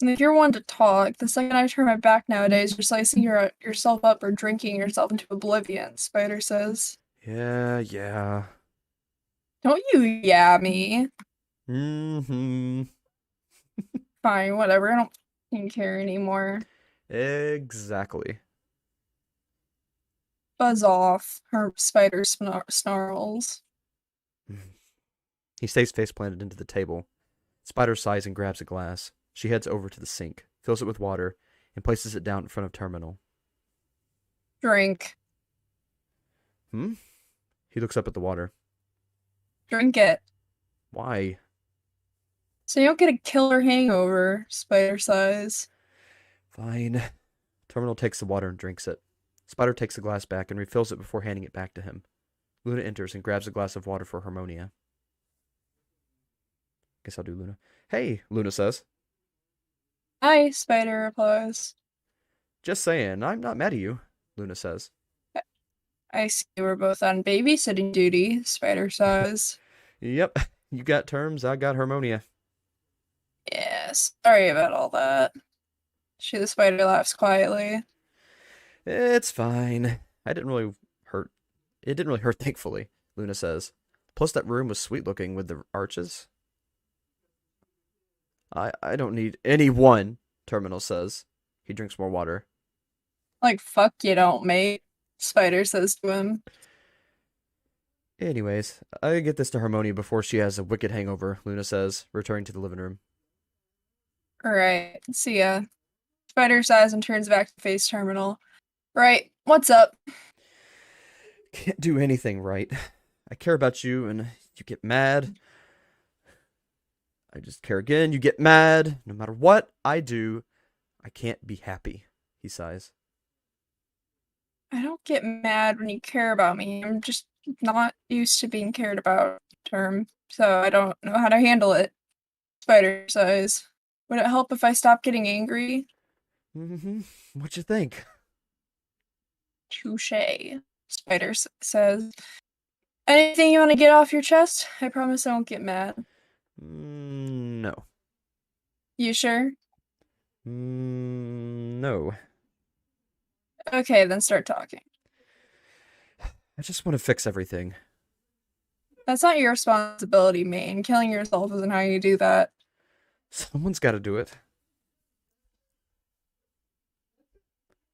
And if you're one to talk, the second I turn my back nowadays, you're slicing yourself up or drinking yourself into oblivion, Spider says. Yeah. Don't you yeah me. Mm-hmm. Fine, whatever, I don't fucking care anymore. Exactly. Buzz off, her Spider snarls. He stays face planted into the table. Spider sighs and grabs a glass. She heads over to the sink, fills it with water, and places it down in front of Terminal. Drink. Hmm? He looks up at the water. Drink it. Why? So you don't get a killer hangover, Spider sighs. Fine. Terminal takes the water and drinks it. Spider takes the glass back and refills it before handing it back to him. Luna enters and grabs a glass of water for Harmonia. Guess I'll do Luna. Hey, Luna says. Hi, Spider replies. Just saying, I'm not mad at you, Luna says. I see we're both on babysitting duty, Spider says. Yep, you got terms, I got Harmonia. Yeah, sorry about all that. The spider laughs quietly. It's fine. It didn't really hurt, thankfully, Luna says. Plus that room was sweet looking with the arches. I don't need anyone, Terminal says. He drinks more water. Like, fuck you don't, mate, Spider says to him. Anyways, I get this to Harmonia before she has a wicked hangover, Luna says, returning to the living room. Alright, see ya. Spider sighs and turns back to face Terminal. Right, what's up? Can't do anything right. I care about you and you get mad. I just care again, you get mad. No matter what I do, I can't be happy, he sighs. I don't get mad when you care about me. I'm just not used to being cared about, term, so I don't know how to handle it. Spider sighs. Would it help if I stopped getting angry? What you think? Touche, Spider says. Anything you want to get off your chest? I promise I won't get mad. No. You sure? No. Okay, then start talking. I just want to fix everything. That's not your responsibility, Maine. Killing yourself isn't how you do that. Someone's got to do it.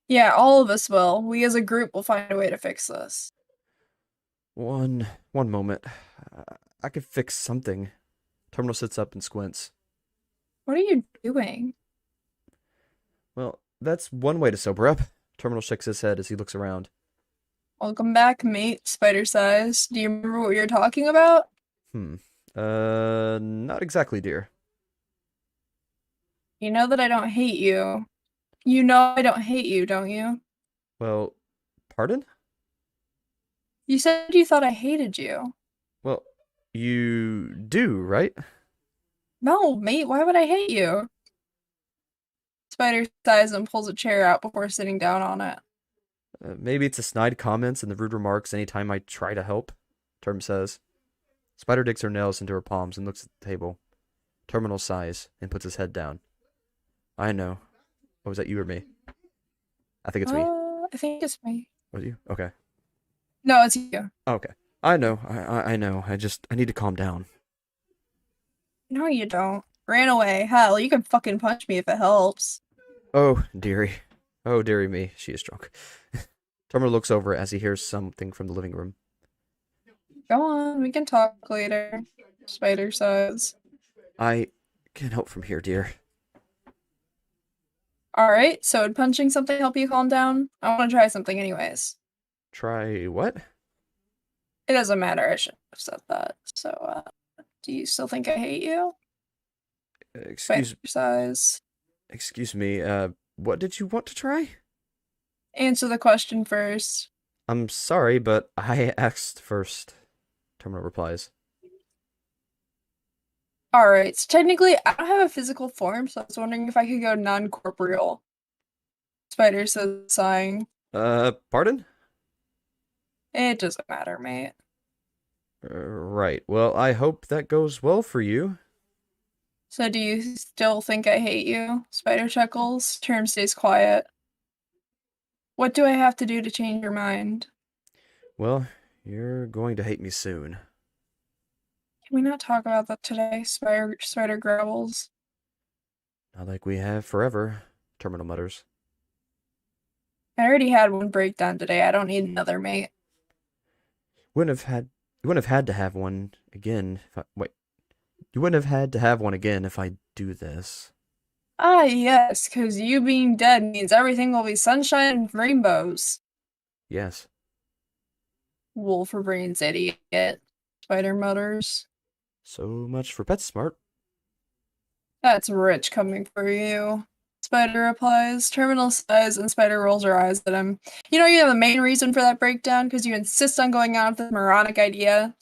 Yeah, all of us will. We as a group will find a way to fix this. One moment. I could fix something. Terminal sits up and squints. What are you doing? Well, that's one way to sober up. Terminal shakes his head as he looks around. Welcome back, mate, Spider sighs. Do you remember what we were talking about? Not exactly, dear. You know that I don't hate you. You know I don't hate you, don't you? Well, pardon? You said you thought I hated you. Well, you do, right? No, mate, why would I hate you? Spider sighs and pulls a chair out before sitting down on it. Maybe it's the snide comments and the rude remarks anytime I try to help, Term says. Spider digs her nails into her palms and looks at the table. Terminal sighs and puts his head down. I know. Oh, was that you or me? I think it's me. I think it's me. Was it you? Okay. No, it's you. Okay. I know. I know. I need to calm down. No, you don't. Ran away. Hell, you can fucking punch me if it helps. Oh, dearie. Oh, dearie me. She is drunk. Terminal looks over as he hears something from the living room. Go on, we can talk later, Spider says. I can't help from here, dear. Alright, so would punching something help you calm down? I want to try something anyways. Try what? It doesn't matter, I shouldn't have said that. So, do you still think I hate you? Excuse me, what did you want to try? Answer the question first. I'm sorry, but I asked first, Terminal replies. Alright, so technically I don't have a physical form, so I was wondering if I could go non-corporeal. Spider says, sighing. Pardon? It doesn't matter, mate. Right. Well, I hope that goes well for you. So do you still think I hate you? Spider chuckles. Term stays quiet. What do I have to do to change your mind? Well, you're going to hate me soon. Can we not talk about that today? Spider growls. Not like we have forever, Terminal mutters. I already had one breakdown today. I don't need another, mate. You wouldn't have had to have one again if You wouldn't have had to have one again if I do this. Ah, yes, because you being dead means everything will be sunshine and rainbows. Yes. Wolferine's idiot, Spider mutters. So much for PetSmart. That's rich coming for you, Spider replies. Terminal sighs and Spider rolls her eyes at him. You know you're the main reason for that breakdown because you insist on going on with this moronic idea.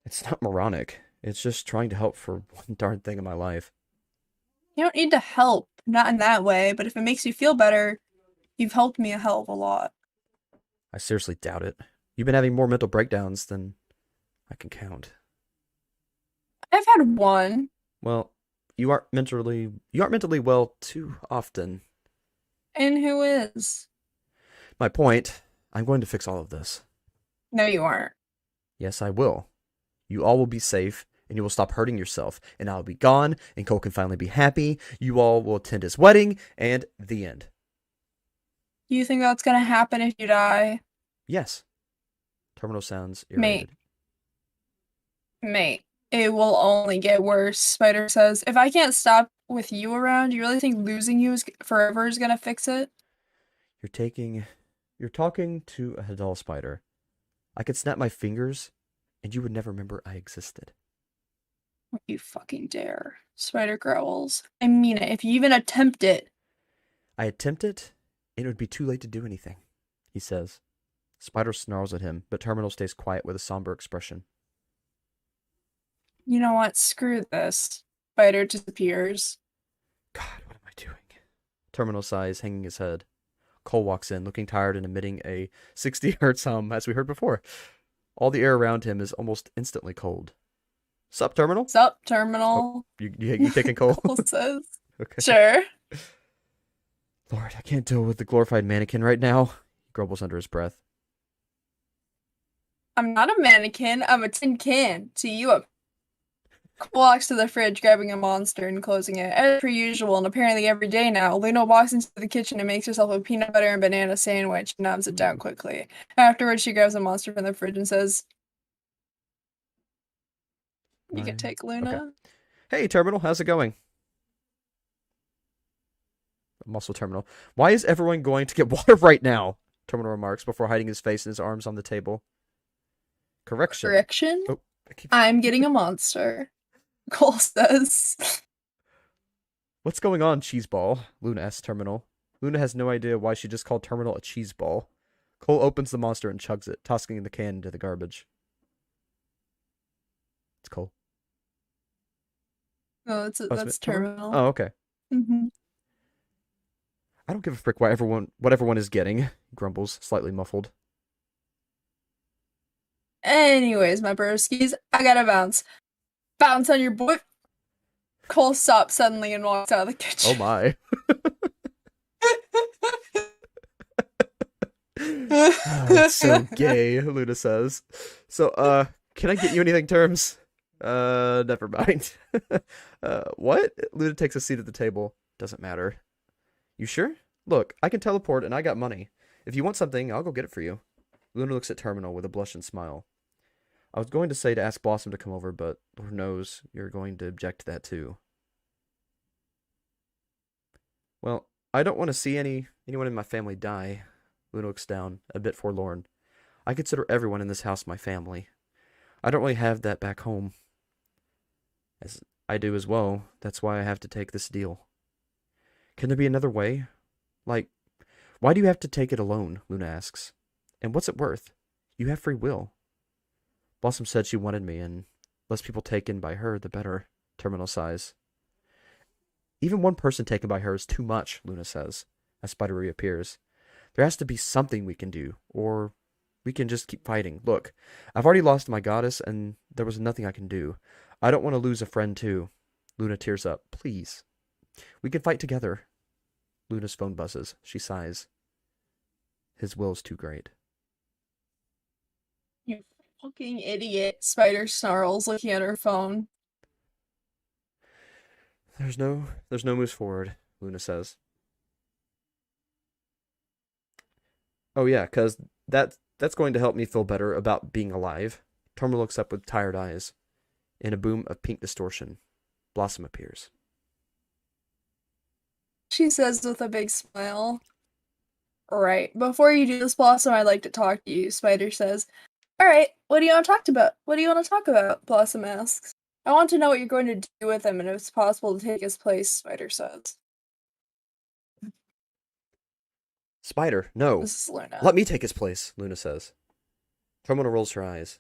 It's not moronic. It's just trying to help for one darn thing in my life. You don't need to help, not in that way, but if it makes you feel better, you've helped me a hell of a lot. I seriously doubt it. You've been having more mental breakdowns than I can count. I've had one. Well, you aren't mentally well too often. And who is? My point, I'm going to fix all of this. No, you aren't. Yes, I will. You all will be safe, and you will stop hurting yourself, and I'll be gone, and Cole can finally be happy. You all will attend his wedding, and the end. You think that's gonna happen if you die? Yes. Terminal sounds irritated. Mate, it will only get worse, Spider says. If I can't stop with you around, you really think losing you forever is gonna fix it? You're talking to a doll spider. I could snap my fingers, and you would never remember I existed. You fucking dare. Spider growls. I mean it. If you even attempt it. I attempt it, and it would be too late to do anything, he says. Spider snarls at him, but Terminal stays quiet with a somber expression. You know what? Screw this. Spider disappears. God, what am I doing? Terminal sighs, hanging his head. Cole walks in, looking tired and emitting a 60 hertz hum, as we heard before. All the air around him is almost instantly cold. Sup, Terminal? Sup, Terminal? Oh, you taking Cole? Cole says. Okay. Sure. Lord, I can't deal with the glorified mannequin right now. He grumbles under his breath. I'm not a mannequin. I'm a tin can. To you, a Cole walks to the fridge, grabbing a monster and closing it. As per usual, and apparently every day now, Luna walks into the kitchen and makes herself a peanut butter and banana sandwich and nubs it down quickly. Afterwards, she grabs a monster from the fridge and says, "You can take Luna." Okay. Hey, Terminal, how's it going? Muscle Terminal. Why is everyone going to get water right now? Terminal remarks before hiding his face and his arms on the table. Correction. Oh, I'm getting a monster. Cole says. What's going on, cheeseball? Luna asks Terminal. Luna has no idea why she just called Terminal a cheeseball. Cole opens the monster and chugs it, tossing the can into the garbage. It's Cole. Oh, that's Terminal. Oh, okay. Mm-hmm. I don't give a frick what everyone is getting, he grumbles, slightly muffled. Anyways, my broskies, I gotta bounce. Bounce on your boy. Cole stops suddenly and walks out of the kitchen. Oh my. It's so gay, Luna says. So, can I get you anything, Terms? Never mind. What? Luna takes a seat at the table. Doesn't matter. You sure? Look, I can teleport and I got money. If you want something, I'll go get it for you. Luna looks at Terminal with a blush and smile. I was going to say to ask Blossom to come over, but Lord knows you're going to object to that too. Well, I don't want to see anyone in my family die. Luna looks down, a bit forlorn. I consider everyone in this house my family. I don't really have that back home. As I do as well, that's why I have to take this deal. Can there be another way? Like, why do you have to take it alone? Luna asks. And what's it worth? You have free will. Blossom said she wanted me, and less people taken by her, the better. Terminal sighs. Even one person taken by her is too much, Luna says, as Spider reappears. There has to be something we can do, or we can just keep fighting. Look, I've already lost my goddess, and there was nothing I can do. I don't want to lose a friend, too. Luna tears up. Please. We can fight together. Luna's phone buzzes. She sighs. His will's too great. You fucking idiot. Spider snarls, looking at her phone. There's no moves forward, Luna says. Oh yeah, because that's going to help me feel better about being alive. Terminal looks up with tired eyes. In a boom of pink distortion, Blossom appears. She says with a big smile. Right. Before you do this, Blossom, I'd like to talk to you, Spider says. Alright, what do you want to talk about? What do you want to talk about? Blossom asks. I want to know what you're going to do with him and if it's possible to take his place, Spider says. Spider, no. This is Luna. Let me take his place, Luna says. Terminal rolls her eyes.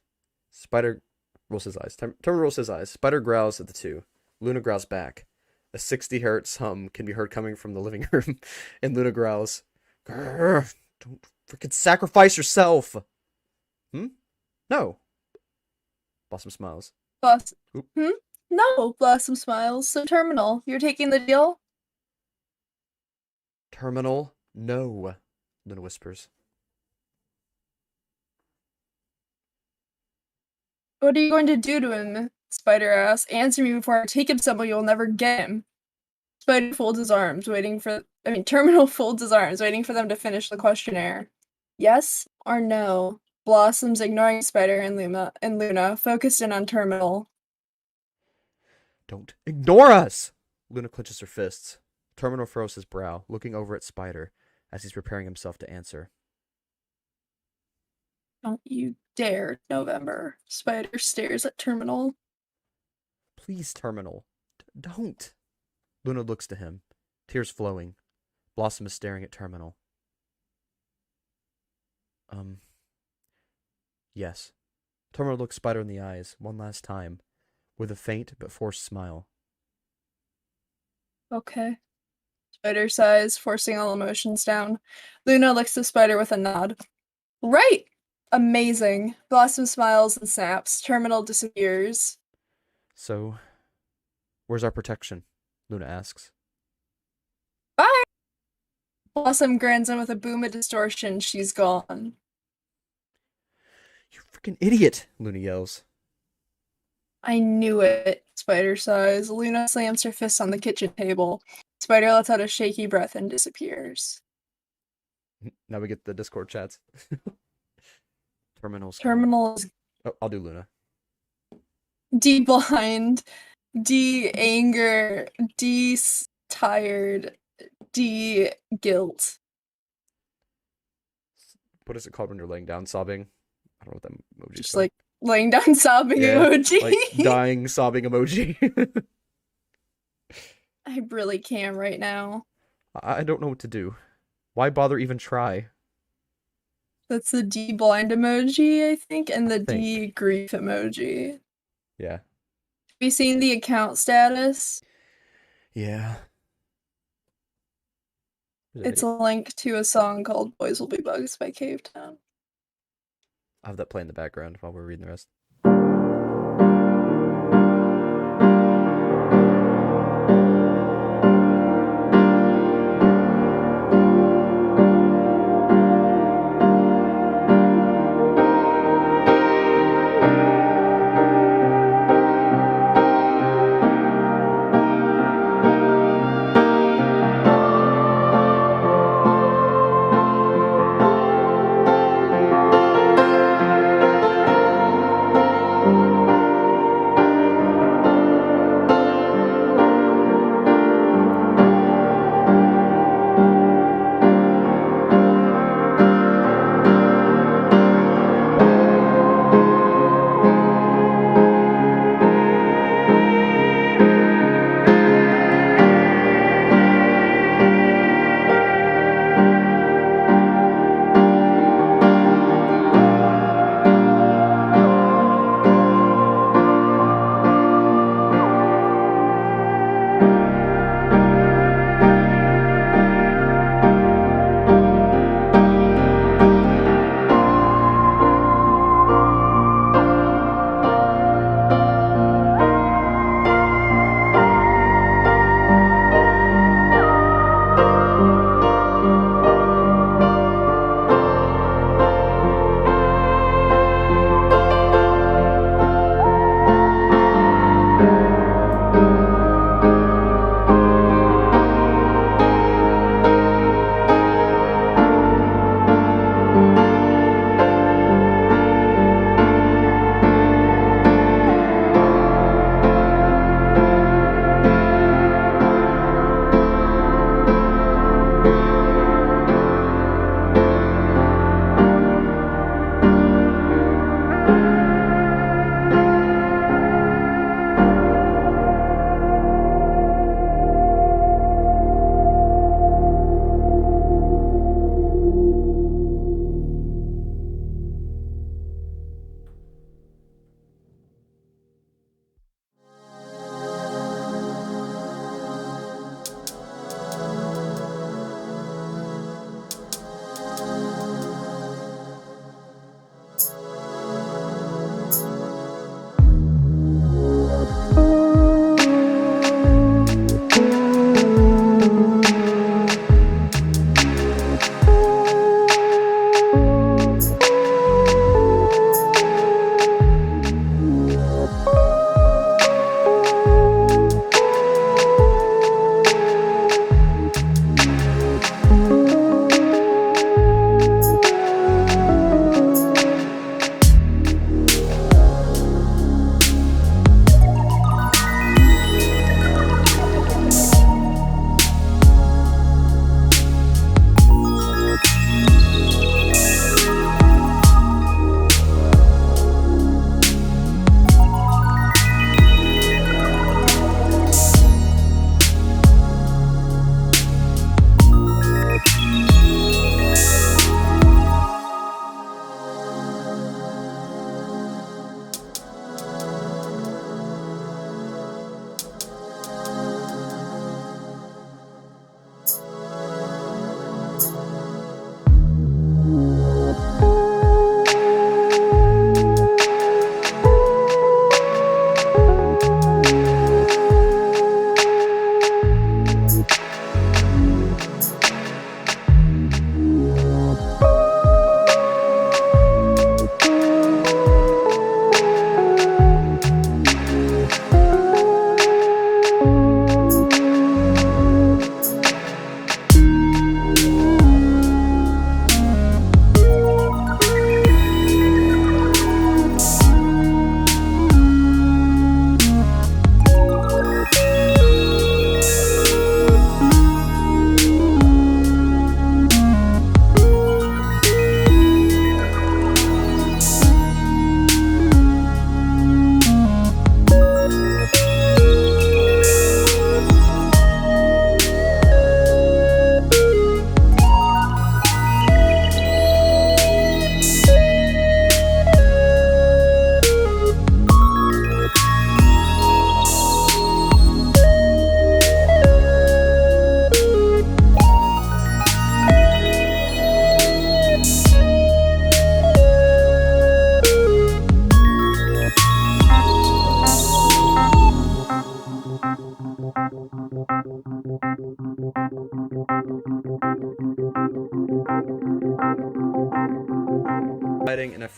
Spider rolls his eyes. Terminal rolls his eyes. Spider growls at the two. Luna growls back. A 60 hertz hum can be heard coming from the living room, and Luna growls, "Grr, don't freaking sacrifice yourself." No. Blossom smiles. Oop. No, Blossom smiles. So Terminal, you're taking the deal? Terminal, no, Luna whispers. What are you going to do to him? Spider asks. Answer me before I take him somewhere you'll never get him. Spider folds his arms, Terminal folds his arms, waiting for them to finish the questionnaire. Yes or no? Blossom's ignoring Spider and Luna, focused in on Terminal. Don't ignore us! Luna clenches her fists. Terminal furrows his brow, looking over at Spider as he's preparing himself to answer. Don't you dare, November. Spider stares at Terminal. Please, Terminal. Don't. Luna looks to him, tears flowing. Blossom is staring at Terminal. Yes. Terminal looks Spider in the eyes one last time, with a faint but forced smile. Okay. Spider sighs, forcing all emotions down. Luna looks to Spider with a nod. Right! Amazing. Blossom smiles and snaps. Terminal disappears. So, where's our protection? Luna asks. Bye! Blossom grins, and with a boom of distortion, she's gone. You freaking idiot! Luna yells. I knew it, Spider sighs. Luna slams her fist on the kitchen table. Spider lets out a shaky breath and disappears. Now we get the Discord chats. Terminals. Terminal's Oh, I'll do Luna. D blind, D anger, D tired, D guilt. What is it called when you're laying down sobbing? I don't know what that emoji is Just called. like laying down sobbing emoji. Like dying sobbing emoji. I really can't right now. I don't know what to do. Why bother even try? That's the D blind emoji, I think, and the D grief emoji. Yeah. Have you seen the account status? Yeah. It's a link to a song called Boys Will Be Bugs by Cavetown. I'll have that play in the background while we're reading the rest.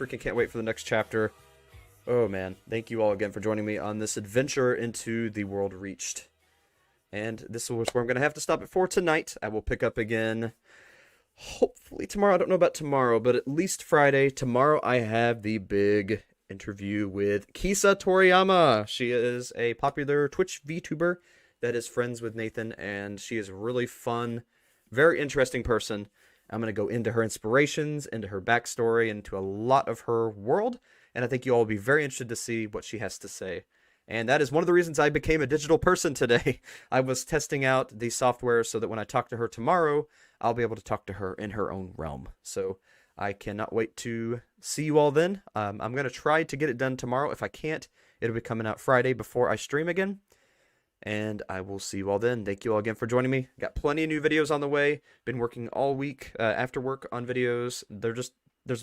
freaking can't wait for the next chapter. Oh man, thank you all again for joining me on this adventure into the world reached. And this is where I'm going to have to stop it for tonight. I will pick up again, hopefully tomorrow. I don't know about tomorrow, but at least Friday. Tomorrow I have the big interview with Kisa Toriyama. She is a popular Twitch VTuber that is friends with Nathan, and she is a really fun, very interesting person. I'm going to go into her inspirations, into her backstory, into a lot of her world, and I think you all will be very interested to see what she has to say. And that is one of the reasons I became a digital person today. I was testing out the software so that when I talk to her tomorrow, I'll be able to talk to her in her own realm. So I cannot wait to see you all then. I'm going to try to get it done tomorrow. If I can't, it'll be coming out Friday before I stream again. And I will see you all then. Thank you all again for joining me. Got plenty of new videos on the way. Been working all week after work on videos. There's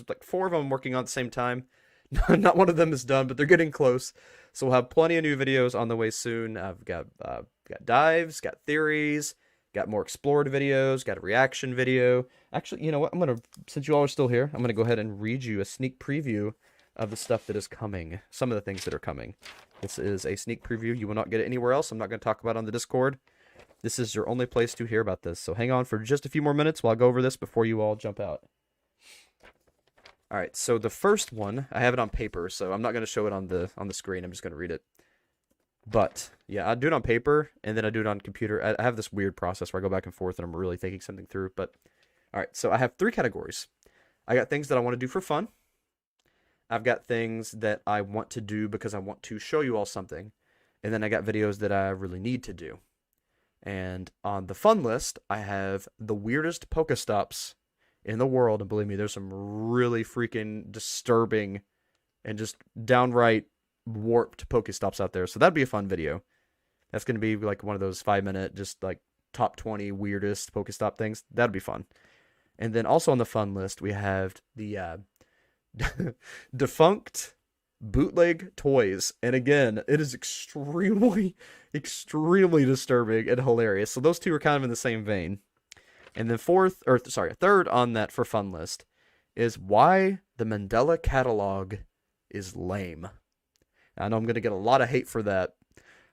like 4 of them I'm working on at the same time. Not one of them is done, but they're getting close. So we'll have plenty of new videos on the way soon. I've got dives, got theories, got more explored videos, got a reaction video. Actually, you know what? Since you all are still here, I'm gonna go ahead and read you a sneak preview of the stuff that is coming. Some of the things that are coming. This is a sneak preview. You will not get it anywhere else. I'm not going to talk about it on the Discord. This is your only place to hear about this. So hang on for just a few more minutes while I go over this before you all jump out. Alright, so the first one, I have it on paper, so I'm not going to show it on the screen. I'm just going to read it. But, yeah, I do it on paper, and then I do it on computer. I have this weird process where I go back and forth, and I'm really thinking something through. But, alright, so I have 3 categories. I got things that I want to do for fun. I've got things that I want to do because I want to show you all something. And then I got videos that I really need to do. And on the fun list, I have the weirdest Pokestops in the world. And believe me, there's some really freaking disturbing and just downright warped Pokestops out there. So that'd be a fun video. That's going to be like one of those 5-minute, just like top 20 weirdest Pokestop things. That'd be fun. And then also on the fun list, we have the defunct bootleg toys, and again, it is extremely disturbing and hilarious. So those 2 are kind of in the same vein. And then third on that for fun list is why the Mandela catalog is lame. I know I'm gonna get a lot of hate for that,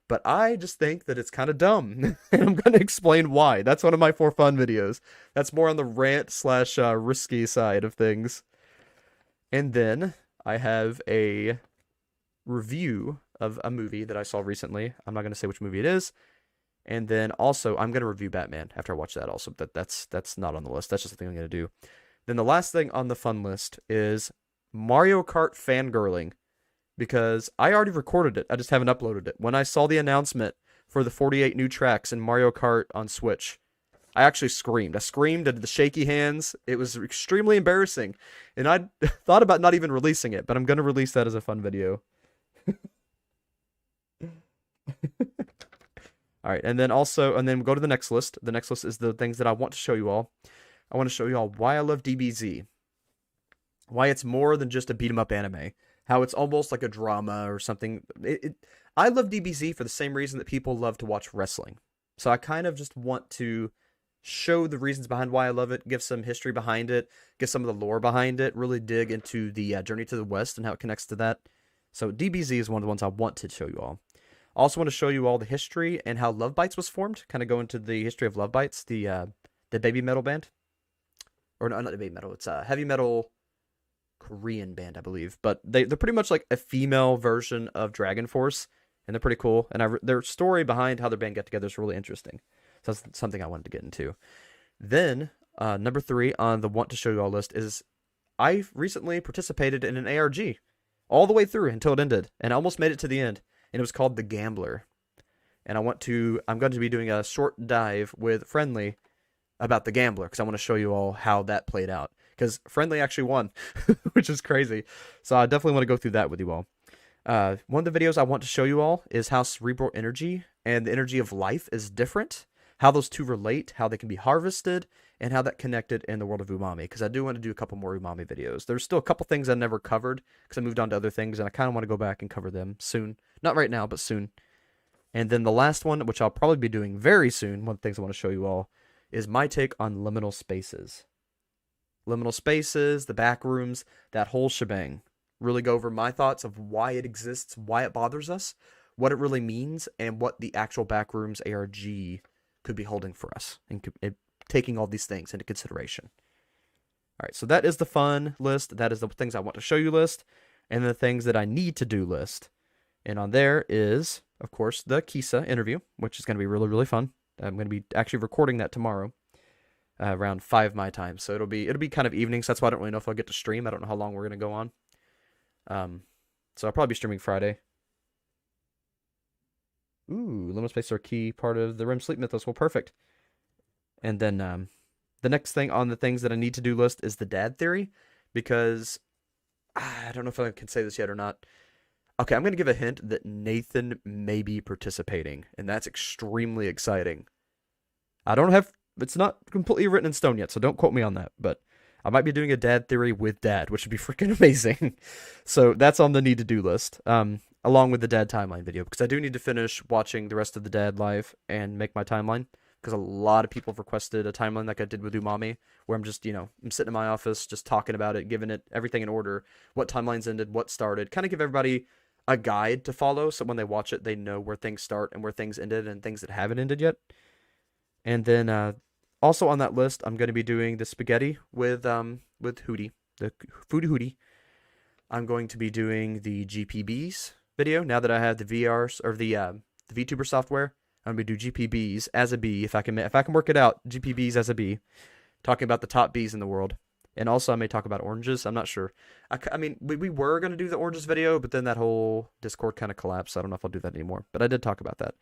but I just think that it's kind of dumb, and I'm gonna explain why. That's one of my for fun videos. That's more on the rant / risky side of things. And then I have a review of a movie that I saw recently. I'm not going to say which movie it is. And then also I'm going to review Batman after I watch that also. That's not on the list. That's just something I'm going to do. Then the last thing on the fun list is Mario Kart fangirling, because I already recorded it. I just haven't uploaded it. When I saw the announcement for the 48 new tracks in Mario Kart on Switch, I actually screamed. I screamed at the shaky hands. It was extremely embarrassing. And I thought about not even releasing it, but I'm going to release that as a fun video. Alright, and then go to the next list. The next list is the things that I want to show you all. I want to show you all why I love DBZ. Why it's more than just a beat-em-up anime. How it's almost like a drama or something. I love DBZ for the same reason that people love to watch wrestling. So I kind of just want to show the reasons behind why I love it, give some history behind it, give some of the lore behind it, really dig into the Journey to the West and how it connects to that. So DBZ is one of the ones I want to show you all. I also want to show you all the history and how Love Bites was formed, kind of go into the history of Love Bites, the baby metal band. Or no, not the baby metal, it's a heavy metal Korean band, I believe. But they're pretty much like a female version of Dragon Force, and they're pretty cool. And their story behind how their band got together is really interesting. So that's something I wanted to get into. Then, number 3 on the want to show you all list is I recently participated in an ARG all the way through until it ended, and I almost made it to the end, and it was called The Gambler. And I'm going to be doing a short dive with Friendly about The Gambler, because I want to show you all how that played out, because Friendly actually won, which is crazy. So I definitely want to go through that with you all. One of the videos I want to show you all is how cerebral energy and the energy of life is different, how those 2 relate, how they can be harvested, and how that connected in the world of umami, because I do want to do a couple more umami videos. There's still a couple things I never covered, because I moved on to other things, and I kind of want to go back and cover them soon. Not right now, but soon. And then the last one, which I'll probably be doing very soon, one of the things I want to show you all, is my take on liminal spaces. liminal spaces, the back rooms, that whole shebang. Really go over my thoughts of why it exists, why it bothers us, what it really means, and what the actual backrooms ARG could be holding for us, and taking all these things into consideration. All right, so that is the fun list. That is the things I want to show you list, and the things that I need to do list. And on there is, of course, the Kisa interview, which is going to be really, really fun. I'm going to be actually recording that tomorrow, around 5 my time. So it'll be kind of evenings. That's why I don't really know if I'll get to stream. I don't know how long we're going to go on. So I'll probably be streaming Friday. Ooh, liminal spaces are a key part of the REM sleep mythos. Well, perfect. And then the next thing on the things that I need to do list is the dad theory, because I don't know if I can say this yet or not. Okay, I'm going to give a hint that Nathan may be participating, and that's extremely exciting. It's not completely written in stone yet, so don't quote me on that, but I might be doing a dad theory with dad, which would be freaking amazing. So that's on the need to do list, along with the dad timeline video, because I do need to finish watching the rest of the dad live and make my timeline, because a lot of people have requested a timeline like I did with Umami, where I'm just, I'm sitting in my office, just talking about it, giving it everything in order, what timelines ended, what started, kind of give everybody a guide to follow, so when they watch it, they know where things start and where things ended and things that haven't ended yet. And then also on that list, I'm going to be doing the spaghetti with Hootie, the food Hootie. I'm going to be doing the GPBs video now that I have the VRs or the VTuber software. I'm going to do GPBs as a bee if I can work it out. GPBs as a bee, talking about the top bees in the world. And also, I may talk about oranges. I'm not sure. I mean, we were going to do the oranges video, but then that whole Discord kind of collapsed. So I don't know if I'll do that anymore. But I did talk about that.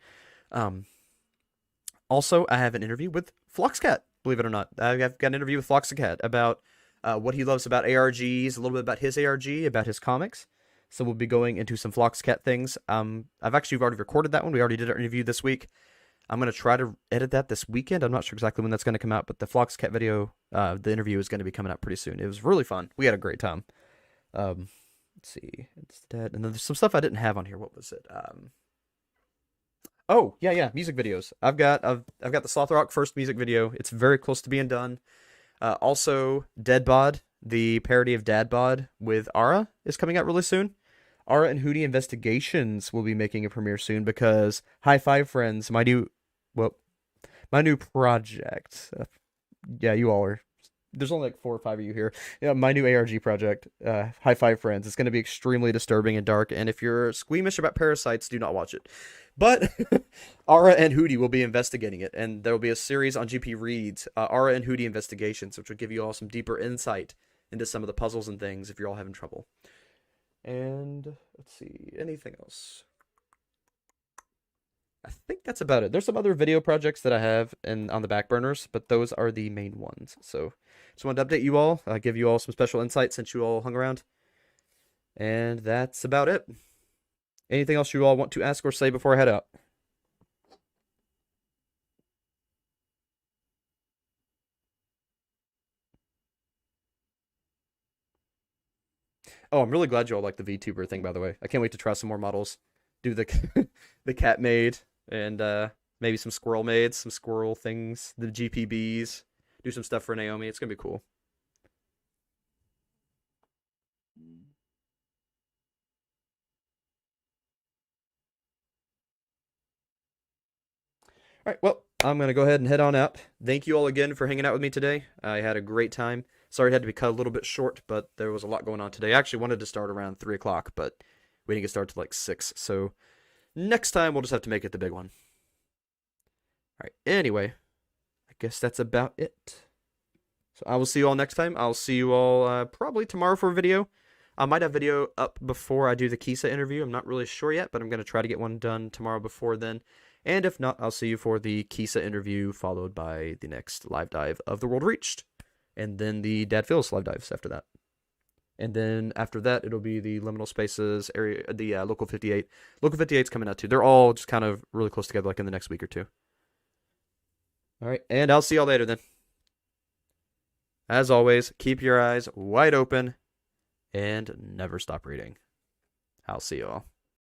Also, I have an interview with Floxcat, believe it or not. I've got an interview with Floxcat about what he loves about ARGs, a little bit about his ARG, about his comics. So we'll be going into some Floxcat things. I've already recorded that one. We already did our interview this week. I'm going to try to edit that this weekend. I'm not sure exactly when that's going to come out, but the Floxcat video, the interview is going to be coming out pretty soon. It was really fun. We had a great time. Let's see. Instead, and then there's some stuff I didn't have on here. What was it? Oh, yeah, music videos. I've got the Sloth Rock first music video. It's very close to being done. Also, Dead Bod, the parody of Dad Bod with Ara, is coming out really soon. Ara and Hootie Investigations will be making a premiere soon because High Five Friends, my new project. Yeah, you all are. There's only like 4 or 5 of you here. Yeah, my new ARG project, High Five Friends. It's going to be extremely disturbing and dark, and if you're squeamish about parasites, do not watch it. But Ara and Hootie will be investigating it, and there will be a series on GPReeds, Ara and Hootie Investigations, which will give you all some deeper insight into some of the puzzles and things if you're all having trouble. And let's see, anything else? I think that's about it. There's some other video projects that I have on the back burners, but those are the main ones. So just wanted to update you all, give you all some special insight since you all hung around. And that's about it. Anything else you all want to ask or say before I head out? Oh, I'm really glad you all like the VTuber thing, by the way. I can't wait to try some more models. Do the the cat maid and maybe some squirrel maids, some squirrel things, the GPBs. Do some stuff for Naomi. It's gonna be cool. All right, well, I'm going to go ahead and head on out. Thank you all again for hanging out with me today. I had a great time. Sorry it had to be cut a little bit short, but there was a lot going on today. I actually wanted to start around 3 o'clock, but we didn't get started till like 6. So next time, we'll just have to make it the big one. All right, anyway, I guess that's about it. So I will see you all next time. I'll see you all probably tomorrow for a video. I might have video up before I do the Kisa interview. I'm not really sure yet, but I'm going to try to get one done tomorrow before then. And if not, I'll see you for the Kisa interview, followed by the next live dive of The World Reached. And then the Dad Feels live dives after that. And then after that, it'll be the Liminal Spaces area, the Local 58. Local 58's coming out too. They're all just kind of really close together, like in the next week or two. All right, and I'll see y'all later then. As always, keep your eyes wide open and never stop reading. I'll see you all.